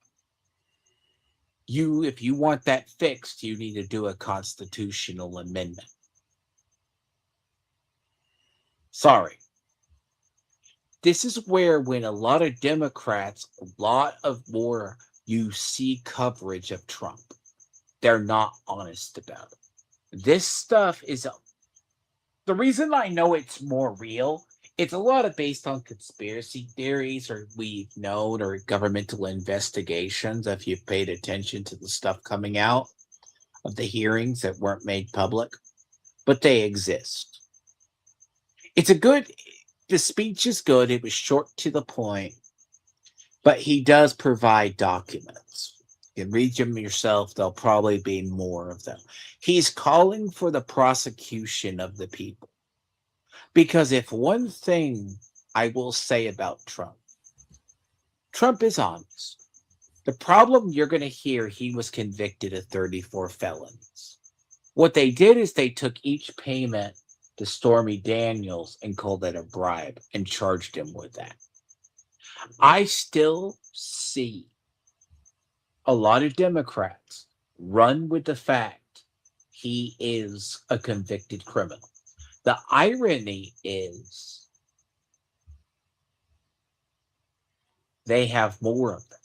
If you want that fixed, you need to do a constitutional amendment. Sorry. This is where, when a lot of Democrats, a lot of more you see coverage of Trump, they're not honest about it. This stuff is the reason I know it's more real. It's a lot of based on conspiracy theories, or we've known, or governmental investigations. If you've paid attention to the stuff coming out of the hearings that weren't made public, but they exist. The speech is good. It was short to the point, but he does provide documents. You can read them yourself. There'll probably be more of them. He's calling for the prosecution of the people. Because if one thing I will say about Trump is honest. The problem you're going to hear, he was convicted of 34 felonies. What they did is they took each payment to Stormy Daniels and called it a bribe and charged him with that. I still see a lot of Democrats run with the fact he is a convicted criminal. The irony is they have more of them.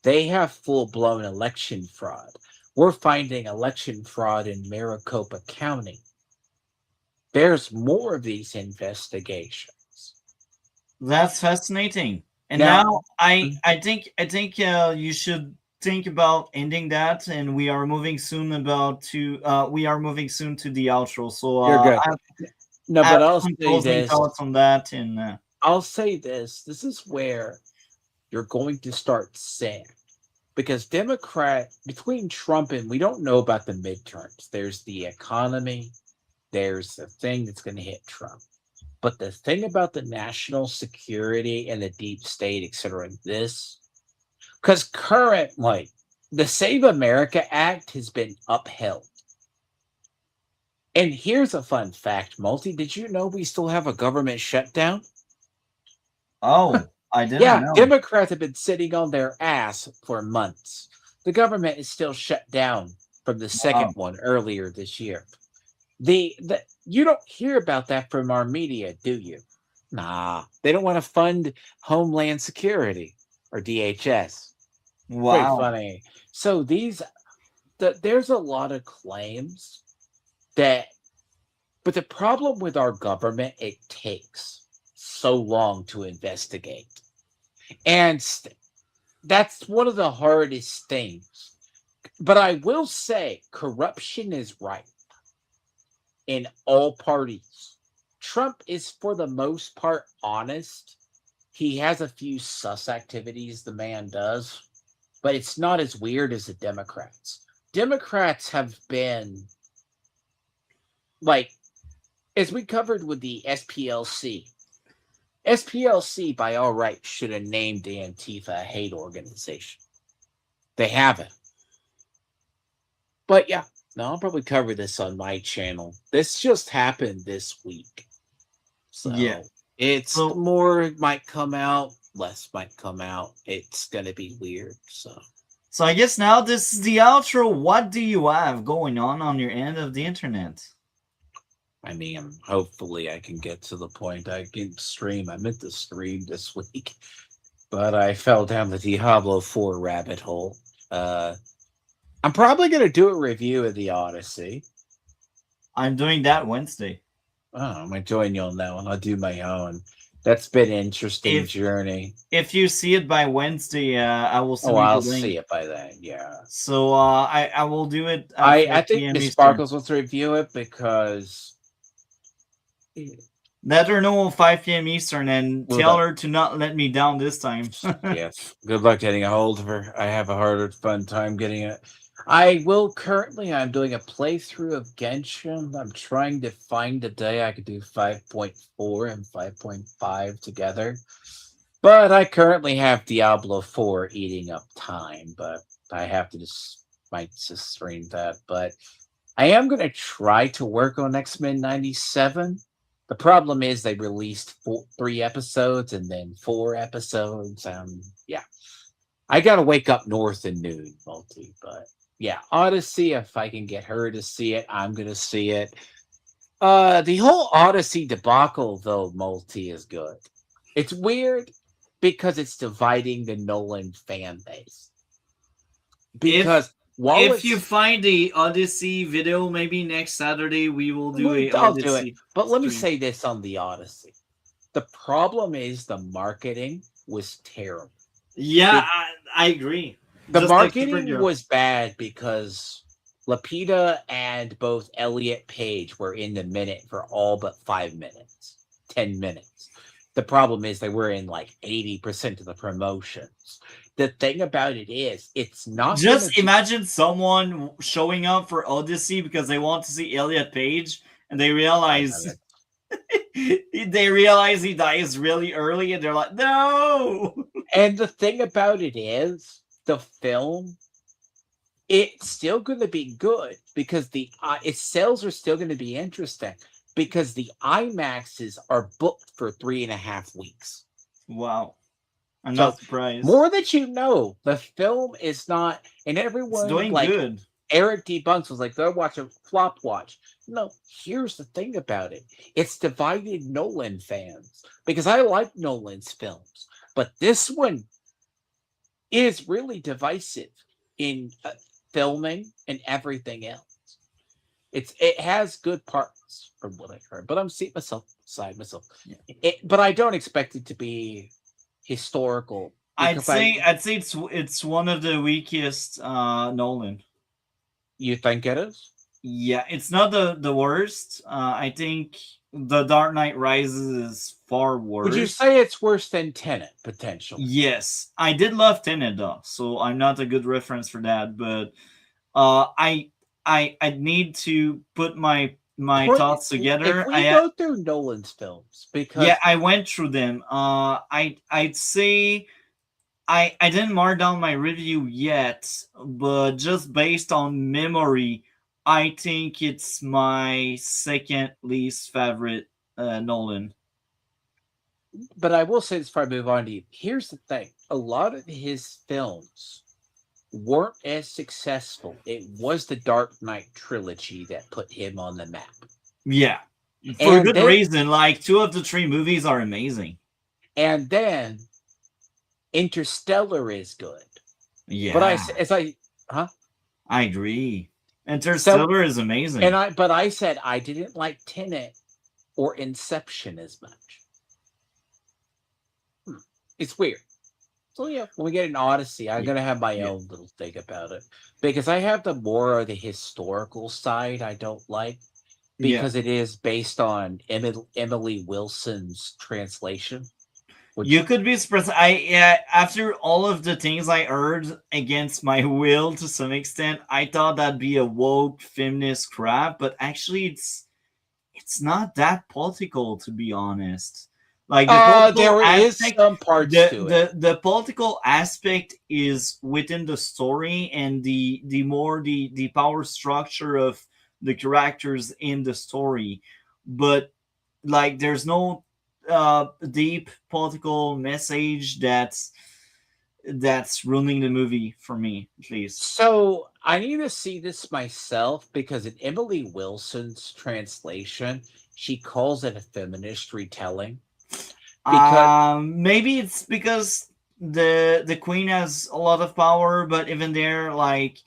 They have full-blown election fraud. We're finding election fraud in Maricopa County. There's more of these investigations. That's fascinating. And Now- now I think you should think about ending that, and we are moving soon to the outro. So You're good. No, I have but I'll some say closing this. thoughts on that, and I'll say this. This is where you're going to start seeing. Because between Trump and, we don't know about the midterms. There's the economy. There's the thing that's going to hit Trump. But the thing about the national security and the deep state, etc., because currently, the Save America Act has been upheld. And here's a fun fact, Multi. Did you know we still have a government shutdown? I didn't Yeah, know. Democrats have been sitting on their ass for months. The government is still shut down from the second one earlier this year. You don't hear about that from our media, do you? Nah, they don't want to fund Homeland Security or DHS. Wow. Pretty funny. So there's a lot of claims but the problem with our government, it takes so long to investigate. And that's one of the hardest things. But I will say corruption is rife in all parties. Trump is, for the most part, honest. He has a few sus activities, the man does, but it's not as weird as the Democrats. Democrats have been, like, as we covered with the SPLC, by all rights, should have named Antifa a hate organization. They haven't. But yeah, no, I'll probably cover this on my channel. This just happened this week. So Yeah. it's more might come out, less might come out. It's going to be weird. So I guess now this is the outro. What do you have going on your end of the internet? I mean, hopefully I can get to the point I can stream. I meant to stream this week, but I fell down the Diablo 4 rabbit hole. I'm probably going to do a review of the Odyssey. I'm doing that Wednesday. Oh, I'm going to join you on that one. I'll do my own. That's been an interesting If journey. if you see it by Wednesday, I will Oh, send you I'll the link. see it by then. Yeah. So I will do it at I 5 think p.m. Miss Eastern. Sparkles wants to review it because Let her know 5 p.m. Eastern and well tell done. her to not let me down this time. Yes. Good luck getting a hold of her. I have a harder fun time getting it. I will currently I'm doing a playthrough of Genshin. I'm trying to find a day I could do 5.4 and 5.5 together. But I currently have Diablo 4 eating up time, but I have to might just stream that. But I am going to try to work on X-Men 97. The problem is they released 3 episodes and then 4 episodes. Yeah, I got to wake up north and noon, multi. But yeah, Odyssey. If I can get her to see it, I'm going to see it. The whole Odyssey debacle, though, multi is good. It's weird because it's dividing the Nolan fan base. if Because while if you it's find the Odyssey video, maybe next Saturday we will do a I'll do it. Odyssey But let me stream. say this on the Odyssey. The problem is the marketing was terrible. Yeah, Be- I agree. the Just like marketing Supergirl. was bad because Lapita and both Elliot Page were in the minute for all but 5 minutes, 10 minutes. The problem is they were in like 80% of the promotions. The thing about it is, it's not going to Just imagine someone showing up for Odyssey because they want to see Elliot Page, and they realize they realize he dies really early, and they're like, "No!" And the thing about it is, the film it's still going to be good because its sales are still going to be interesting because the IMAXs are booked for 3.5 weeks. Wow, I'm So not surprised. more that you know, the film is not, and It's everyone doing like good. Eric D. Bunks was like, they're watching flop watch. No, here's the thing about it. It's divided Nolan fans because I like Nolan's films, but this one is really divisive in filming and everything else. It has good parts from what I heard, but I'm seeing myself. Yeah. But I don't expect it to be historical I'd because say it's one of the weakest Nolan. you think it is. Yeah, it's not the worst. I think The Dark Knight Rises is far Would you worse. say it's worse than Tenet potentially? Yes, I did love Tenet though, so I'm not a good reference for that. But I need to put my thoughts If together. we go through Nolan's films, Yeah, because I went through them. I'd say I didn't mark down my review yet, but just based on memory, I think it's my second least favorite Nolan. but I will say this before I move on to you. Here's the thing: a lot of his films weren't as successful. It was the Dark Knight trilogy that put him on the map. Yeah, for And good then reason. Like 2 of the 3 movies are amazing. and then Interstellar is good. But Yeah, huh? I agree. So Interstellar is amazing. but I said I didn't like Tenet or Inception as much. It's weird. So yeah, when we get an Odyssey, I'm gonna have my own little thing about it because I have the more of the historical side I don't like because it is based on Emily Wilson's translation. You could be surprised. After all of the things I heard against my will to some extent, I thought that'd be a woke feminist crap, but actually it's not that political, to be honest. Like the political there is aspect, some parts to it. the political aspect is within the story, and the power structure of the characters in the story, but like there's no deep political message that's ruining the movie for me, at least. So I need to see this myself because in Emily Wilson's translation, she calls it a feminist retelling. Because Maybe it's because the queen has a lot of power, but even there, like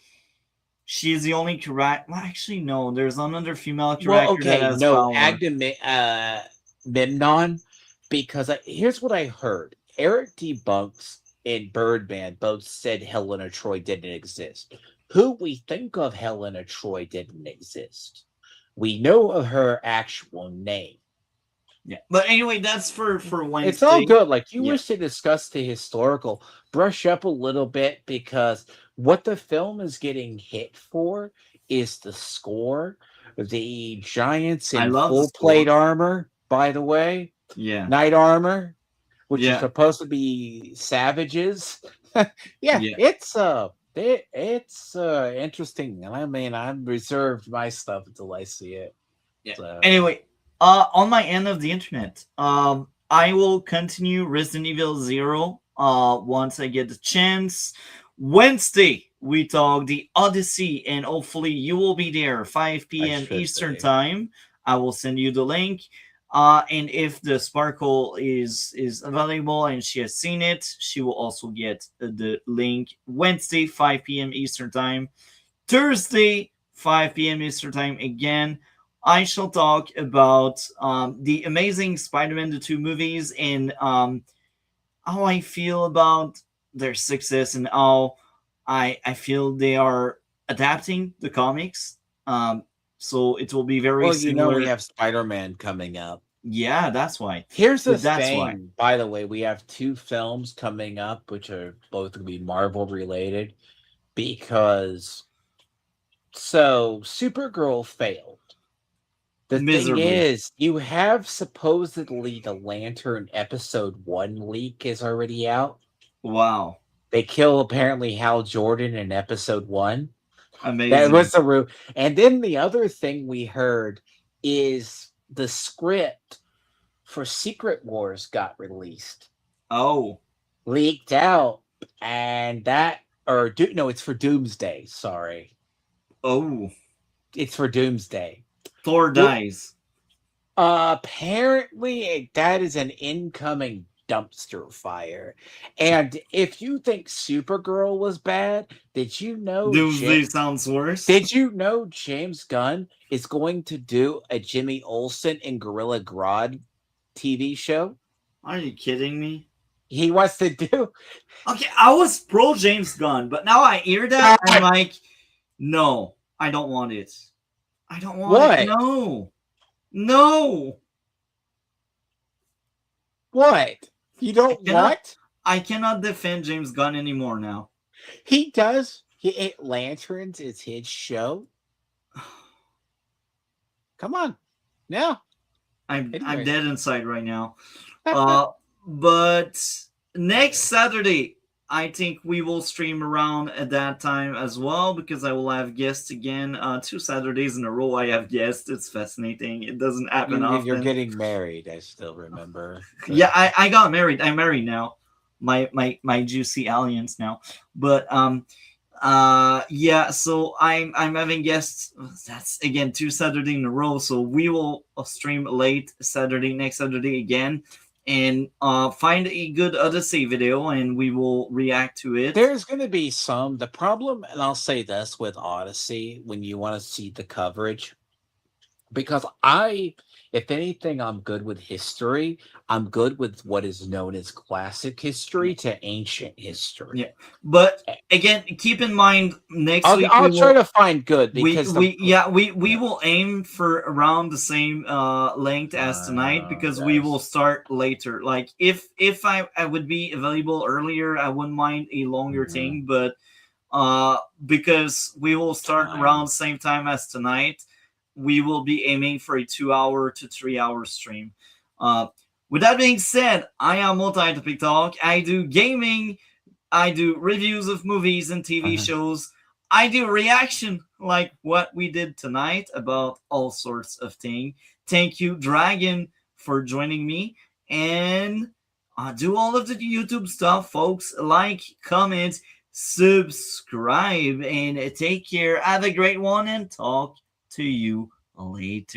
she's the only character. Well, actually, no. There's another female character that has power. Memnon because here's what I heard. Eric debunks and Birdman both said Helena Troy didn't exist. Who we think of Helena Troy didn't exist. We know of her actual name. Yeah. But anyway, that's for It's all Wednesday. good. Like you Yeah. wish to discuss the historical, brush up a little bit because what the film is getting hit for is the score. The giants I in love the full plate score. armor, by the way, Yeah. knight armor, which are Yeah. supposed to be savages. Yeah, Yeah. it's interesting. And I mean, I'm reserved my stuff until I see it. Yeah. So Anyway, on my end of the internet, I will continue Resident Evil Zero. Once I get the chance. Wednesday we talk the Odyssey, and hopefully you will be there 5 I p.m. should Eastern be. time. I will send you the link. And if the Sparkle is available and she has seen it, she will also get the link Wednesday 5 p.m. Eastern time. Thursday, 5 p.m. Eastern Time again. I shall talk about the Amazing Spider-Man the two movies and how I feel about their success and how I feel they are adapting the comics. So it will be very Well, we similar. have Spider-Man coming up. Yeah, that's why. Here's the That's why. thing, by the way, we have two films coming up, which are both going to be Marvel related, because Supergirl failed. The thing Miserably. is, you have supposedly the Lantern episode 1 leak is already out. Wow. They kill apparently Hal Jordan in episode 1. That Amazing. was the root. And then the other thing we heard is the script for Secret Wars got released, Oh. leaked out, and it's for Doomsday. Sorry, Oh. it's for Doomsday. Thor dies. Apparently, that is an incoming dumpster fire. And if you think Supergirl was bad, did you know Doomsday sounds worse. Did you know James Gunn is going to do a Jimmy Olsen and Gorilla Grodd TV show? Are you kidding me? He wants to do. Okay, I was pro James Gunn, but now I hear that I'm like, no, I don't want it. I don't want it. No. No. What? You don't want? I cannot defend James Gunn anymore now. He does. Lanterns is his show. Come on. No. I'm dead inside right now. But next Saturday, I think we will stream around at that time as well because I will have guests again. 2 Saturdays in a row I have guests. It's fascinating. It doesn't happen often. You're getting married, I still remember. So. Yeah, I got married. I'm married now. My juicy alliance now. But yeah, so I'm having guests. That's again 2 Saturday in a row. So we will stream late Saturday, next Saturday again. And find a good Odyssey video and we will react to it. There's going to be the problem, and I'll say this with Odyssey, when you want to see the coverage, because if anything, I'm good with history. I'm good with what is known as classic history to ancient history. Yeah, but again, keep in mind next week I'll try to find good because we will aim for around the same length as tonight because yes. we will start later. Like if I would be available earlier, I wouldn't mind a longer thing, but because we will start around the same time as tonight, we will be aiming for a 2-hour to 3-hour stream. With that being said, I am Multi-Topic Talk. I do gaming, I do reviews of movies and TV shows. I do reaction like what we did tonight about all sorts of things. Thank you, Dragon, for joining me. And do all of the YouTube stuff, folks. Like, comment, subscribe, and take care. Have a great one and talk to you later.